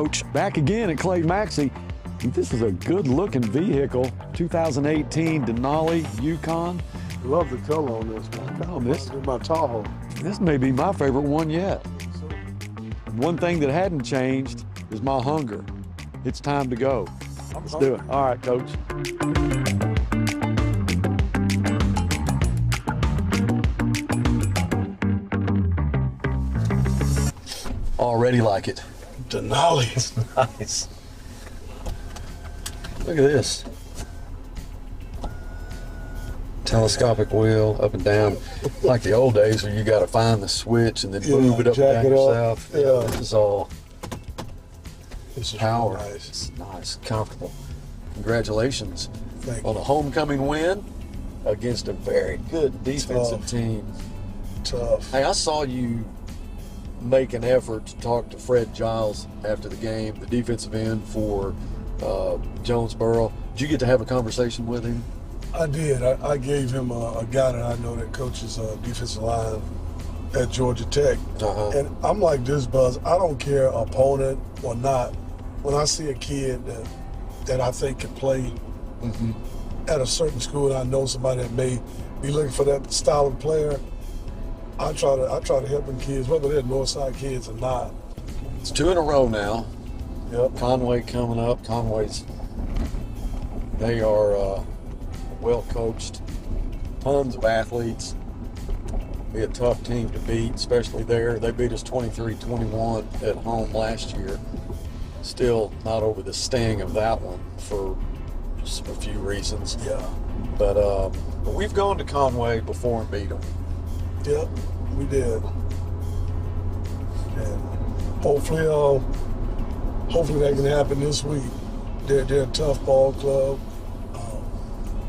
Coach. Back again at Clay Maxey. This is a good-looking vehicle. 2018 Denali Yukon. Love the color on this one. Oh, this is my Tahoe. This may be my favorite one yet. One thing that hadn't changed is my hunger. It's time to go. Let's do it. All right, Coach. Already like it. Denali. It's nice. Look at this. Telescopic wheel, up and down. Like the old days where you got to find the switch and then move it up and down yourself. Yeah. This is all power. Really nice. It's nice, comfortable. Congratulations on you. a homecoming win against a very good defensive team. Tough. Hey, I saw you make an effort to talk to Fred Giles after the game, the defensive end for Jonesboro. Did you get to have a conversation with him? I did. I gave him a guy that I know that coaches defensive line at Georgia Tech. And I'm like this, Buzz. I don't care opponent or not. When I see a kid that I think can play at a certain school, and I know somebody that may be looking for that style of player, I try to help them kids, whether they're Northside kids or not. It's 2 in a row now. Yep. Conway coming up. They are well coached. Tons of athletes. Be a tough team to beat, especially there. They beat us 23-21 at home last year. Still not over the sting of that one for just a few reasons. Yeah. But we've gone to Conway before and beat them. Yep, we did. And hopefully that can happen this week. They're a tough ball club.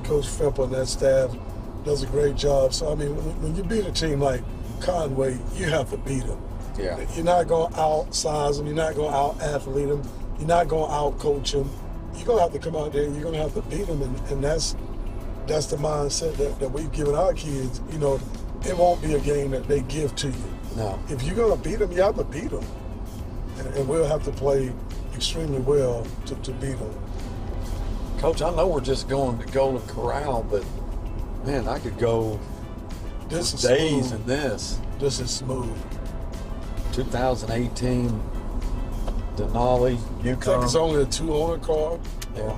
Coach Femper and that staff does a great job. So, I mean, when you beat a team like Conway, you have to beat them. Yeah. You're not going to outsize them. You're not going to out-athlete them. You're not going to out-coach them. You're going to have to come out there and you're going to have to beat them. And that's the mindset that we've given our kids. You know, it won't be a game that they give to you. No. If you're going to beat them, you have to beat them. And we'll have to play extremely well to beat them. Coach, I know we're just going to Golden Corral, but man, I could go days in this. This is smooth. 2018 Denali Yukon. I think it's only a 2-owner car. Yeah.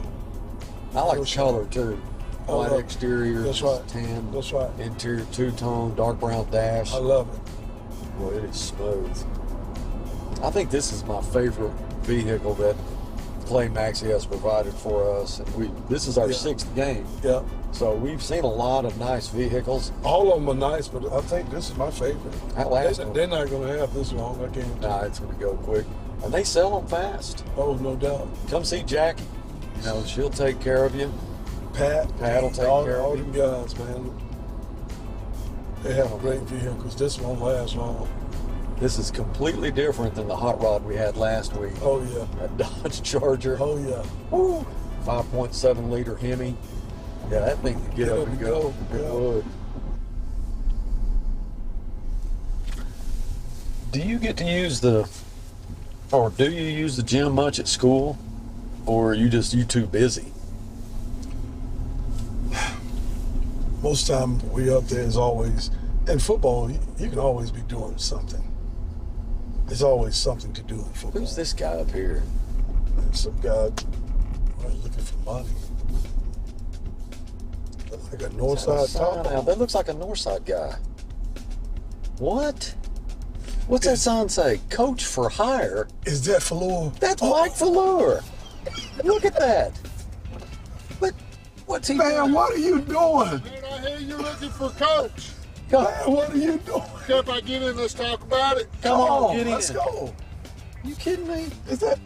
I like the color too. White exterior, that's right. tan. That's right. Interior two-tone, dark brown dash. I love it. Boy, it is smooth. I think this is my favorite vehicle that Clay Maxey has provided for us, and this is our 6th game. Yeah. So we've seen a lot of nice vehicles. All of them are nice, but I think this is my favorite. They're not going to have this long. I can't. Nah, it's going to go quick, and they sell them fast. Oh, no doubt. Come see Jackie. You know, she'll take care of you. Pat will take care of you. All them guys, man. They have great vehicles. This won't last long. This is completely different than the hot rod we had last week. Oh, yeah. That Dodge Charger. Oh, yeah. Woo. 5.7 liter Hemi. Yeah, that thing could get up and go. It would. Do you get to use do you use the gym much at school? Or are you too busy? Most time we up there is always, in football, you can always be doing something. There's always something to do in football. Who's this guy up here? Some guy looking for money. Looks like a Northside top. That looks like a Northside guy. What? What's that sign say? Coach for hire? Is that Fallour? That's Mike Fallour. Look at that. What's he doing? Man, what are you doing? Man, I hear you're looking for Coach. Man, what are you doing? If I get in, let's talk about it. Come on, get in. Let's go. You kidding me? Is that?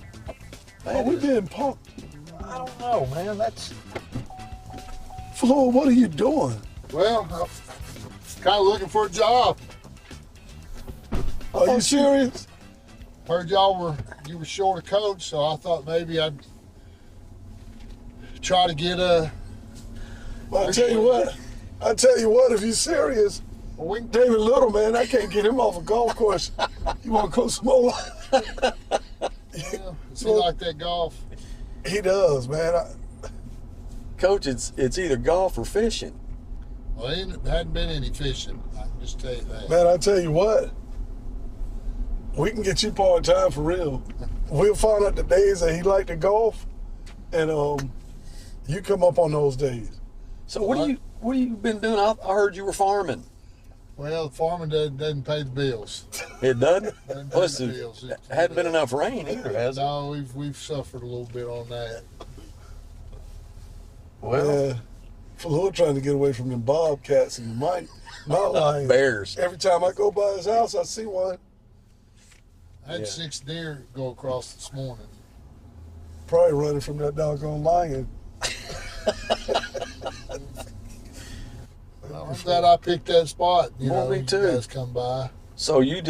Man, we being punked. I don't know, man. That's Fallour, what are you doing? Well, I'm kind of looking for a job. Are you serious? Heard you were short a coach, so I thought maybe I'd try to get a. Well, I tell you what, if you're serious, David Little, man, I can't get him off a golf course. You want to go smoke? Well, does he like that golf? He does, man. Coach, it's either golf or fishing. Well, there hadn't been any fishing. I can just tell you that. Man, I tell you what, we can get you part-time for real. We'll find out the days that he liked to golf, and you come up on those days. So what have you been doing? I heard you were farming. Well, farming doesn't pay the bills. It doesn't? Doesn't pay Plus, the it bills. hadn't been enough rain either, has it? No, we've suffered a little bit on that. Well, Yeah. Fleur trying to get away from them bobcats and mountain lions. bears. Every time I go by his house, I see one. I had Yeah. 6 deer go across this morning. Probably running from that doggone lion. Well, I'm glad I picked that spot. You Well, know, me you too. guys come by So you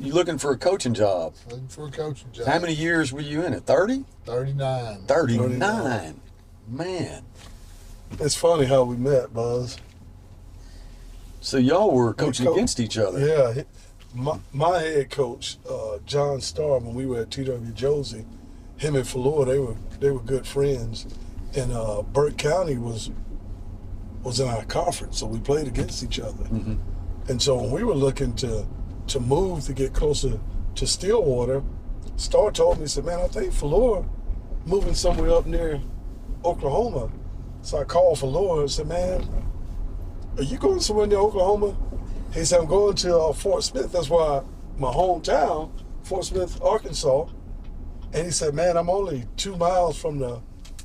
looking for a coaching job? looking for a coaching job. How many years were you in it? 30? 39. 39. Man. It's funny how we met, Buzz. So y'all were coaching against each other. Yeah. My head coach, John Starr, when we were at TW Josie, him and Fleur, they were good friends. And Burke County was in our conference, so we played against each other. Mm-hmm. And so when we were looking to move to get closer to Stillwater, Starr told me, he said, man, I think Fleur moving somewhere up near Oklahoma. So I called Fleur and said, man, are you going somewhere near Oklahoma? He said, I'm going to Fort Smith. That's why my hometown, Fort Smith, Arkansas. And he said, man, I'm only 2 miles from the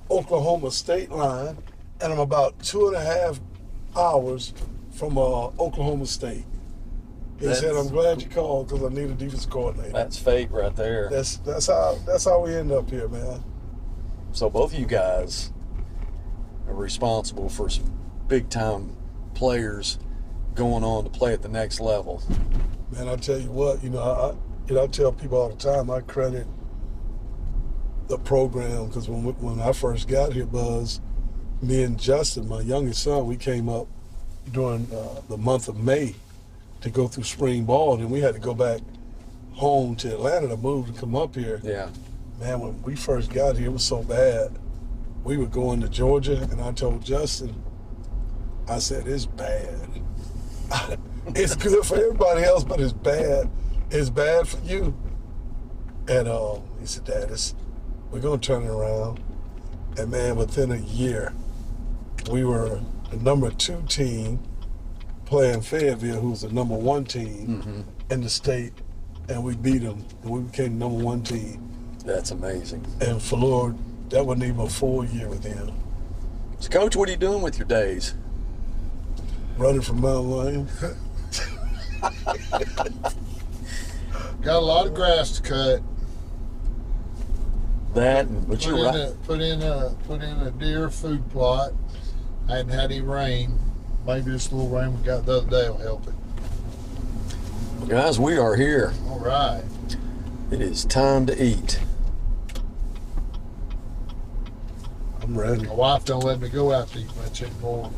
Oklahoma state line, and I'm about 2.5 hours from Oklahoma State. He said, I'm glad you called because I need a defense coordinator. That's fate right there. That's how we end up here, man. So both of you guys are responsible for some big time players going on to play at the next level. Man, I tell you what, I tell people all the time, I credit the program because when I first got here, Buzz, me and Justin, my youngest son, we came up during the month of May to go through spring ball, and we had to go back home to Atlanta to move to come up here. Yeah. Man, when we first got here, it was so bad. We were going to Georgia, and I told Justin, I said, it's bad. It's good for everybody else, but it's bad. It's bad for you. And he said, Dad, we're going to turn it around. And man, within a year, we were the number 2 team playing Fayetteville, who's the number 1 team in the state, and we beat them, and we became the number 1 team. That's amazing. And for Lord, that wasn't even a full year with him. So, Coach, what are you doing with your days? Running from Mount Lion. Got a lot of grass to cut. But you're right. Put in a deer food plot. I hadn't had any rain. Maybe this little rain we got the other day will help it. Guys, we are here. All right. It is time to eat. I'm ready. My wife don't let me go out to eat much anymore.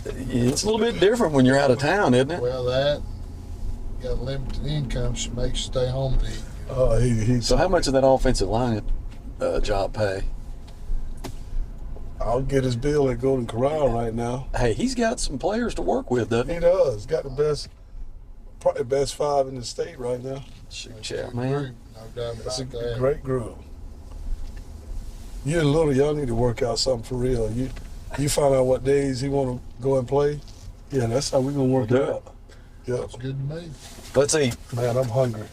It's a little bit different when you're out of town, isn't it? Well, that got a limited income. She makes you stay home to eat. So how much of that offensive line job pay? I'll get his bill at Golden Corral right now. Hey, he's got some players to work with, doesn't he? He does. Got probably the best 5 in the state right now. Shoot, yeah, man. No doubt That's a about that. great group. You and Little, y'all need to work out something for real. You find out what days he want to go and play. Yeah, that's how we're going to work it out. Yep. That's good to me. Let's eat. Man, I'm hungry.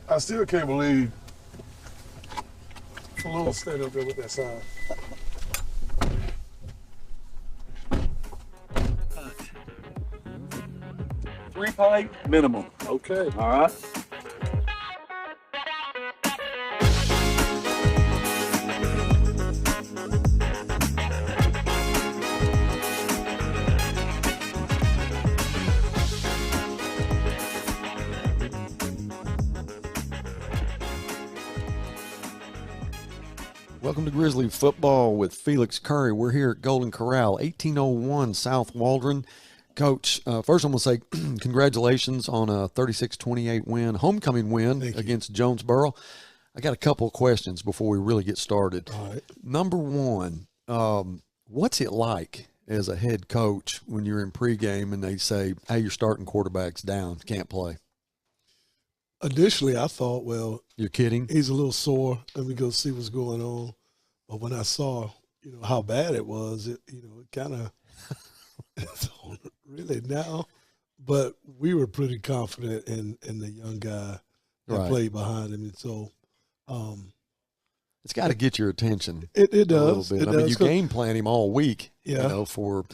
I still can't believe Fleur stayed up there with that sign. 3 pint minimum. Okay. All right. Welcome to Grizzly Football with Felix Curry. We're here at Golden Corral, 1801 South Waldron. Coach, first I'm going to say congratulations on a 36-28 win, homecoming win against Jonesboro. I got a couple of questions before we really get started. All right. Number one, what's it like as a head coach when you're in pregame and they say, hey, your starting quarterback's down, can't play? Initially, I thought, well, you're kidding. He's a little sore. Let me go see what's going on. But when I saw, how bad it was, it kind of really now. But we were pretty confident in the young guy that played behind him, and so it's got to get your attention. It does a little bit. It I does. mean, you game plan him all week. Yeah. For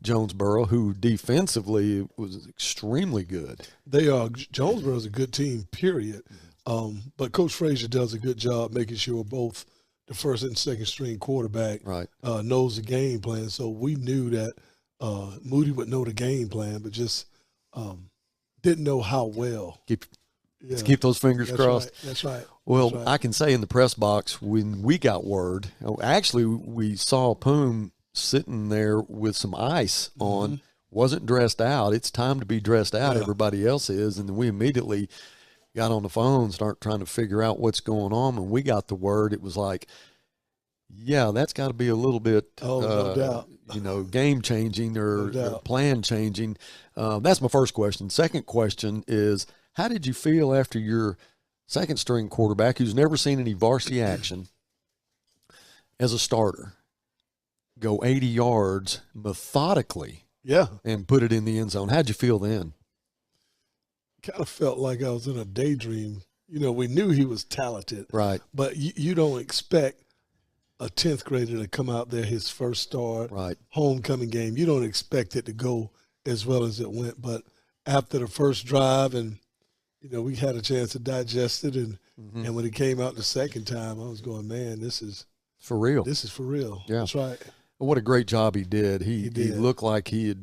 Jonesboro, who defensively was extremely good. They are. Jonesboro is a good team, period. But Coach Frazier does a good job making sure both the first and second string quarterback knows the game plan. So we knew that Moody would know the game plan, but just didn't know how well. Let's keep those fingers crossed. Right. That's right. Well, That's right. I can say in the press box when we got word, actually we saw Poom sitting there with some ice on, wasn't dressed out. It's time to be dressed out. Yeah. Everybody else is. And then we immediately got on the phone, start trying to figure out what's going on. And we got the word. It was like, yeah, that's got to be a little bit, no doubt. Game changing or plan changing. That's my first question. Second question is, how did you feel after your second string quarterback, who's never seen any varsity action as a starter, go 80 yards methodically and put it in the end zone? How'd you feel then? Kind of felt like I was in a daydream. We knew he was talented. Right. But you don't expect a 10th grader to come out there, his first start, homecoming game. You don't expect it to go as well as it went. But after the first drive and, we had a chance to digest it. And when it came out the second time, I was going, man, this is for real. This is for real. Yeah. That's right. What a great job he did. He looked like he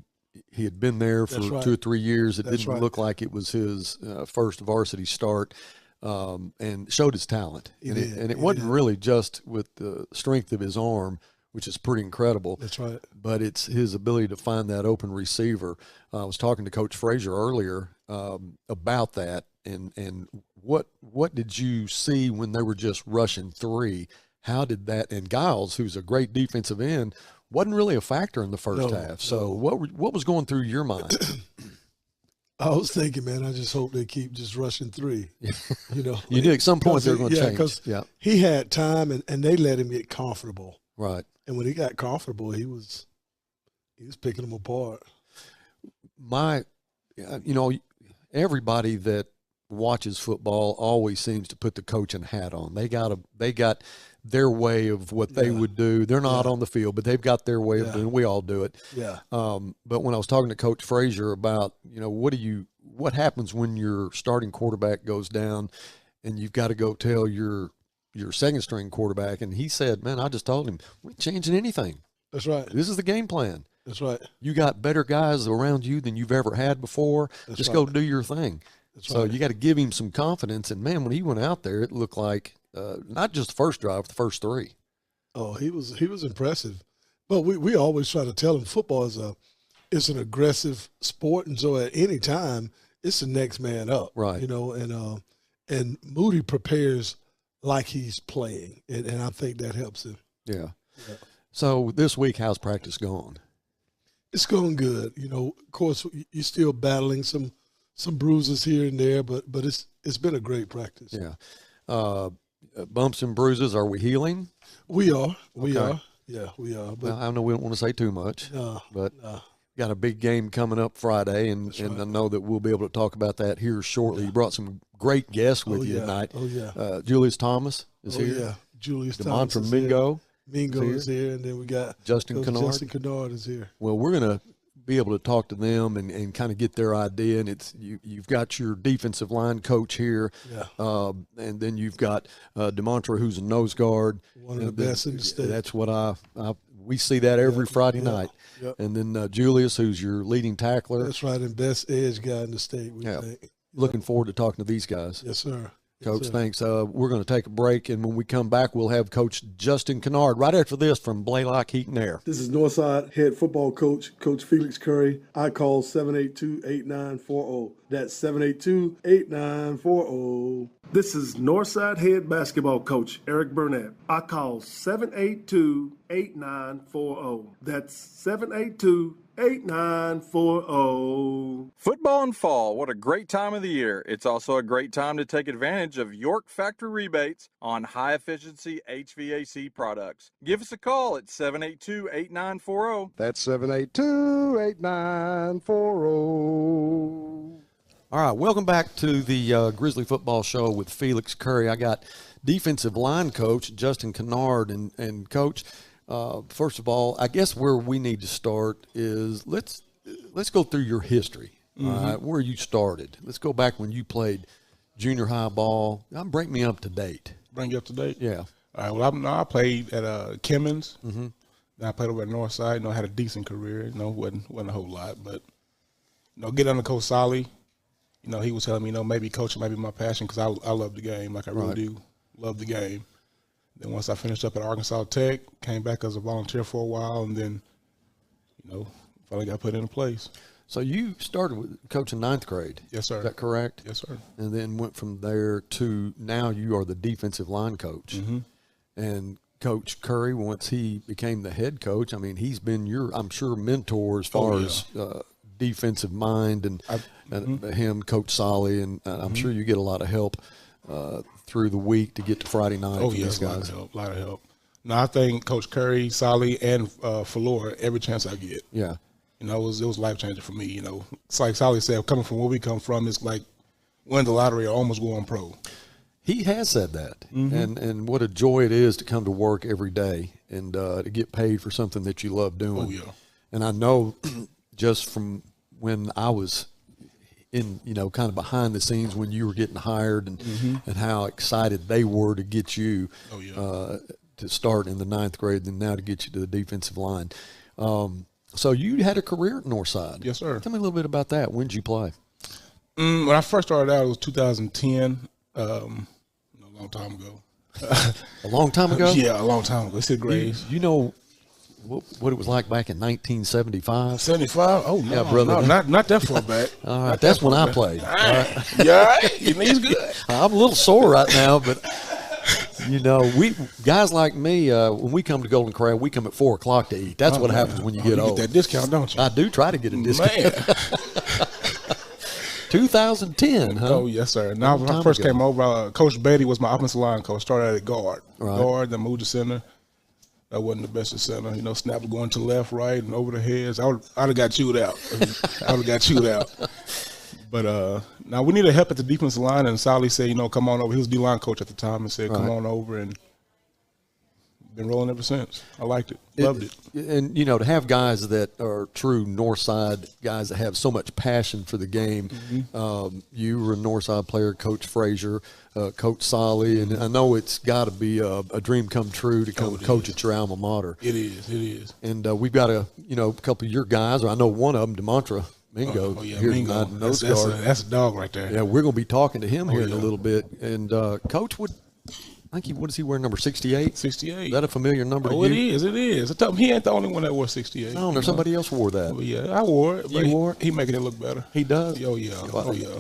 had been there for 2 or 3 years. It didn't look like it was his first varsity start, and showed his talent. And it wasn't really just with the strength of his arm, which is pretty incredible. That's right. But it's his ability to find that open receiver. I was talking to Coach Frazier earlier about that, and what did you see when they were just rushing three? How did that, and Giles, who's a great defensive end, wasn't really a factor in the first half. So what was going through your mind? I was thinking, man, I just hope they keep just rushing three. You did at some point they were going to change. Because he had time, and they let him get comfortable. Right. And when he got comfortable, he was picking them apart. Everybody that watches football always seems to put the coaching hat on. They got their way of what they would do. They're not on the field, but they've got their way of doing it. We all do it. Yeah. But when I was talking to Coach Frazier about, what happens when your starting quarterback goes down and you've got to go tell your second string quarterback, and he said, man, I just told him, we ain't changing anything. That's right. This is the game plan. That's right. You got better guys around you than you've ever had before. Just go do your thing. So you got to give him some confidence. And, man, when he went out there, it looked like not just the first drive, the first three. Oh, he was impressive. But we always try to tell him football is an aggressive sport, and so at any time it's the next man up. Right. And Moody prepares like he's playing, and I think that helps him. Yeah. So this week, how's practice going? It's going good. Of course, you're still battling some bruises here and there, but it's been a great practice. Yeah. Bumps and bruises, are we healing? We are. We are. Yeah, we are. But I know we don't want to say too much, but got a big game coming up Friday, and I know that we'll be able to talk about that here shortly. You brought some great guests with you tonight. Oh, yeah. Julius Thomas is here. Yeah, Julius Thomas from Mingo. Mingo is here, and then we got Justin Kennard. Justin Kennard is here. Well, we're going to be able to talk to them and kind of get their idea. And it's you've got your defensive line coach here, and then you've got DeMontre, who's a nose guard, one of the best in the state. That's what we see that every Friday night. Yep. And then Julius, who's your leading tackler. That's right, and best edge guy in the state. We think. Looking forward to talking to these guys. Yes, sir. Coach, thanks. We're going to take a break, and when we come back, we'll have Coach Justin Kennard right after this from Blaylock Heat and Air. This is Northside head football coach, Coach Felix Curry. I call 782-8940. That's 782-8940. This is Northside head basketball coach, Eric Burnett. I call 782-8940. That's 782-8940. Football in fall, what a great time of the year. It's also a great time to take advantage of York factory rebates on high-efficiency HVAC products. Give us a call at 782-8940. That's 782-8940. All right, welcome back to the Grizzly Football Show with Felix Curry. I got defensive line coach Justin Kennard. And Coach, first of all, I guess where we need to start is let's go through your history, all right, where you started. Let's go back when you played junior high ball. Bring me up to date. Bring you up to date? Yeah. All right, well, I played at Kimmons. Then I played over at Northside. I had a decent career. Wasn't a whole lot. But, get under Coach Solly. He was telling me, maybe coaching might be my passion because I love the game. Like I really do love the game. Then once I finished up at Arkansas Tech, came back as a volunteer for a while, and then, finally got put into place. So you started with coaching ninth grade. Yes, sir. Is that correct? Yes, sir. And then went from there to now you are the defensive line coach. And Coach Curry, once he became the head coach, he's been your, I'm sure, mentor as far as defensive mind and him, Coach Solly, and I'm sure you get a lot of help through the week to get to Friday night. Oh, yes, a lot of help. No, I think Coach Curry, Solly, and Falora, every chance I get. Yeah. It was life-changing for me, It's like Solly said, coming from where we come from, it's like win the lottery or almost going pro. He has said that, and what a joy it is to come to work every day and to get paid for something that you love doing. Oh, yeah. And I know just from when I was in, kind of behind the scenes when you were getting hired and how excited they were to get you to start in the ninth grade and now to get you to the defensive line. So you had a career at Northside. Yes, sir. Tell me a little bit about that. When did you play? When I first started out, it was 2010, a long time ago. A long time ago? Yeah, a long time ago. It's grades. You know what it was like back in 1975? 75? Oh, no. Yeah, brother. No, not that far back. All right, that's when I played. All right. You all right? Your knee's good? I'm a little sore right now, but, we guys like me, when we come to Golden Corral, we come at 4 o'clock to eat. That's what happens when you get old. You get that discount, don't you? I do try to get a discount. Man. 2010, huh? Oh, yes, sir. Now, when I first came over, Coach Beatty was my offensive line coach. Started at guard. Right. Guard, then moved to center. That wasn't the best at center. Snap going to left, right, and over the heads. I'd have got chewed out. But now we needed help at the defensive line, and Solly said, come on over. He was D-line coach at the time and said, come on over, and been rolling ever since. I liked it. Loved it. And, to have guys that are true Northside guys that have so much passion for the game. You were a Northside player, Coach Frazier, Coach Solly, and I know it's got to be a dream come true to come coach at your alma mater. It is. And we've got a couple of your guys, or I know one of them, DeMontra Mingo. Oh, yeah, here Mingo. That's a dog right there. Yeah, we're going to be talking to him here in a little bit. And Coach what does he wear, number 68? 68. Is that a familiar number to you? It is. I tell him he ain't the only one that wore 68. No, there's somebody else wore that. Well, yeah, I wore it. You wore it? He making it look better. He does? Oh, yeah.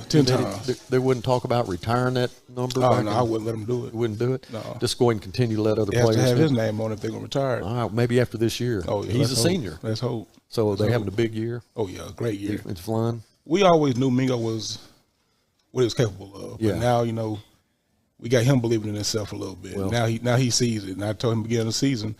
10 times. They wouldn't talk about retiring that number? Oh, no, I wouldn't let him do it. Wouldn't do it? No. Just go ahead and continue to let other He players has to have his name on it if they're going to retire. All right, maybe after this year. Oh, yeah. He's a senior. Let's hope. So they're having a big year? Oh, yeah, great year. Defensive line? We always knew Mingo was what he was capable of. Yeah. But now, we got him believing in himself a little bit. Well, now he sees it. And I told him at the beginning of the season,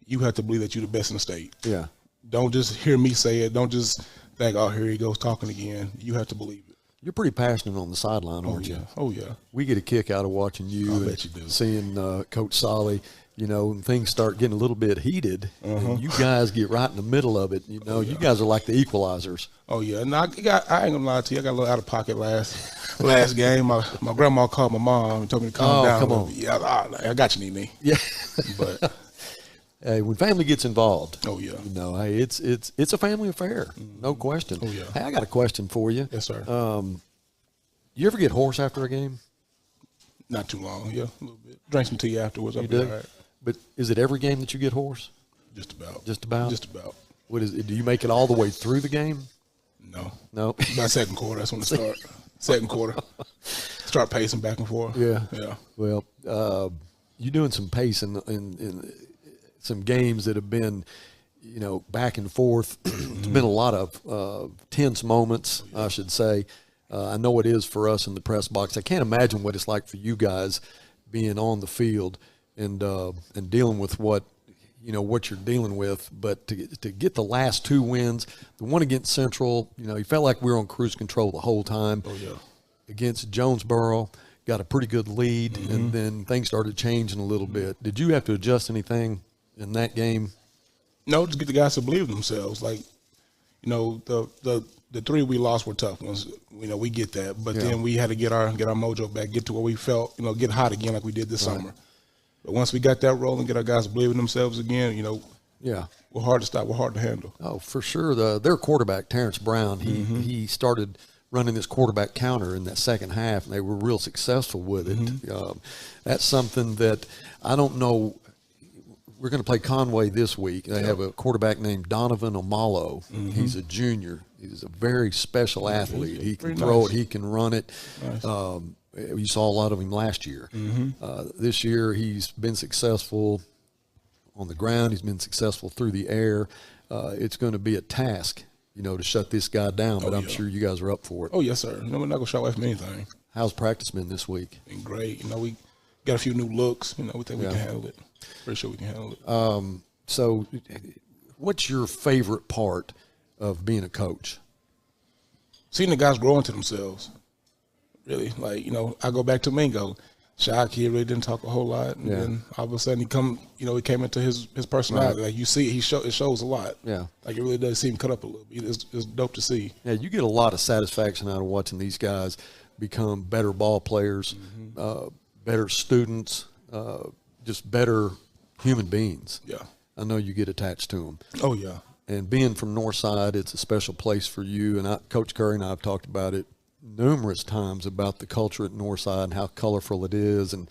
you have to believe that you're the best in the state. Yeah. Don't just hear me say it. Don't just think, oh, here he goes talking again. You have to believe it. You're pretty passionate on the sideline, aren't you? Oh, yeah. We get a kick out of watching you I and bet you do. seeing Coach Solly, and things start getting a little bit heated. And you guys get right in the middle of it. You guys are like the equalizers. Oh, yeah. And I ain't going to lie to you. I got a little out of pocket last game. My grandma called my mom and told me to calm down. Come on. Yeah, I got you, Nene. Yeah. But hey, when family gets involved, oh, yeah. Hey, it's a family affair. No question. Oh, yeah. Hey, I got a question for you. Yes, sir. You ever get hoarse after a game? Not too long, yeah, a little bit. Drink some tea afterwards. I'll be all right. But is it every game that you get hoarse? Just about. Just about? Just about. What is it? Do you make it all the way through the game? No. No. By second quarter, that's when it starts. Second quarter. Start pacing back and forth. Yeah. Yeah. Well, you're doing some pace in some games that have been, back and forth. It's been a lot of tense moments, I should say. I know it is for us in the press box. I can't imagine what it's like for you guys being on the field and dealing with what you're dealing with. But to get the last 2 wins, the one against Central, you felt like we were on cruise control the whole time. Oh, yeah. Against Jonesboro, got a pretty good lead, and then things started changing a little bit. Did you have to adjust anything in that game? No, just get the guys to believe in themselves. Like, the 3 we lost were tough ones. We get that, but then we had to get our mojo back, get to where we felt, get hot again like we did this summer. But once we got that rolling, get our guys believing themselves again, we're hard to stop. We're hard to handle. Oh, for sure. Their quarterback, Terrence Brown, he started running this quarterback counter in that second half, and they were real successful with it. That's something that I don't know. We're going to play Conway this week. They have a quarterback named Donovan Omalo. He's a junior. He's a very special athlete. He can throw it. He can run it. Nice. You saw a lot of him last year. This year he's been successful on the ground. He's been successful through the air. It's going to be a task, to shut this guy down, but I'm sure you guys are up for it. Oh, yes, sir. We're not going to shy away from anything. How's practice been this week? Been great. We got a few new looks. We think we can handle it. Pretty sure we can handle it. So what's your favorite part of being a coach? Seeing the guys grow into themselves. Really. I go back to Mingo. Shy kid really didn't talk a whole lot. And then all of a sudden he came into his personality. Like you see it shows a lot. Yeah. Like it really does see him cut up a little bit. It's dope to see. Yeah, you get a lot of satisfaction out of watching these guys become better ball players, better students, just better human beings. Yeah. I know you get attached to them. Oh, yeah. And being from Northside, it's a special place for you. And Coach Curry and I have talked about it numerous times about the culture at Northside and how colorful it is, and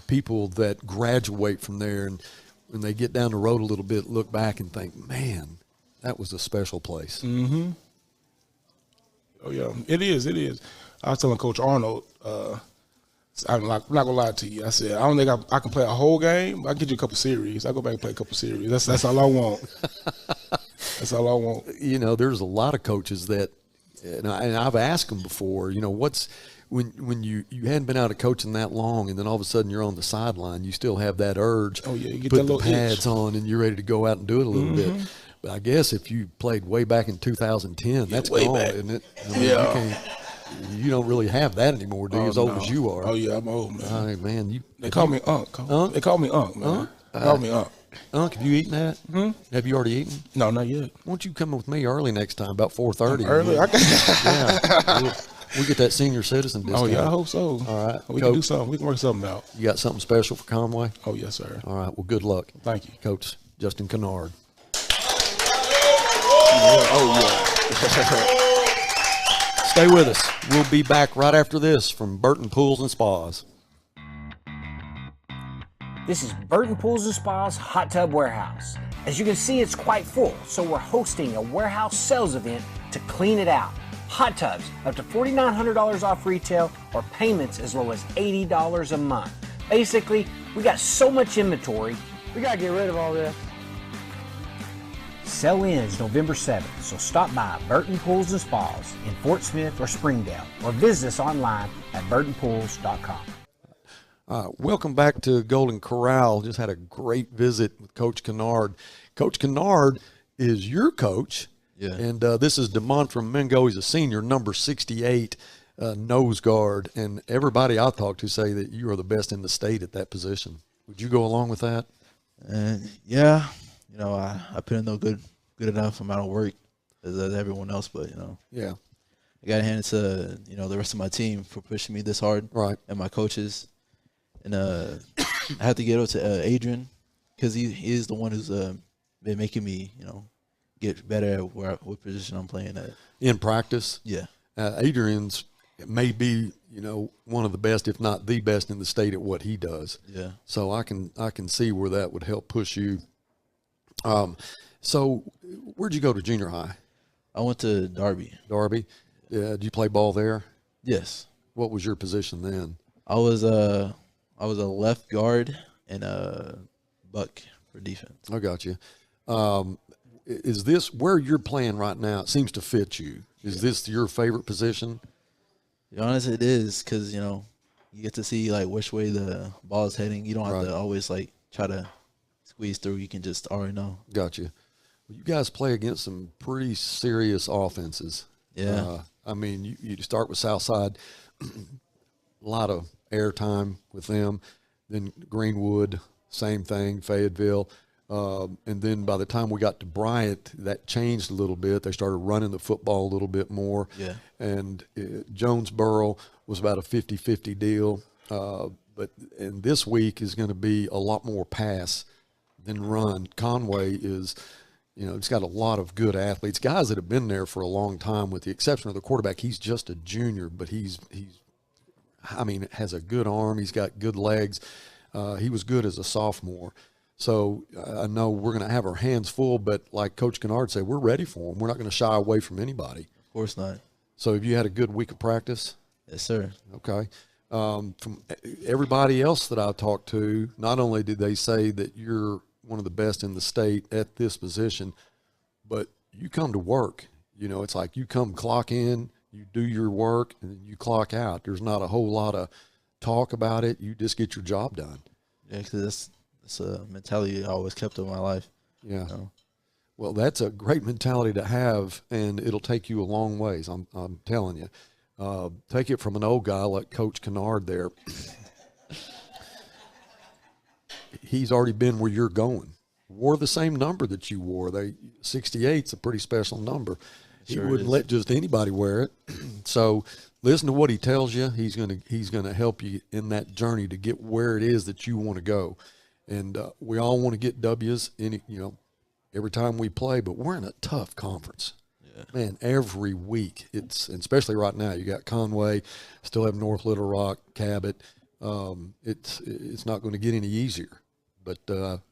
people that graduate from there and when they get down the road a little bit, look back and think, man, that was a special place. Oh, yeah. It is. I was telling Coach Arnold, I'm not going to lie to you. I said, I don't think I can play a whole game. I can get you a couple series. I go back and play a couple series. That's all I want. That's all I want. There's a lot of coaches that, and I've asked them before, what's when you hadn't been out of coaching that long, and then all of a sudden you're on the sideline, you still have that urge. Oh, yeah, you get put that the little pads itch on, and you're ready to go out and do it a little bit. But I guess if you played way back in 2010, that's way gone, back. isn't it? You don't really have that anymore, do you? As old as you are. Oh yeah, I'm old, man. All right, man. They call me Unc. They call me Unc, man. They call me Unc. Unc, have you eaten that? Have you already eaten? No, not yet. Why don't you come with me early next time, about 4:30? Early? Yeah. We'll get that senior citizen discount. Oh, yeah, I hope so. All right. We can do something. We can work something out. You got something special for Conway? Oh, yes, sir. All right. Well, good luck. Thank you. Coach Justin Kennard. Stay with us. We'll be back right after this from Burton Pools and Spas. This is Burton Pools and Spas Hot Tub Warehouse. As you can see, it's quite full, so we're hosting a warehouse sales event to clean it out. Hot tubs up to $4,900 off retail, or payments as low as $80 a month. Basically, we got so much inventory, we gotta get rid of all this. Sell ends November 7th, so stop by Burton Pools and Spas in Fort Smith or Springdale, or visit us online at burtonpools.com. Welcome back to Golden Corral. Just had a great visit with Coach Kennard. Coach Kennard is your coach. Yeah. And this is DeMont from Mingo. He's a senior, number 68, nose guard. And everybody I talked to say that you are the best in the state at that position. Would you go along with that? Yeah. I put in no good enough amount of work as everyone else, but, Yeah. I got to hand it to, the rest of my team for pushing me this hard. Right. And my coaches. And I have to get up to Adrian because he is the one who's been making me, get better at what position I'm playing at. In practice? Yeah. Adrian's may be, one of the best, if not the best in the state at what he does. Yeah. So I can see where that would help push you. So where'd you go to junior high? I went to Darby. Darby. Did you play ball there? Yes. What was your position then? I was a left guard and a buck for defense. I got you. Is this where you're playing right now? It seems to fit you. Is this your favorite position? To be honest, it is because, you get to see, like, which way the ball is heading. You don't have to always, like, try to squeeze through. You can just already know. Got you. Well, you guys play against some pretty serious offenses. Yeah. I mean, you start with Southside, a lot of airtime with them. Then Greenwood, same thing, Fayetteville. And then by the time we got to Bryant, that changed a little bit. They started running the football a little bit more. Yeah. And Jonesboro was about a 50-50 deal. And this week is going to be a lot more pass than run. Conway is, it's got a lot of good athletes, guys that have been there for a long time, with the exception of the quarterback. He's just a junior, but he's has a good arm. He's got good legs. He was good as a sophomore. So I know we're going to have our hands full, but like Coach Kennard said, we're ready for him. We're not going to shy away from anybody. Of course not. So have you had a good week of practice? Yes, sir. Okay. From everybody else that I talked to, not only did they say that you're one of the best in the state at this position, but you come to work. It's like you come clock in, you do your work, and then you clock out. There's not a whole lot of talk about it. You just get your job done. Yeah, because it's a mentality I always kept in my life. Yeah. Well, that's a great mentality to have, and it'll take you a long ways. I'm telling you. Take it from an old guy like Coach Kennard there. He's already been where you're going. Wore the same number that you wore. 68's a pretty special number. He wouldn't let just anybody wear it. So listen to what he tells you. He's gonna help you in that journey to get where it is that you want to go. And we all want to get W's every time we play, but we're in a tough conference. Yeah. Man, every week and especially right now, you got Conway, still have North Little Rock, Cabot. It's not going to get any easier. But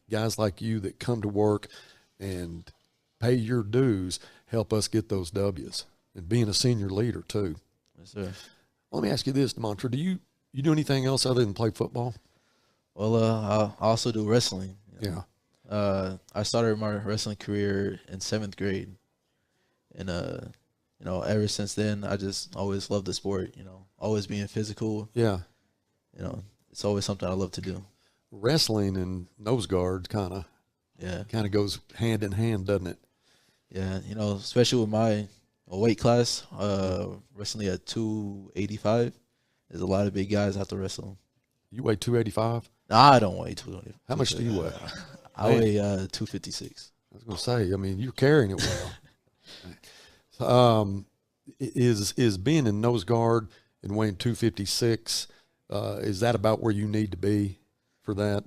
guys like you that come to work and pay your dues help us get those W's. And being a senior leader too. Yes, sir. Let me ask you this, Demontra. Do you do anything else other than play football? Well, I also do wrestling. Yeah. I started my wrestling career in 7th grade, and ever since then, I just always loved the sport. Always being physical. Yeah. It's always something I love to do. Wrestling and nose guard kind of goes hand in hand, doesn't it? Yeah. Especially with my weight class, wrestling at 285, there's a lot of big guys have to wrestle. You weigh 285? Nah, I don't weigh 285. How much do you weigh? I weigh 256. I was going to say, you're carrying it well. Is being in nose guard and weighing 256, is that about where you need to be for that?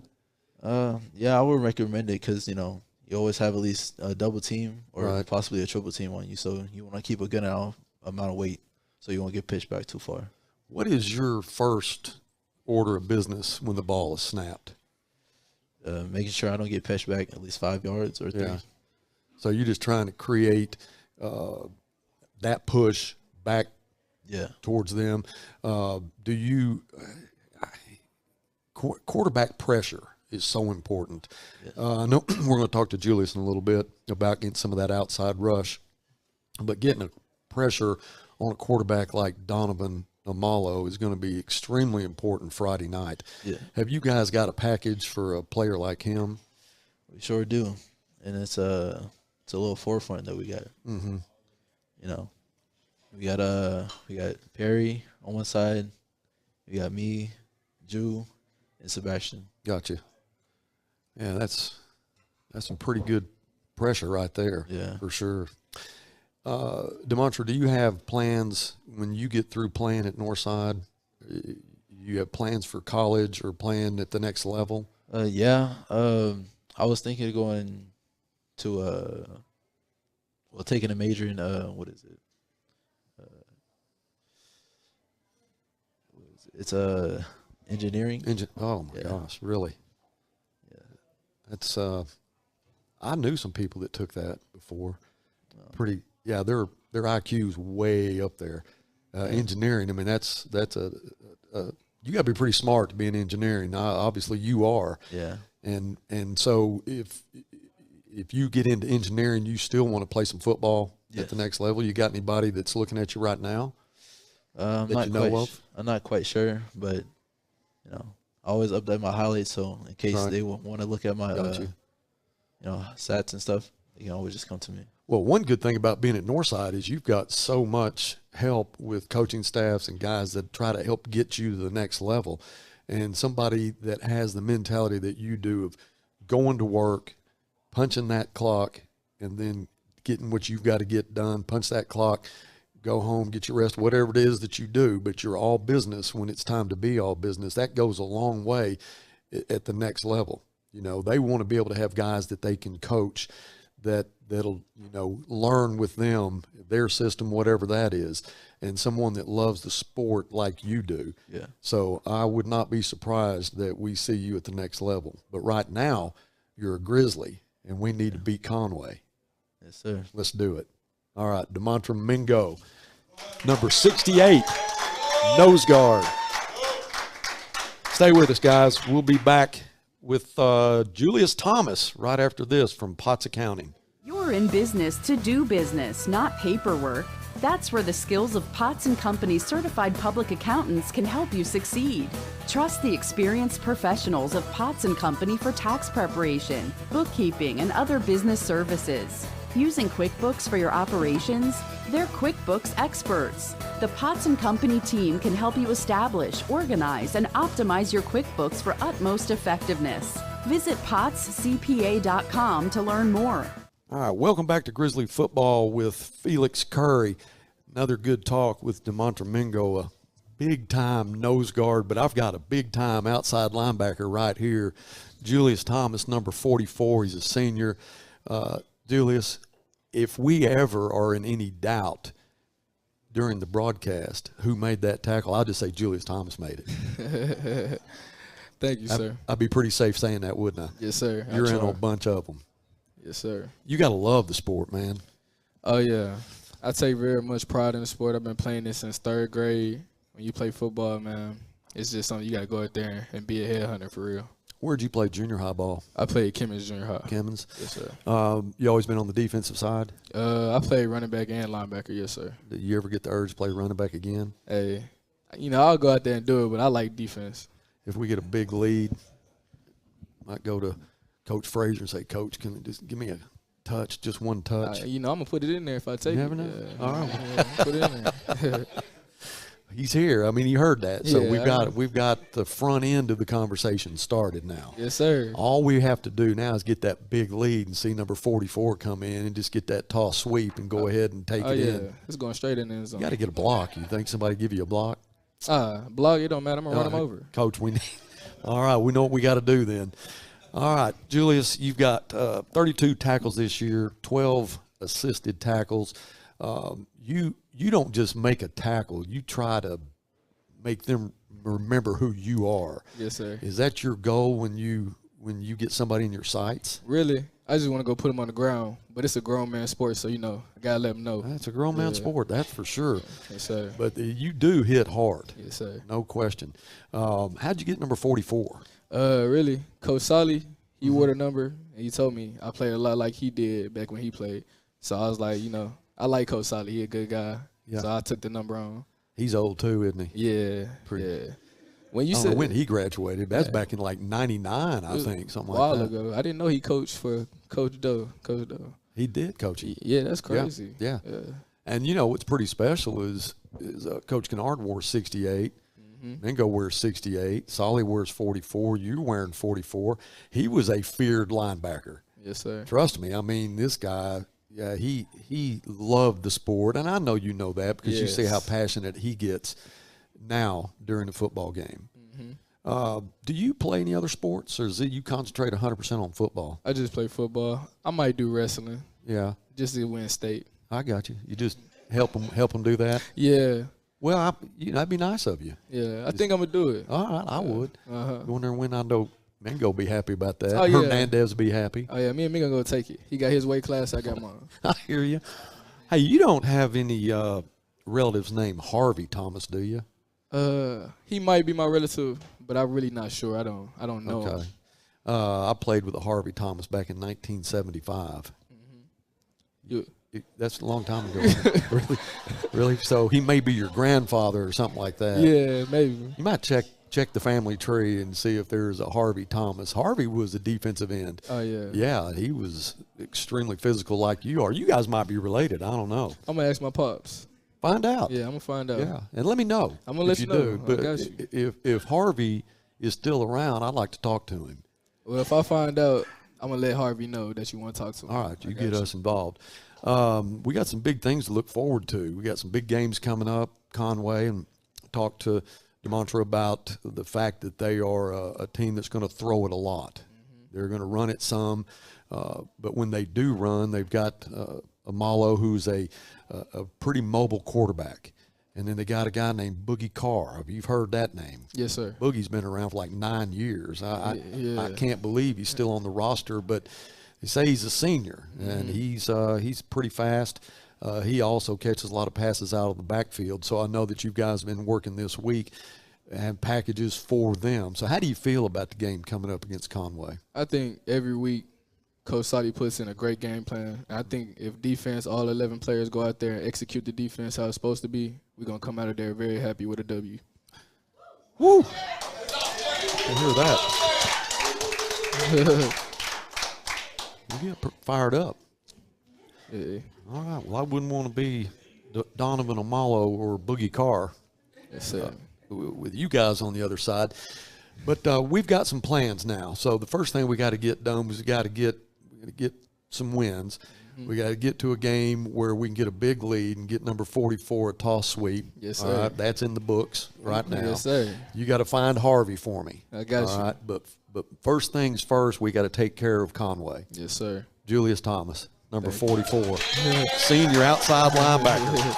Yeah, I would recommend it because, you always have at least a double team or possibly a triple team on you. So you want to keep a good amount of weight so you won't get pitched back too far. What is your first order of business when the ball is snapped? Making sure I don't get pitched back at least 5 yards or 3. Yeah. So you're just trying to create that push back towards them. Do you quarterback pressure is so important. I know we're going to talk to Julius in a little bit about getting some of that outside rush, but getting a pressure on a quarterback like Donovan Amalo is going to be extremely important Friday night. Yeah. Have you guys got a package for a player like him? We sure do, and it's a little forefront that we got. Mm-hmm. We got Perry on one side, we got me, Drew, and Sebastian. Gotcha. Yeah, that's some pretty good pressure right there. Yeah, for sure. Demontra, do you have plans when you get through playing at Northside? You have plans for college or playing at the next level? Yeah. I was thinking of going to taking a major in what is it? It's engineering. Oh my gosh, really? Yeah. That's I knew some people that took that before. Pretty, yeah. Their IQ's way up there. Engineering. I mean, that's you got to be pretty smart to be in engineering. Obviously, you are. Yeah. And so if you get into engineering, you still want to play some football at the next level. You got anybody that's looking at you right now that you know of? I'm not quite sure, but I always update my highlights, so in case they want to look at my stats and stuff, they can always just come to me. Well, one good thing about being at Northside is you've got so much help with coaching staffs and guys that try to help get you to the next level. And somebody that has the mentality that you do of going to work, punching that clock, and then getting what you've got to get done, punch that clock, go home, get your rest, whatever it is that you do, but you're all business when it's time to be all business. That goes a long way at the next level. They want to be able to have guys that they can coach that'll learn with them, their system, whatever that is, and someone that loves the sport like you do. Yeah. So I would not be surprised that we see you at the next level. But right now, you're a Grizzly, and we need to beat Conway. Yes, sir. Let's do it. All right, DeMontre Mingo, number 68, nose guard. Stay with us, guys. We'll be back with Julius Thomas right after this from Potts Accounting. You're in business to do business, not paperwork. That's where the skills of Potts & Company certified public accountants can help you succeed. Trust the experienced professionals of Potts & Company for tax preparation, bookkeeping, and other business services. Using QuickBooks for your operations? They're QuickBooks experts. The Potts & Company team can help you establish, organize, and optimize your QuickBooks for utmost effectiveness. Visit pottscpa.com to learn more. All right, welcome back to Grizzly Football with Felix Curry. Another good talk with DeMontre Mingo, a big-time nose guard, but I've got a big-time outside linebacker right here. Julius Thomas, number 44. He's a senior. Julius, if we ever are in any doubt during the broadcast who made that tackle, I'll just say Julius Thomas made it. Thank you, sir. I'd be pretty safe saying that, wouldn't I? Yes, sir. You're in on a bunch of them. Yes, sir. You got to love the sport, man. Oh, yeah. I take very much pride in the sport. I've been playing this since 3rd grade. When you play football, man, it's just something you got to go out there and be a headhunter for real. Where'd you play junior high ball? I played Kimmons Junior High. Kimmons? Yes, sir. You always been on the defensive side? I played running back and linebacker, yes, sir. Did you ever get the urge to play running back again? Hey, I'll go out there and do it, but I like defense. If we get a big lead, might go to Coach Frazier and say, Coach, can you just give me a touch, just one touch? I'm going to put it in there if I take it. You never know. Yeah. All right. Yeah, put it in there. He's here. I mean, you heard that. So Yeah, we've got the front end of the conversation started now. Yes, sir. All we have to do now is get that big lead and see number 44 come in and just get that toss sweep and go ahead and take it in. It's going straight in the end zone. You got to get a block. You think somebody give you a block? Block, it don't matter. I'm going to run them over. Coach, we need. All right, we know what we got to do then. All right, Julius, you've got 32 tackles this year, 12 assisted tackles. You don't just make a tackle. You try to make them remember who you are. Yes, sir. Is that your goal when you get somebody in your sights? Really? I just want to go put them on the ground. But it's a grown man sport, so, I got to let them know. That's a grown man sport, that's for sure. Yes, sir. But you do hit hard. Yes, sir. No question. How'd you get number 44? Really, Coach Solly, he wore the number, and he told me I played a lot like he did back when he played. So I was like, I like Coach Solly. He a good guy. Yeah. So I took the number on. He's old too, isn't he? Yeah. Yeah. When you I don't said know when he graduated. That's back in like '99, I think, something a while like that. ago. I didn't know he coached for Coach Doe. Coach Doe. He did coach. Yeah, that's crazy. Yeah. And what's pretty special is Coach Kennard wore 68. Mingo wears 68. Solly wears 44. You're wearing 44. He was a feared linebacker. Yes, sir. Trust me. I mean, this guy, he loved the sport, and I know you know that because you see how passionate he gets now during the football game. Do you play any other sports, or you concentrate 100% on football? I just play football. I might do wrestling. Yeah. Just to win state. I got you. You just help them do that? Yeah. Well, that'd be nice of you. Yeah, I think I'm going to do it. All right, I would. Go in there and win. I know Mingo will be happy about that. Oh, yeah. Hernandez will be happy. Oh, yeah, me and Mingo going to take it. He got his weight class, I got mine. I hear you. Hey, you don't have any relatives named Harvey Thomas, do you? He might be my relative, but I'm really not sure. I don't know. Okay. I played with a Harvey Thomas back in 1975. That's a long time ago. Really? So he may be your grandfather or something like that. Yeah, maybe. You might check the family tree and see if there's a Harvey Thomas. Harvey was a defensive end. Oh, yeah. Yeah, he was extremely physical like you are. You guys might be related. I don't know. I'm going to ask my pops. Find out. Yeah, I'm going to find out. Yeah, and let me know. I'm going to let you know. But I got you. if Harvey is still around, I'd like to talk to him. Well, if I find out, I'm going to let Harvey know that you want to talk to him. All right, you get us involved. We got some big things to look forward to. We got some big games coming up, Conway, and talk to DeMontre about the fact that they are a team that's going to throw it a lot. They're going to run it some, but when they do run, they've got Amalo, who's a pretty mobile quarterback. And then they got a guy named Boogie Carr. You've heard that name. Yes, sir. Boogie's been around for like 9 years. I can't believe he's still on the roster, but they say he's a senior, and he's pretty fast. He also catches a lot of passes out of the backfield. So I know that you guys have been working this week and packages for them. So how do you feel about the game coming up against Conway? I think every week Coach Sadi puts in a great game plan. And I think if defense, all 11 players go out there and execute the defense how it's supposed to be, we're going to come out of there very happy with a W. Woo! I hear that. You get fired up. Yeah. All right. Well, I wouldn't want to be Donovan Amalo or Boogie Carr with you guys on the other side. But we've got some plans now. So the first thing we got to get done is we got to get some wins. We got to get to a game where we can get a big lead and get number 44 a toss sweep. Yes, sir. All right, that's in the books right now. Yes, sir. You got to find Harvey for me. I got you. All right, but first things first, we got to take care of Conway. Yes, sir. Julius Thomas, number 44, senior outside linebacker.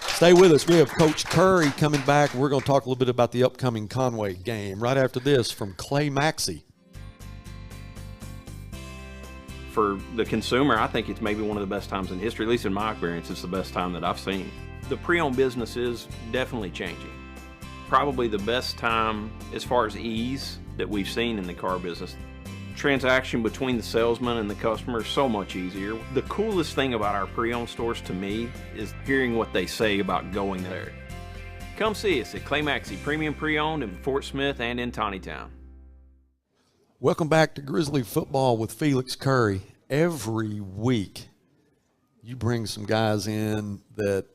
Stay with us. We have Coach Curry coming back. We're going to talk a little bit about the upcoming Conway game right after this from Clay Maxey. For the consumer, I think it's maybe one of the best times in history, at least in my experience, it's the best time that I've seen. The pre-owned business is definitely changing. Probably the best time as far as ease that we've seen in the car business. Transaction between the salesman and the customer is so much easier. The coolest thing about our pre-owned stores to me is hearing what they say about going there. Come see us at Clay Maxey Premium Pre-Owned in Fort Smith and in Tawnytown. Welcome back to Grizzly Football with Felix Curry. Every week, you bring some guys in that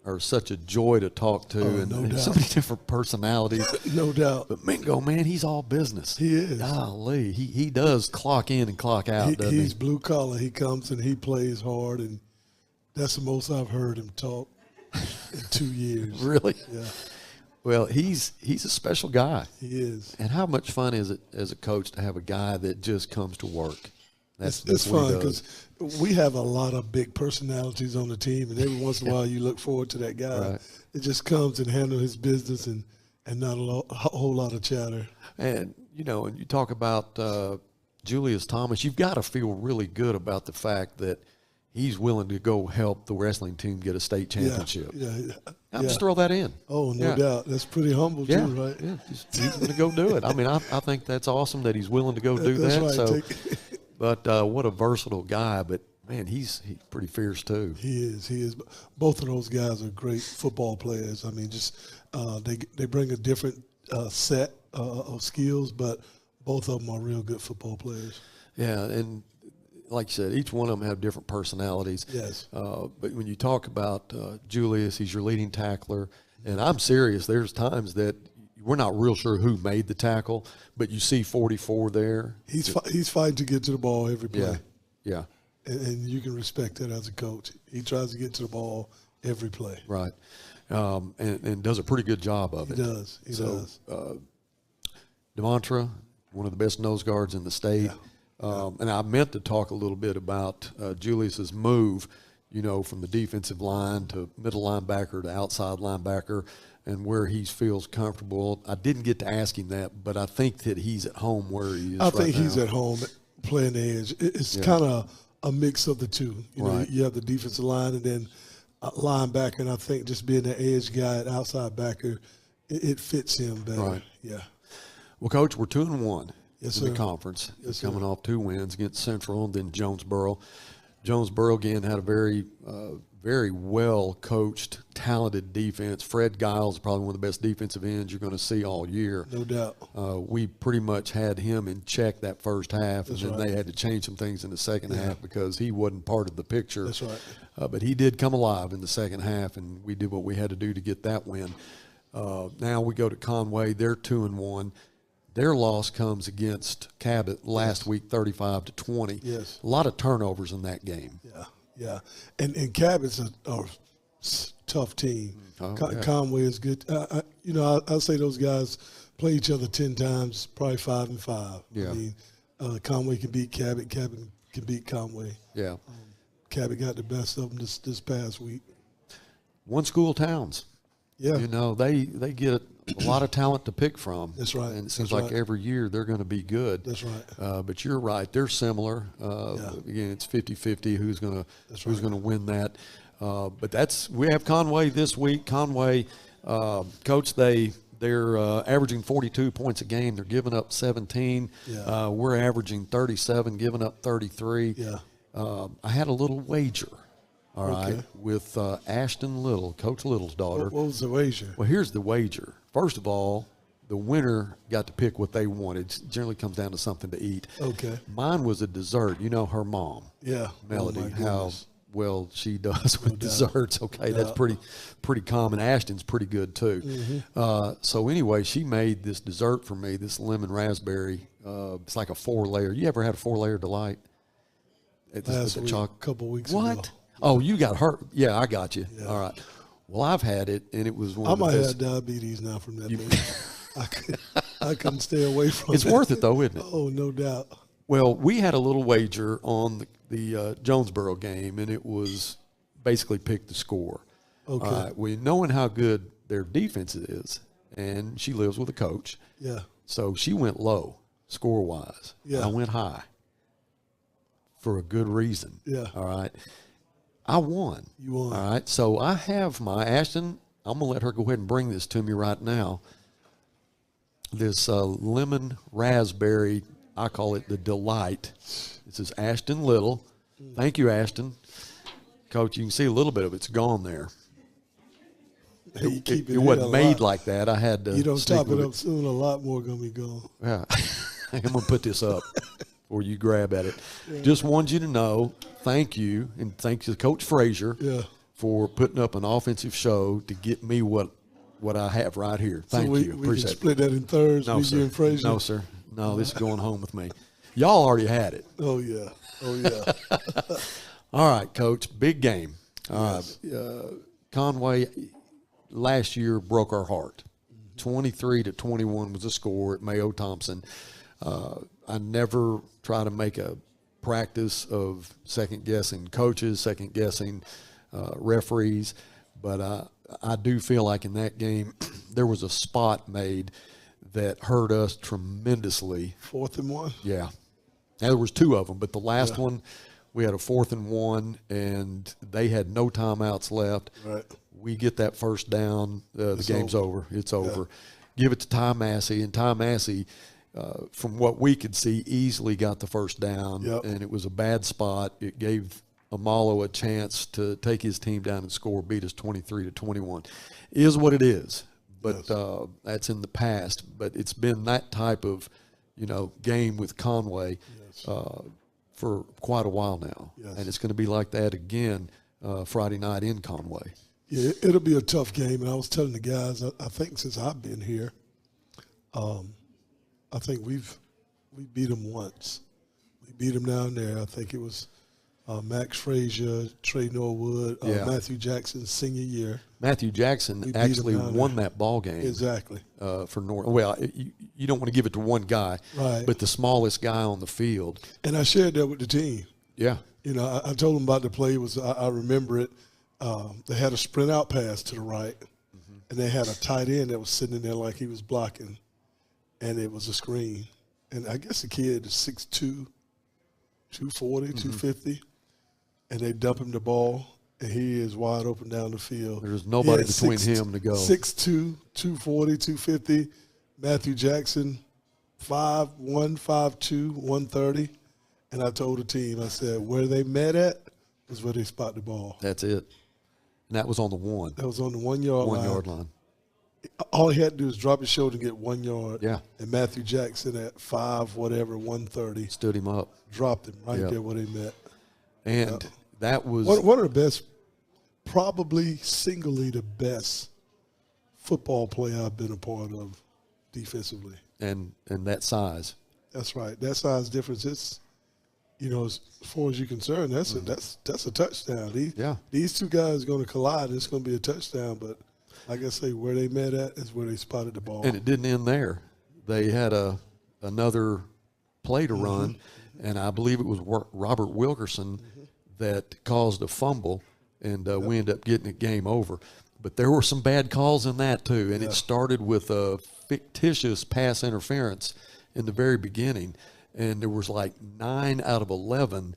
are such a joy to talk to, and so many different personalities. No doubt. But Mingo, man, he's all business. He is. Golly, he does clock in and clock out, doesn't he? He's blue collar. He comes and he plays hard, and that's the most I've heard him talk in 2 years. Really? Yeah. Well, he's a special guy. He is. And how much fun is it as a coach to have a guy that just comes to work? It's fun because we have a lot of big personalities on the team, and every once in a while you look forward to that guy. Right. It just comes and handles his business and not a whole lot of chatter. And, and you talk about Julius Thomas, you've got to feel really good about the fact that he's willing to go help the wrestling team get a state championship. Yeah. Just throw that in. Oh, no doubt. That's pretty humble, too, right? Yeah, he's going to go do it. I mean, I think that's awesome that he's willing to go do that's that. Right. So, but what a versatile guy. But, man, he's pretty fierce, too. He is. Both of those guys are great football players. I mean, just they bring a different set of skills, but both of them are real good football players. Yeah, and like you said, each one of them have different personalities. Yes. But when you talk about Julius, he's your leading tackler. And I'm serious. There's times that we're not real sure who made the tackle, but you see 44 there. He's fighting to get to the ball every play. Yeah. And you can respect that as a coach. He tries to get to the ball every play. Right. And does a pretty good job of it. He does. He does. DeMontre, one of the best nose guards in the state. Yeah. And I meant to talk a little bit about Julius's move from the defensive line to middle linebacker to outside linebacker and where he feels comfortable. I didn't get to ask him that, but I think that he's at home where he is. I think he's at home playing the edge. It's kind of a mix of the two. You have the defensive line and then linebacker, and I think just being the edge guy, outside backer, it fits him better. Right. Yeah. Well, Coach, we're 2-1 in sir. the conference. Yes, coming sir. off 2 wins against Central and then Jonesboro. Jonesboro, again, had a very well-coached, talented defense. Fred Giles is probably one of the best defensive ends you're going to see all year. No doubt. We pretty much had him in check that first half, That's and then right. they had to change some things in the second half because he wasn't part of the picture. That's right. But he did come alive in the second half, and we did what we had to do to get that win. Now we go to Conway. They're 2-1. Their loss comes against Cabot last week, 35-20. Yes. A lot of turnovers in that game. Yeah. And Cabot's a tough team. Conway is good. I'll say those guys play each other 10 times, probably 5-5. Yeah. I mean, Conway can beat Cabot. Cabot can beat Conway. Yeah. Cabot got the best of them this past week. One school towns. Yeah. They get a lot of talent to pick from. That's right. And it seems That's like right. every year they're going to be good. That's right. But you're right. They're similar. Again, it's 50-50 who's going to win that. But we have Conway this week. Conway, Coach, they're averaging 42 points a game. They're giving up 17. Yeah. We're averaging 37, giving up 33. Yeah. I had a little wager. All right, with Ashton Little, Coach Little's daughter. What was the wager? Well, here's the wager. First of all, the winner got to pick what they wanted. It generally comes down to something to eat. Okay. Mine was a dessert. Her mom. Yeah. Melody, Oh, my how goodness. well she does with doubt. desserts. Okay, No that's pretty common. Ashton's pretty good too. Mm-hmm. So anyway, she made this dessert for me, this lemon raspberry. It's like a 4-layer. You ever had a 4-layer delight? Last week, a couple weeks ago. What? Oh, you got hurt. Yeah, I got you. Yeah. All right. Well, I've had it, and it was one of the I might best. have diabetes now from that thing. I couldn't stay away from it. It's worth it, though, isn't it? Oh, no doubt. Well, we had a little wager on the Jonesboro game, and it was basically pick the score. Okay. Knowing how good their defense is, and she lives with a coach. Yeah. So she went low, score-wise. Yeah. I went high for a good reason. Yeah. All right. I won. You won. All right. So I have my Ashton. I'm going to let her go ahead and bring this to me right now. This lemon raspberry, I call it the delight. This is Ashton Little. Thank you, Ashton. Coach, you can see a little bit of it's gone there. Hey, It wasn't made like that. I had to. You don't stick top it with up soon, a lot more going to be gone. Yeah. I'm going to put this up before you grab at it. Yeah. Just wanted you to know, thank you, and thank you to Coach Frazier for putting up an offensive show to get me what I have right here. Thank you. We Appreciate can split that in thirds, no, me, sir. you, and Frazier? No, sir. No, this is going home with me. Y'all already had it. Oh, yeah. Oh, yeah. All right, Coach, big game. Conway last year broke our heart. 23-21 was the score at Mayo Thompson. I never try to make a practice of second-guessing coaches, second-guessing referees, but I do feel like in that game there was a spot made that hurt us tremendously. 4th and 1? Yeah. Now, there was 2 of them, but the last one, we had a 4th and 1, and they had no timeouts left. Right. We get that first down, the game's over. It's over. Give it to Ty Massey, and Ty Massey, from what we could see, easily got the first down, and it was a bad spot. It gave Amalo a chance to take his team down and score, beat us 23-21. Is what it is, but that's in the past. But it's been that type of, game with Conway for quite a while now, and it's going to be like that again Friday night in Conway. Yeah, it'll be a tough game, and I was telling the guys, I think since I've been here, I think we beat them once. We beat them down there. I think it was Max Frazier, Trey Norwood, Matthew Jackson's senior year. Matthew Jackson actually won that ball game. Exactly. For North. Well, you don't want to give it to one guy, right? But the smallest guy on the field. And I shared that with the team. Yeah. You know, I told them about the play. I remember it. They had a sprint out pass to the right, and they had a tight end that was sitting in there like he was blocking, and it was a screen. And I guess the kid is 6'2", 240, 250, and they dump him the ball, and he is wide open down the field. There's nobody between him to go. 6'2", 240, 250. Matthew Jackson, 5'1", 5'2", 130. And I told the team, I said, where they met at was where they spot the ball. That's it. And that was on the 1. That was on the 1 yard line. 1 yard line. All he had to do was drop his shoulder and get 1 yard. Yeah. And Matthew Jackson at 130. Stood him up. Dropped him right there where they met. And that was one of the best, probably singly the best football play I've been a part of defensively. And that size. That's right. That size difference, it's, you know, as far as you're concerned, that's a touchdown. These two guys are going to collide. It's going to be a touchdown. But like I say, where they met at is where they spotted the ball. And it didn't end there. They had another play to run, and I believe it was Robert Wilkerson that caused a fumble, and we ended up getting it game over. But there were some bad calls in that too, and it started with a fictitious pass interference in the very beginning. And there was like 9 out of 11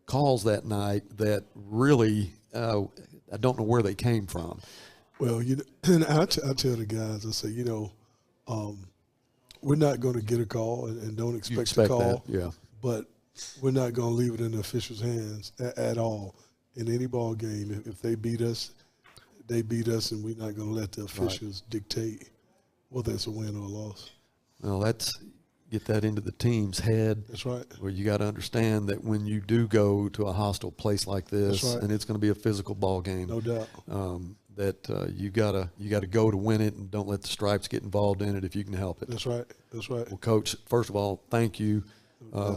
calls that night that really, I don't know where they came from. Well, you know, and I tell the guys, I say, you know, we're not going to get a call and don't expect a call. That, but we're not going to leave it in the officials' hands at all in any ball game. If they beat us, they beat us, and we're not going to let the officials dictate whether it's a win or a loss. Well, get that into the team's head. That's right. Where you got to understand that when you do go to a hostile place like this, and it's going to be a physical ball game, no doubt, that you gotta go to win it, and don't let the stripes get involved in it if you can help it. That's right. That's right. Well, Coach, first of all, thank you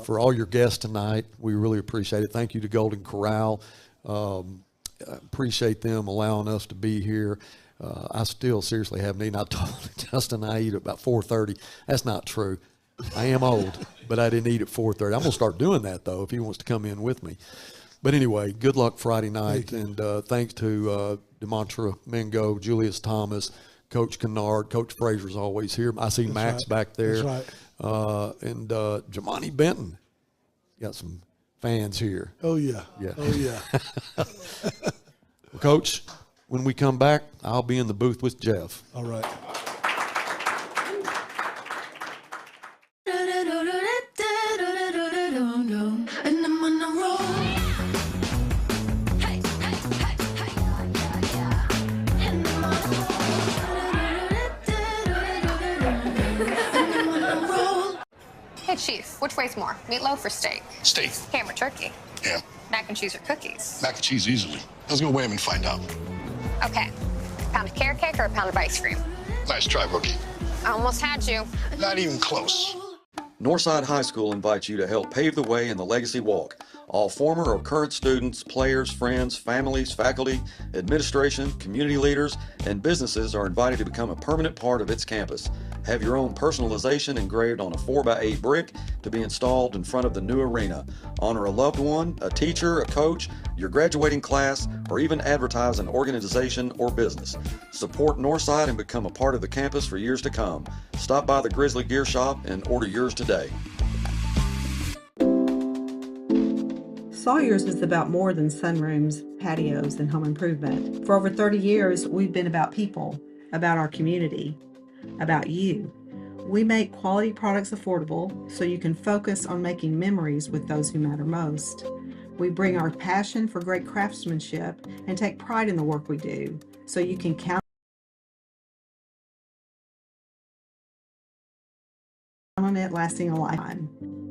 for all your guests tonight. We really appreciate it. Thank you to Golden Corral. Appreciate them allowing us to be here. I still seriously haven't eaten. I told Justin I eat at about 4:30. That's not true. I am old, but I didn't eat at 4:30. I'm going to start doing that, though, if he wants to come in with me. But anyway, good luck Friday night, and thanks to DeMontra Mingo, Julius Thomas, Coach Kennard, Coach Frazier's always here. I see Max back there. That's right. And Jamani Benton. Got some fans here. Oh, yeah. Oh, yeah. Well, Coach, when we come back, I'll be in the booth with Jeff. All right. Hey, Chief, which weighs more, meatloaf or steak? Steak. Ham or turkey? Ham. Mac and cheese or cookies? Mac and cheese easily. Let's go weigh them and find out. Okay. A pound of carrot cake or a pound of ice cream? Nice try, rookie. I almost had you. Not even close. Northside High School invites you to help pave the way in the Legacy Walk. All former or current students, players, friends, families, faculty, administration, community leaders, and businesses are invited to become a permanent part of its campus. Have your own personalization engraved on a 4x8 brick to be installed in front of the new arena. Honor a loved one, a teacher, a coach, your graduating class, or even advertise an organization or business. Support Northside and become a part of the campus for years to come. Stop by the Grizzly Gear Shop and order yours today. Sawyer's is about more than sunrooms, patios, and home improvement. For over 30 years, we've been about people, about our community, about you. We make quality products affordable so you can focus on making memories with those who matter most. We bring our passion for great craftsmanship and take pride in the work we do so you can count on it lasting a lifetime.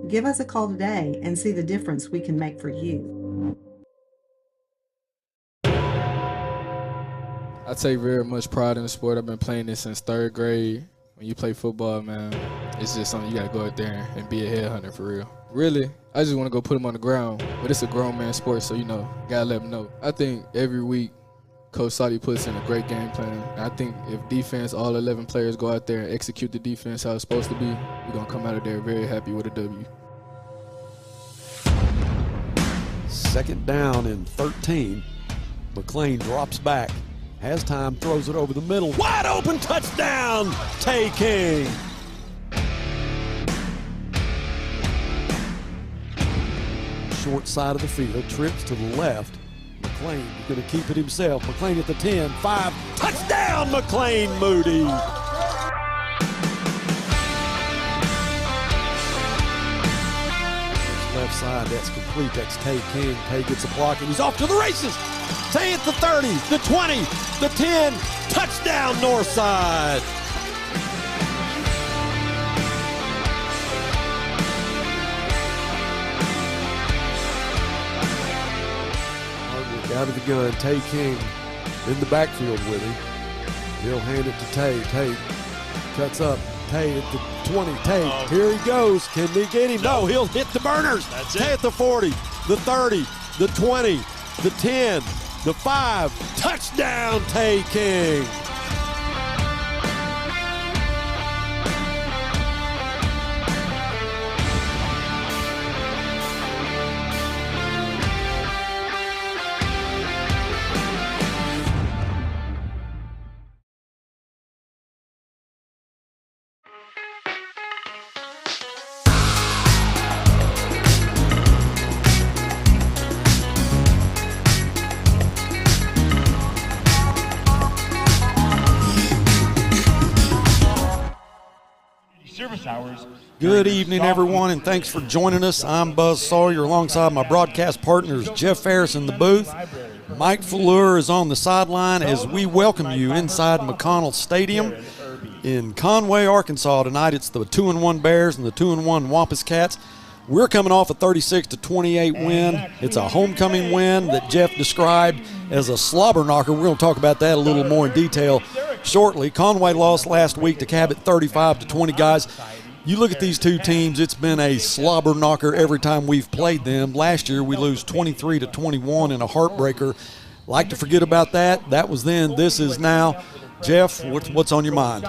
Give us a call today and see the difference we can make for you. I take very much pride in the sport. I've been playing this since 3rd grade. When you play football, man, it's just something you got to go out there and be a headhunter for real. Really, I just want to go put them on the ground. But it's a grown man sport, so, you know, got to let them know. I think every week Coach Sadi puts in a great game plan. And I think if defense, all 11 players go out there and execute the defense how it's supposed to be, we're going to come out of there very happy with a W. 2nd down and 13. McLean drops back, has time, throws it over the middle. Wide open touchdown, Tay King. Short side of the field, trips to the left. McLean is going to keep it himself. McLean at the 10, 5, touchdown, McLean Moody. Left side, that's complete. That's Tay King. Tay gets a block and he's off to the races. Tay at the 30, the 20, the 10, touchdown Northside. Hardwick out of the gun. Tay King in the backfield with him. He'll hand it to Tay. Tay cuts up. Tay at the 20. Tay, here he goes. Can we get him? No, he'll hit the burners. That's Tay it. at the 40, the 30, the 20, the 10, the 5. Touchdown, Tay King. Good evening, everyone, and thanks for joining us. I'm Buzz Sawyer alongside my broadcast partners, Jeff Ferris in the booth. Mike Fleur is on the sideline as we welcome you inside McConnell Stadium in Conway, Arkansas. Tonight it's the 2-1 Bears and the 2-1 Wampus Cats. We're coming off a 36-28 win. It's a homecoming win that Jeff described as a slobber knocker. We're going to talk about that a little more in detail shortly. Conway lost last week to Cabot 35-20, guys. You look at these two teams, it's been a slobber knocker every time we've played them. Last year we lose 23-21 in a heartbreaker. Like to forget about that. That was then, this is now. Jeff, what's on your mind?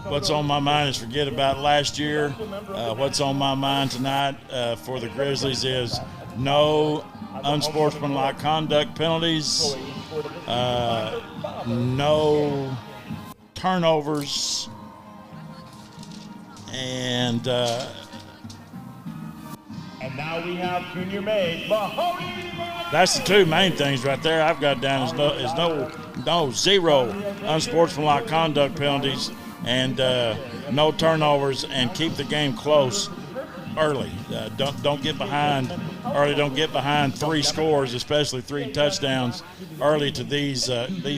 What's on my mind is forget about last year. What's on my mind tonight for the Grizzlies is no unsportsmanlike conduct penalties, no turnovers, and now we have Junior May. That's the two main things right there. I've got down is zero unsportsmanlike conduct penalties and no turnovers, and keep the game close early. Don't get behind early. Don't get behind 3 scores, especially 3 touchdowns early to these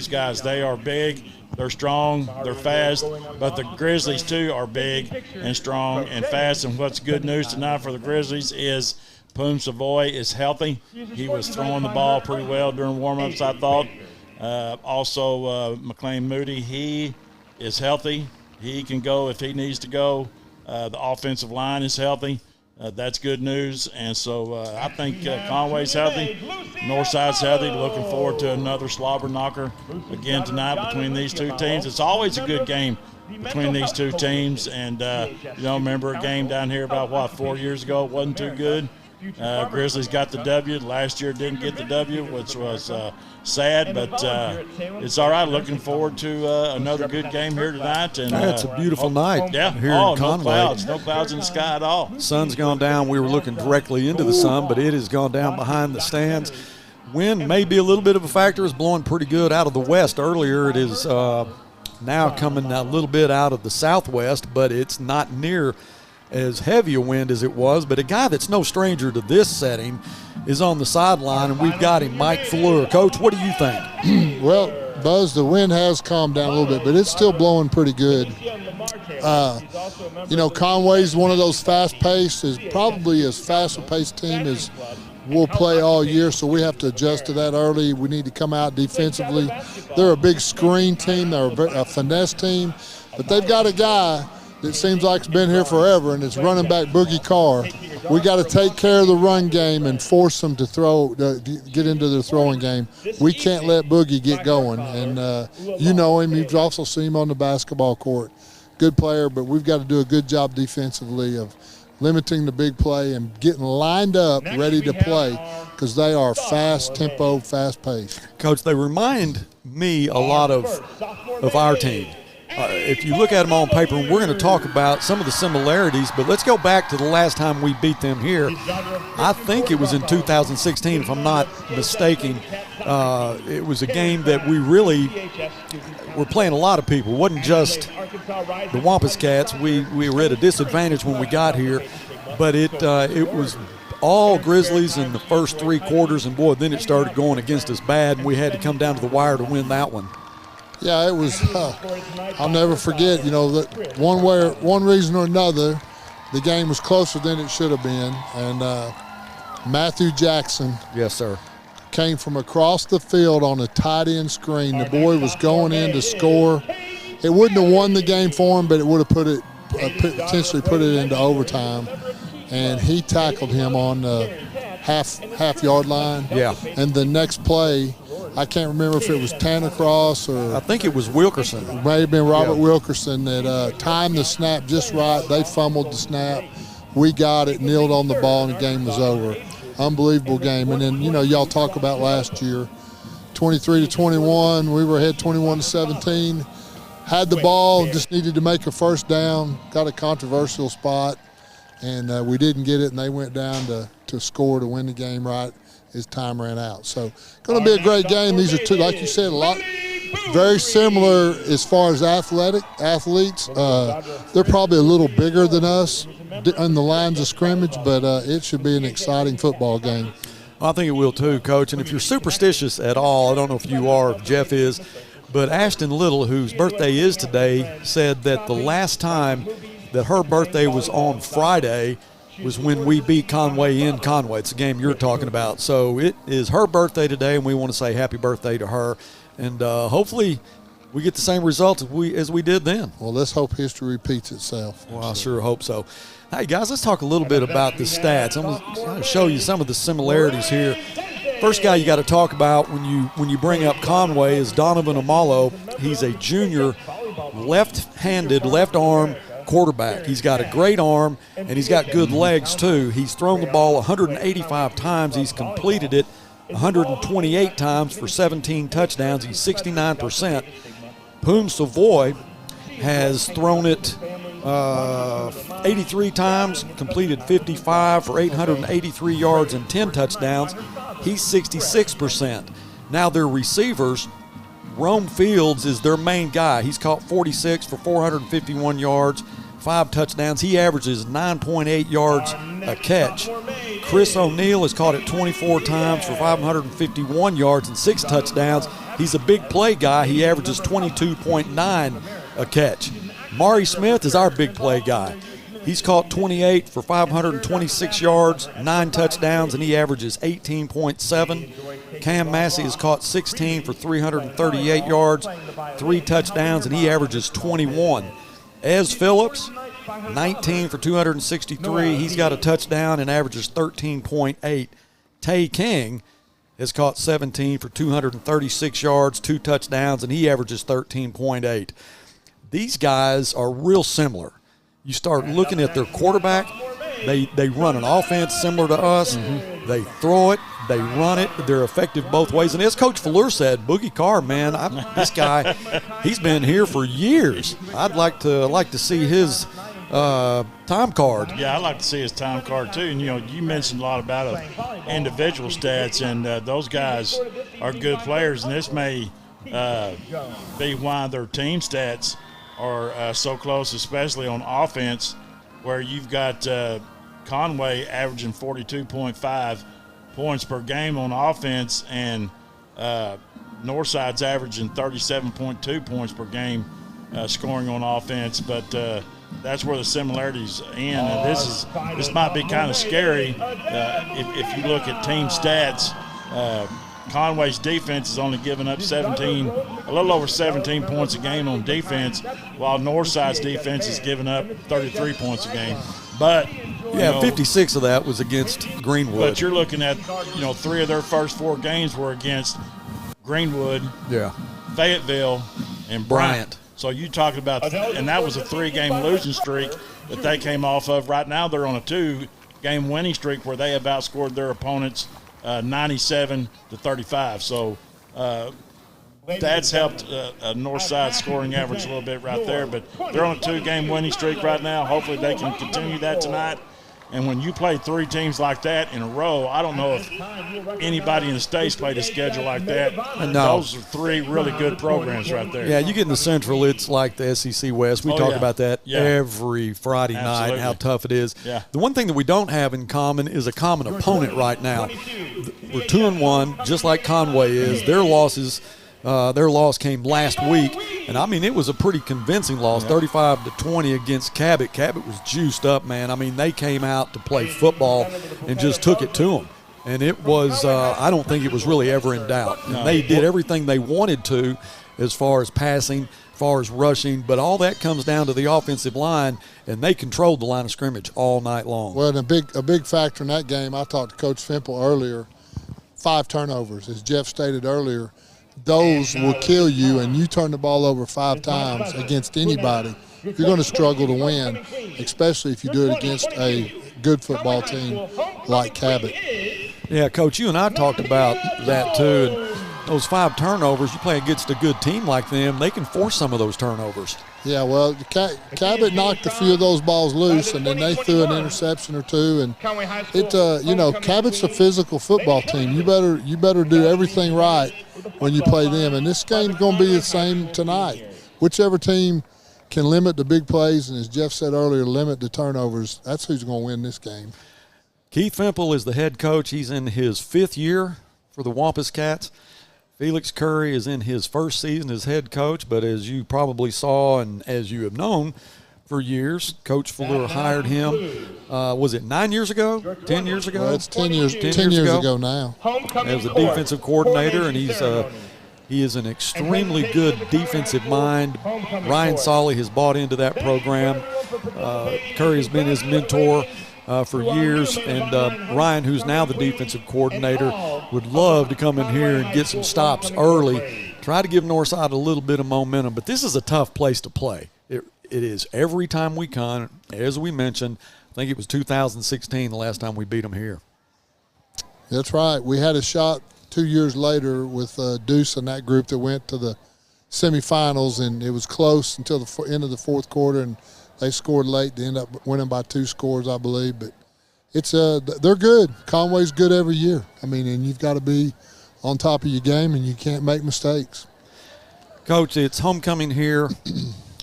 guys. They are big. They're strong, they're fast, but the Grizzlies, too, are big and strong and fast. And what's good news tonight for the Grizzlies is Poom Savoy is healthy. He was throwing the ball pretty well during warm-ups, I thought. Also, McLean Moody, he is healthy. He can go if he needs to go. The offensive line is healthy. That's good news. And so I think Conway's healthy. Northside's healthy. Looking forward to another slobber knocker again tonight between these two teams. It's always a good game between these two teams. And, remember a game down here about, 4 years ago? It wasn't too good. Grizzlies got the W. Last year didn't get the W, which was sad, but it's all right. Looking forward to another good game here tonight. And it's a beautiful night here in Conway. No clouds in the sky at all. Sun's gone down. We were looking directly into the sun, but it has gone down behind the stands. Wind may be a little bit of a factor. It's blowing pretty good out of the west earlier. It is now coming a little bit out of the southwest, but it's not near as heavy a wind as it was. But a guy that's no stranger to this setting is on the sideline, and we've got him, Mike Fleur. Coach, what do you think? Well, Buzz, the wind has calmed down a little bit, but it's still blowing pretty good. Conway's one of those fast-paced, is probably as fast-paced team as we'll play all year, so we have to adjust to that early. We need to come out defensively. They're a big screen team. They're a finesse team, but they've got a guy that seems like it's been here forever, and it's running back Boogie Carr. We got to take care of the run game and force them to get into their throwing game. We can't let Boogie get going, and you know him. You've also seen him on the basketball court. Good player, but we've got to do a good job defensively of limiting the big play, and getting lined up, ready to play, because they are fast tempo, fast paced. Coach, they remind me a lot of our team. If you look at them on paper, and we're going to talk about some of the similarities, but let's go back to the last time we beat them here. I think it was in 2016, if I'm not mistaken. It was a game that we really were playing a lot of people. It wasn't just the Wampus Cats. We were at a disadvantage when we got here, but it was all Grizzlies in the first 3 quarters, and boy, then it started going against us bad, and we had to come down to the wire to win that one. Yeah, it was. I'll never forget. That one reason or another, the game was closer than it should have been. And Matthew Jackson, yes, sir, came from across the field on a tight end screen. The boy was going in to score. It wouldn't have won the game for him, but it would have potentially put it into overtime. And he tackled him on the half yard line. Yeah. And the next play, I can't remember if it was Tanacross or I think it was Wilkerson. It may have been Robert Wilkerson that timed the snap just right. They fumbled the snap. We got it, kneeled on the ball, and the game was over. Unbelievable game. And then, y'all talk about last year, 23-21. We were ahead 21-17. Had the ball, just needed to make a first down. Got a controversial spot, and we didn't get it, and they went down to score to win the game right as time ran out. So going to be a great game. These are two, like you said, a lot very similar as far as athletes. They're probably a little bigger than us on the lines of scrimmage, but it should be an exciting football game. I think it will too, Coach. And if you're superstitious at all, I don't know if you are, if Jeff is, but Ashton Little, whose birthday is today, said that the last time that her birthday was on Friday was when we beat Conway in Conway. It's the game you're talking about. So it is her birthday today, and we want to say happy birthday to her. And hopefully we get the same results as we did then. Well, let's hope history repeats itself. Well, I sure hope so. Hey, guys, let's talk a little bit about the stats. I'm going to show you some of the similarities here. First guy you got to talk about when you bring up Conway is Donovan Amalo. He's a junior, left-handed, left-arm quarterback. He's got a great arm, and he's got good legs too. He's thrown the ball 185 times. He's completed it 128 times for 17 touchdowns. He's 69%. Poon Savoy has thrown it 83 times, completed 55 for 883 yards and 10 touchdowns. He's 66%. Now their receivers, Rome Fields is their main guy. He's caught 46 for 451 yards, 5 touchdowns. He averages 9.8 yards a catch. Chris O'Neal has caught it 24 times for 551 yards and 6 touchdowns. He's a big play guy. He averages 22.9 a catch. Mari Smith is our big play guy. He's caught 28 for 526 yards, 9 touchdowns, and he averages 18.7. Cam Massey has caught 16 for 338 yards, 3 touchdowns, and he averages 21. Ez Phillips, 19 for 263. He's got a touchdown and averages 13.8. Tay King has caught 17 for 236 yards, 2 touchdowns, and he averages 13.8. These guys are real similar. You start looking at their quarterback, they run an offense similar to us. Mm-hmm. They throw it, they run it. They're effective both ways. And as Coach Fleur said, Boogie Carr, man, this guy, he's been here for years. I'd like to see his time card. Yeah, I'd like to see his time card too. And you mentioned a lot about individual stats, and those guys are good players. And this may be why their team stats are so close, especially on offense, where you've got Conway averaging 42.5 points per game on offense, and Northside's averaging 37.2 points per game scoring on offense. But that's where the similarities end. And this might be kind of scary if you look at team stats. Conway's defense is only giving up a little over 17 points a game on defense, while Northside's defense is giving up 33 points a game. But 56 of that was against Greenwood. But you're looking at 3 of their first 4 games were against Greenwood, Fayetteville, and Bryant. So you talking about, and that was a 3-game losing streak. that they came off of. Right now they're on a 2-game winning streak where they have outscored their opponents 97-35. So that's helped Northside scoring average a little bit right there. But they're on a 2-game winning streak right now. Hopefully they can continue that tonight. And when you play 3 teams like that in a row, I don't know if anybody in the States played a schedule like that. No. Those are 3 really good programs right there. Yeah, you get in the Central, it's like the SEC West. We talk about that every Friday night, how tough it is. Yeah. The one thing that we don't have in common is a common opponent right now. We're 2-1, just like Conway is. Their loss came last week, and I mean it was a pretty convincing loss, 35-20 against Cabot. Cabot was juiced up, man. I mean they came out to play football and just took it to them, and it was I don't think it was really ever in doubt. And they did everything they wanted to, as far as passing, as far as rushing, but all that comes down to the offensive line, and they controlled the line of scrimmage all night long. Well, and a big factor in that game, I talked to Coach Fimple earlier. 5 turnovers, as Jeff stated earlier. Those will kill you, and you turn the ball over 5 times against anybody, you're going to struggle to win, especially if you do it against a good football team like Cabot. Yeah, Coach, you and I talked about that too. And those 5 turnovers, you play against a good team like them, they can force some of those turnovers. Yeah, well, Cabot knocked a few of those balls loose, and then they threw an interception or 2. And Cabot's a physical football team. You better do everything right when you play them. And this game's going to be the same tonight. Whichever team can limit the big plays, and as Jeff said earlier, limit the turnovers, that's who's going to win this game. Keith Fimple is the head coach. He's in his 5th year for the Wampus Cats. Felix Curry is in his 1st season as head coach, but as you probably saw and as you have known for years, Coach Fuller hired him, was it 9 years ago, 10 years ago? Well, it's 10 years ago now. As a defensive coordinator, and he is an extremely good defensive mind. Ryan Solly has bought into that program. Curry has been his mentor for years, and Ryan, who's now the defensive coordinator, would love to come in here and get some stops early, try to give Northside a little bit of momentum. But this is a tough place to play. It is every time we come. As we mentioned, I think it was 2016 the last time we beat them here. That's right. We had a shot 2 years later with Deuce and that group that went to the semifinals, and it was close until the end of the 4th quarter, and they scored late. They ended up winning by 2 scores, I believe. But it's they're good. Conway's good every year. I mean, and you've got to be on top of your game, and you can't make mistakes. Coach, it's homecoming here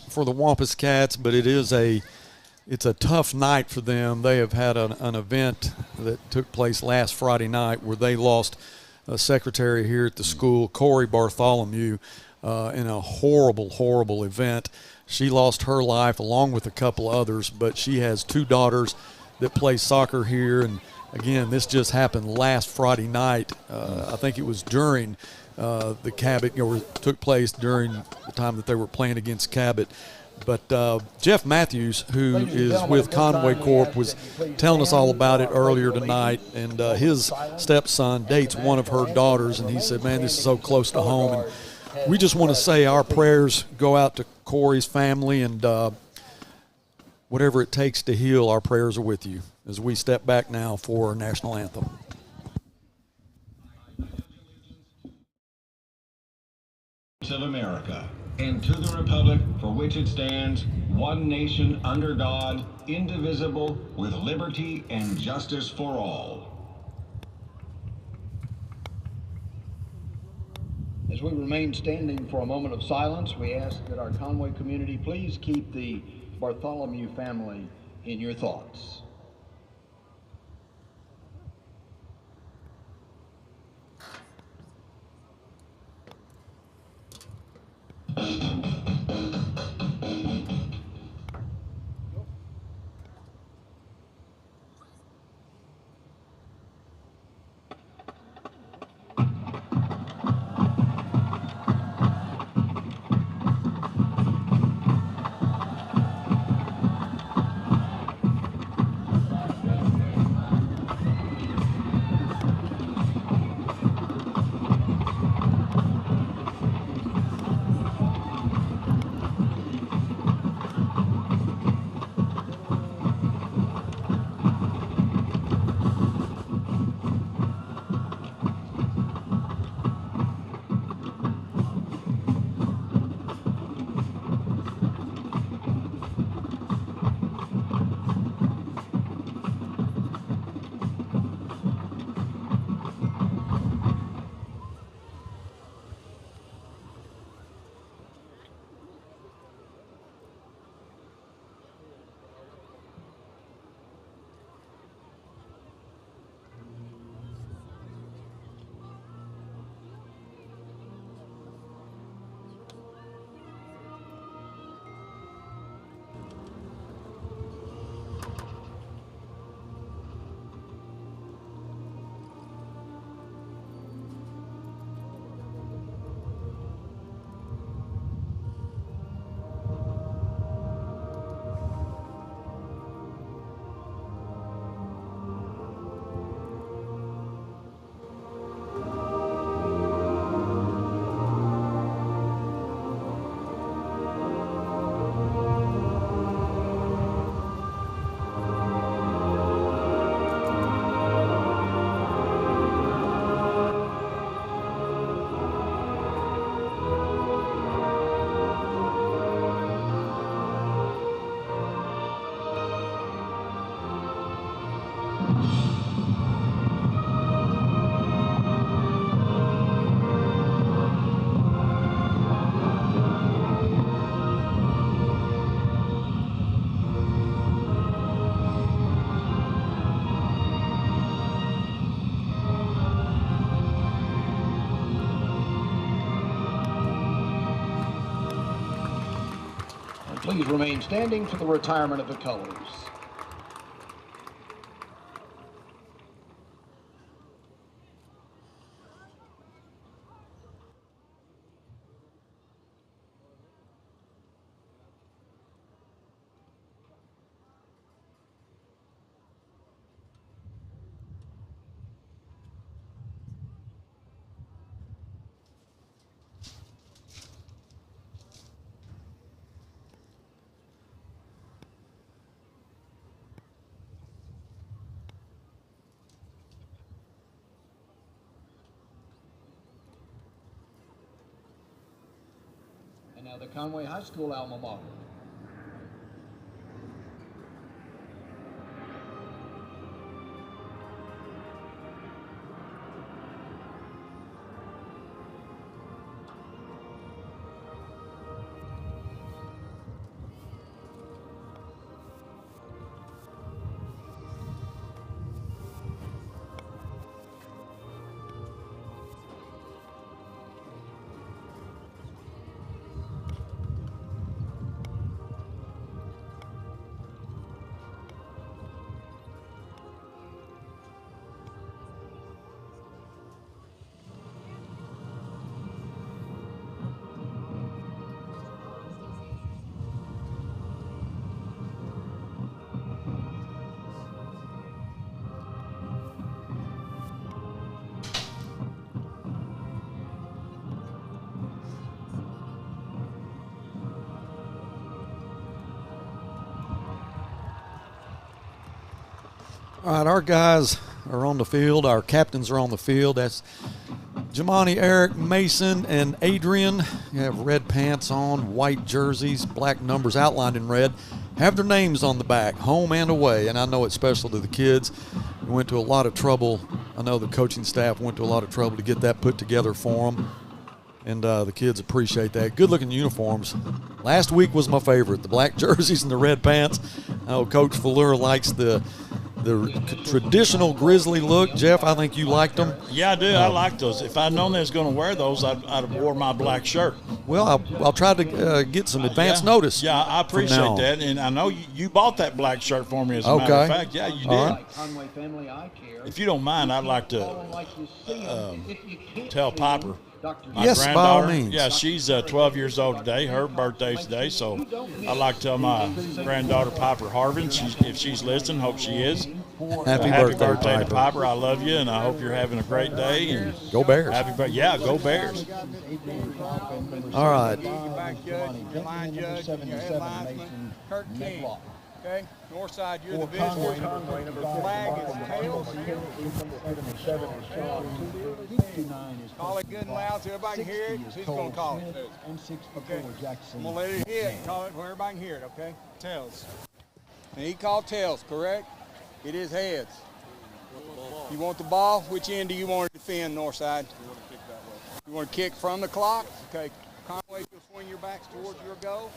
for the Wampus Cats, but it's a tough night for them. They have had an event that took place last Friday night where they lost a secretary here at the school, Corey Bartholomew, in a horrible, horrible event. She lost her life along with a couple others, but she has 2 daughters that play soccer here. And, again, this just happened last Friday night. I think it was during the Cabot, took place during the time that they were playing against Cabot. But Jeff Matthews, who is with Conway Corp, was telling us all about it earlier tonight. And his stepson dates one of her daughters, and he said, man, this is so close to home. And we just want to say our prayers go out to Corey's family, and whatever it takes to heal, our prayers are with you as we step back now for our national anthem. Of America, and to the republic for which it stands, one nation under God, indivisible, with liberty and justice for all. As we remain standing for a moment of silence, we ask that our Conway community please keep the Bartholomew family in your thoughts. please remain standing for the retirement of the colors. Now the Conway High School alma mater. All right, our guys are on the field. Our captains are on the field. That's Jamani, Eric, Mason, and Adrian. You have red pants on, white jerseys, black numbers outlined in red. Have their names on the back, home and away. And I know it's special to the kids. We went to a lot of trouble. I know the coaching staff went to a lot of trouble to get that put together for them. And the kids appreciate that. Good-looking uniforms. Last week was my favorite, the black jerseys and the red pants. I know Coach Fuller likes the traditional Grizzly look. Jeff, I think you liked them. Yeah, I do. I like those. If I'd known they was going to wear those, I'd have wore my black shirt. Well, I'll try to get some advance notice. Yeah, I appreciate that. And I know you bought that black shirt for me, as a matter of fact. Yeah, you did. Right. If you don't mind, I'd like to tell Piper. Yes, by all means. Yeah, she's 12 years old today. Her birthday's today, so I'd like to tell my granddaughter Piper Harvin, if she's listening, hope she is. Happy birthday to Piper. I love you, and I hope you're having a great day. And go Bears. Yeah, go Bears. All right. Okay, Northside, you're the visitors. The flag is tails. Call it good and loud so everybody can hear it. Who's going to call it? Okay, I'm going to let it hit. Call it where everybody can hear it, okay? Tails. And he called tails, correct? It is heads. You want the ball? Which end do you want to defend, Northside? You want to kick from the clock? Okay, Conway, you'll swing your backs towards your goal.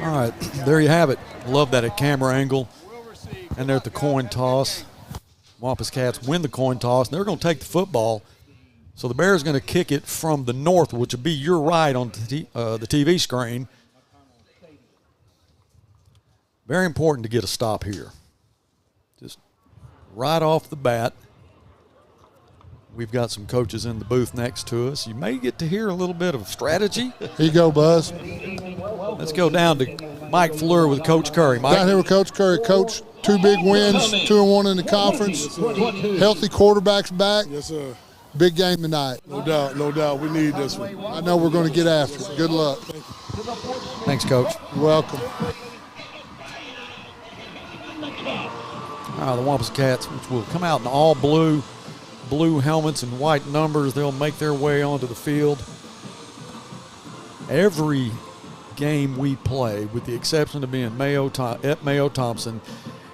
All right, there you have it. Love that at camera angle. And they're at the coin toss. Wampus Cats win the coin toss, and they're going to take the football. So the Bears are going to kick it from the north, which would be your right on the TV screen. Very important to get a stop here. Just right off the bat. We've got some coaches in the booth next to us. You may get to hear a little bit of strategy. Here you go, Buzz. Let's go down to Mike Fleur with Coach Curry. Mike. Down here with Coach Curry. Coach, 2 big wins, 2-1 in the conference. Healthy quarterbacks back. Yes, sir. Big game tonight. No doubt, no doubt. We need this one. I know we're going to get after it. Good luck. Thanks, Coach. You're welcome. The Wampus Cats, which will come out in all blue helmets and white numbers. They'll make their way onto the field. Every game we play, with the exception of being at Mayo Thompson,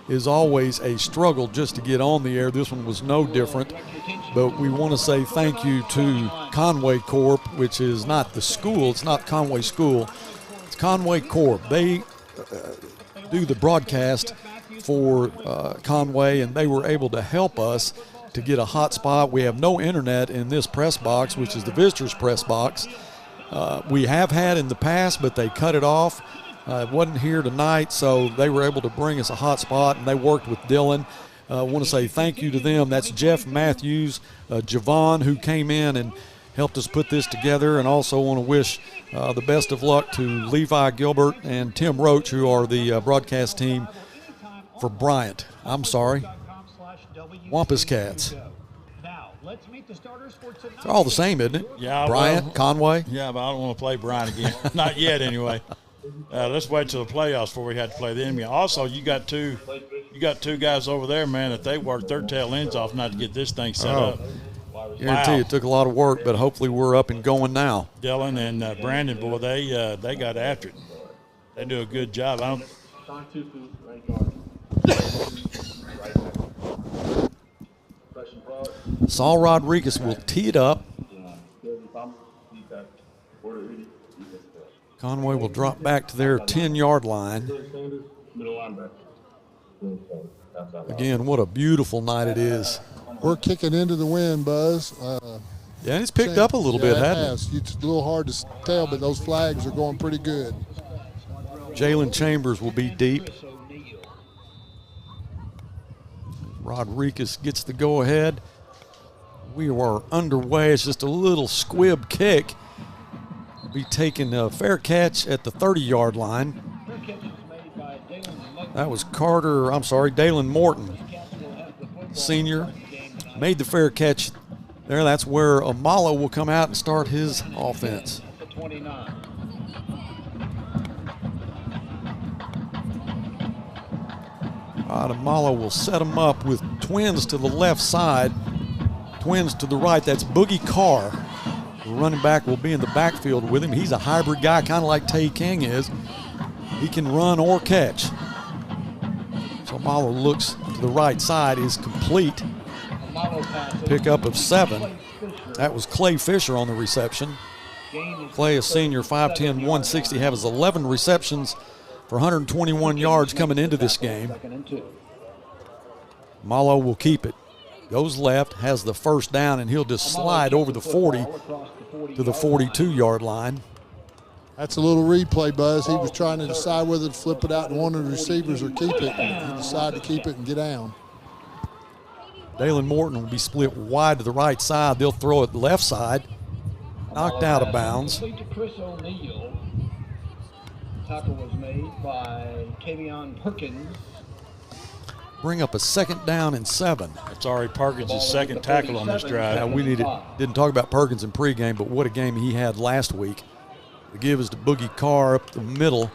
is always a struggle just to get on the air. This one was no different. But we want to say thank you to Conway Corp, which is not the school. It's not Conway School. It's Conway Corp. They do the broadcast for Conway, and they were able to help us to get a hot spot. We have no internet in this press box, which is the visitors' press box, we have had in the past, but they cut it off. It wasn't here tonight, so they were able to bring us a hot spot, and they worked with Dylan. I want to say thank you to them. That's Jeff Matthews, Javon, who came in and helped us put this together, and also want to wish the best of luck to Levi Gilbert and Tim Roach, who are the broadcast team for Bryant. I'm sorry, Wampus Cats. They're all the same, isn't it? Yeah. Bryant, Conway. Yeah, but I don't want to play Bryant again. Not yet, anyway. Let's wait till the playoffs before we have to play the enemy. Also, you got two guys over there, man, that they worked their tail ends off not to get this thing set up. Guarantee it took a lot of work, but hopefully we're up and going now. Dylan and Brandon, boy, they got after it. They do a good job. Saul Rodriguez will tee it up. Conway will drop back to their 10-yard line. Again, what a beautiful night it is. We're kicking into the wind, Buzz. Yeah, and it's picked up a little bit, hasn't it? It's a little hard to tell, but those flags are going pretty good. Jalen Chambers will be deep. Rodriguez gets the go-ahead. We are underway. It's just a little squib kick. Be taking a fair catch at the 30-yard line. That was Dalen Morton, senior, made the fair catch there. That's where Amalo will come out and start his offense. Amalo will set him up with twins to the left side, twins to the right. That's Boogie Carr. The running back will be in the backfield with him. He's a hybrid guy, kind of like Tay King is. He can run or catch. So Amalo looks to the right side, is complete. Pickup of 7. That was Clay Fisher on the reception. Clay, a senior, 5'10", 160, has 11 receptions for 121 yards coming into this game. Malo will keep it. Goes left, has the first down, and he'll just slide over the 40 to the 42-yard line. That's a little replay, Buzz. He was trying to decide whether to flip it out to one of the receivers or keep it. He decided to keep it and get down. Dalen Morton will be split wide to the right side. They'll throw it left side. Knocked out of bounds. Tackle was made by Kavion Perkins. Bring up a 2nd down and 7. That's already Perkins' second tackle on this drive. Now, we didn't talk about Perkins in pregame, but what a game he had last week. The give is to Boogie Carr up the middle.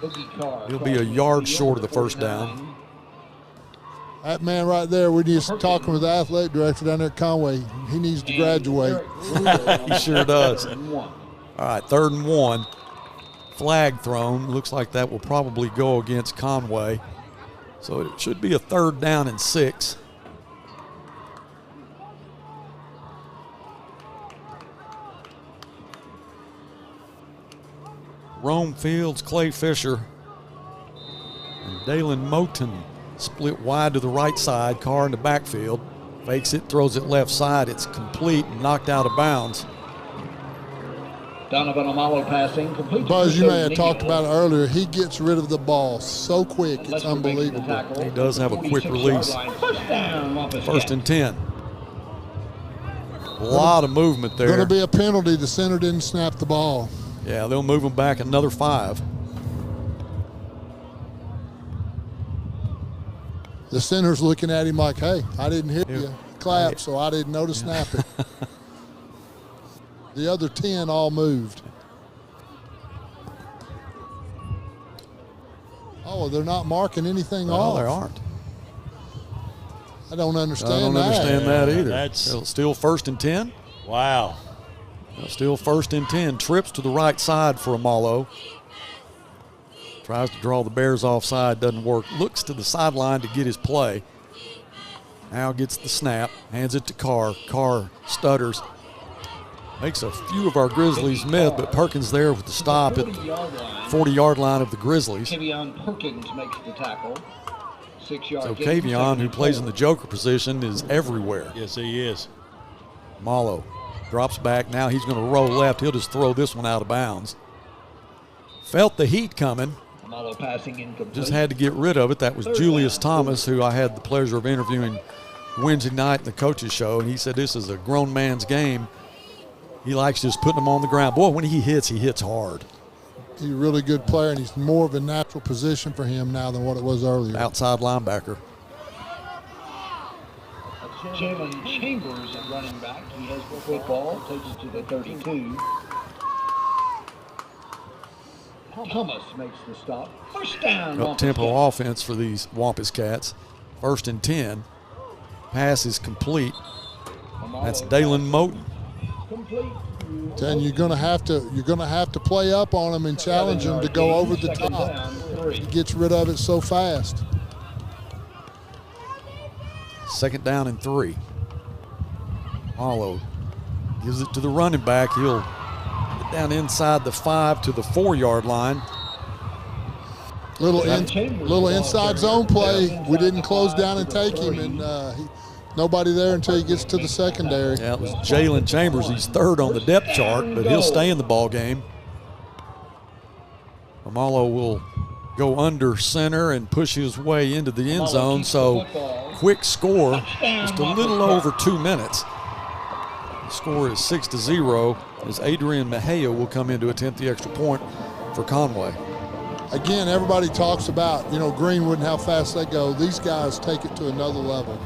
He'll be a yard short of the first down. That man right there, we're just talking with the athletic director down there at Conway. He needs to graduate. He sure does. All right, 3rd and 1. Flag thrown. Looks like that will probably go against Conway. So it should be a 3rd down and 6. Rome Fields, Clay Fisher, and Dalen Moten split wide to the right side. Carr in the backfield. Fakes it, throws it left side. It's complete and knocked out of bounds. Donovan Amalo passing. Complete. Buzz, you may have talked about it earlier. He gets rid of the ball so quick. It's unbelievable. He does have a quick release. 1st and 10. A lot of movement there. Going to be a penalty. The center didn't snap the ball. Yeah, they'll move him back another 5. The center's looking at him like, hey, I didn't hit you. Clap, so I didn't know to snap it. The other 10 all moved. Oh, they're not marking anything off. No, they aren't. I don't understand that. I don't understand that either. That's still 1st and 10. Wow. Still 1st and 10. Trips to the right side for Amalo. Tries to draw the Bears offside, doesn't work. Looks to the sideline to get his play. Now gets the snap, hands it to Carr. Carr stutters. Makes a few of our Grizzlies miss, but Perkins there with the stop at the 40-yard line of the Grizzlies. Kavion Perkins makes the tackle. 6-yard So gain, Kavion, who plays in the joker position, is everywhere. Yes, he is. Malo Drops back. Now he's going to roll left. He'll just throw this one out of bounds. Felt the heat coming. Passing incomplete. Just had to get rid of it. That was Julius Thomas, who I had the pleasure of interviewing Wednesday night in the coaches show, and he said this is a grown man's game. He likes just putting them on the ground. Boy, when he hits hard. He's a really good player, and he's more of a natural position for him now than what it was earlier. Outside linebacker. Jalen Chambers at running back. He has the football, takes it to the 32. Thomas makes the stop. First down. Up-tempo offense for these Wampus Cats. 1st and 10. Pass is complete. That's Dalen Moten. And you're gonna have to play up on him and challenge him to go over the top. He gets rid of it so fast. 2nd down and 3. Marlowe gives it to the running back. He'll get down inside the 5 to the 4-yard line. Little inside zone play. We didn't close down and take him, and nobody there until he gets to the secondary. Yeah, it was Jalen Chambers. He's 3rd on the depth chart, but he'll stay in the ball game. Marlowe will go under center and push his way into the end zone. So quick score, just a little over 2 minutes. The score is 6-0 as Adrian Mejia will come in to attempt the extra point for Conway. Again, everybody talks about, Greenwood and how fast they go. These guys take it to another level.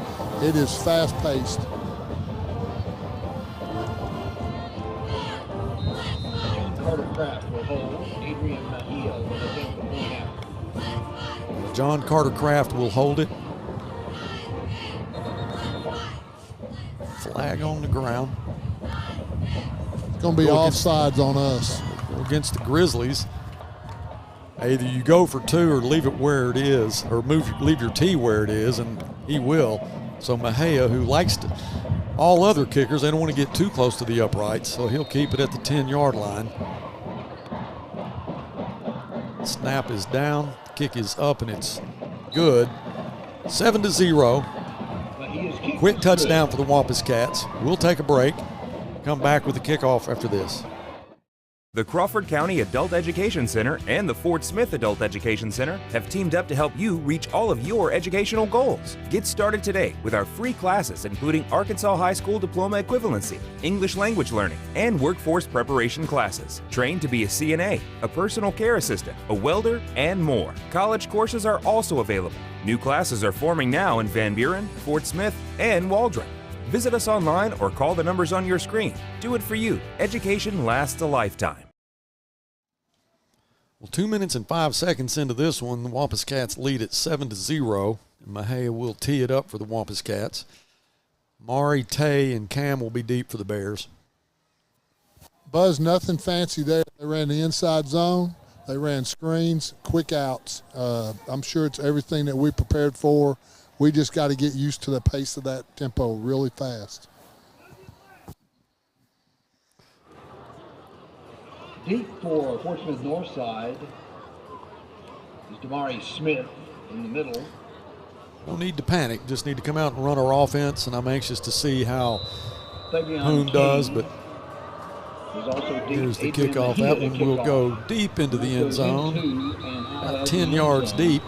It is fast-paced. Carter Kraft will hold. Adrian Mejia will attempt the point out. John Carter Kraft will hold it. Flag on the ground. It's going to be offsides on us. Against the Grizzlies. Either you go for 2 or leave it where it is, or leave your tee where it is, and he will. So Mejia, who likes to, all other kickers, they don't want to get too close to the uprights, so he'll keep it at the 10-yard line. Snap is down, kick is up, and it's good. 7-0. Quick touchdown for the Wampus Cats. We'll take a break, come back with the kickoff after this. The Crawford County Adult Education Center and the Fort Smith Adult Education Center have teamed up to help you reach all of your educational goals. Get started today with our free classes including Arkansas High School Diploma Equivalency, English Language Learning, and Workforce Preparation classes. Train to be a CNA, a personal care assistant, a welder, and more. College courses are also available. New classes are forming now in Van Buren, Fort Smith, and Waldron. Visit us online or call the numbers on your screen. Do it for you. Education lasts a lifetime. Well, 2 minutes and 5 seconds into this one, the Wampus Cats lead at 7-0. And Mejia will tee it up for the Wampus Cats. Mari, Tay, and Cam will be deep for the Bears. Buzz, nothing fancy there. They ran the inside zone. They ran screens, quick outs. I'm sure it's everything that we prepared for. We just got to get used to the pace of that tempo really fast. Deep for Fort Smith Northside is Damari Smith in the middle. Don't need to panic. Just need to come out and run our offense, and I'm anxious to see how Poon does. But here's the kickoff. That one will go deep into the end zone, about 10 yards deep.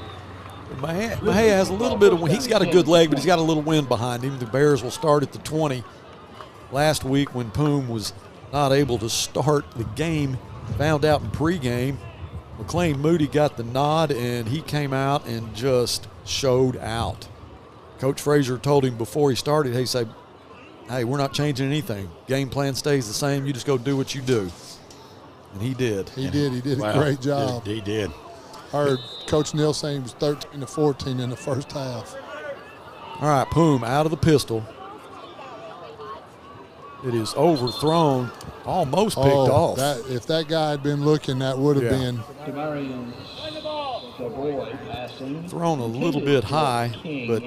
Mejia has a little bit of, he's got a good leg, but he's got a little wind behind him. The Bears will start at the 20. Last week when Poom was not able to start the game, found out in pregame, McLean Moody got the nod, and he came out and just showed out. Coach Frazier told him before he started, hey, we're not changing anything. Game plan stays the same. You just go do what you do. And he did. He did a great job. He did. Heard Coach Neal saying he was 13-14 in the first half. All right, Poom out of the pistol. It is overthrown, almost picked off. If that guy had been looking, that would have been. Thrown a little bit high, but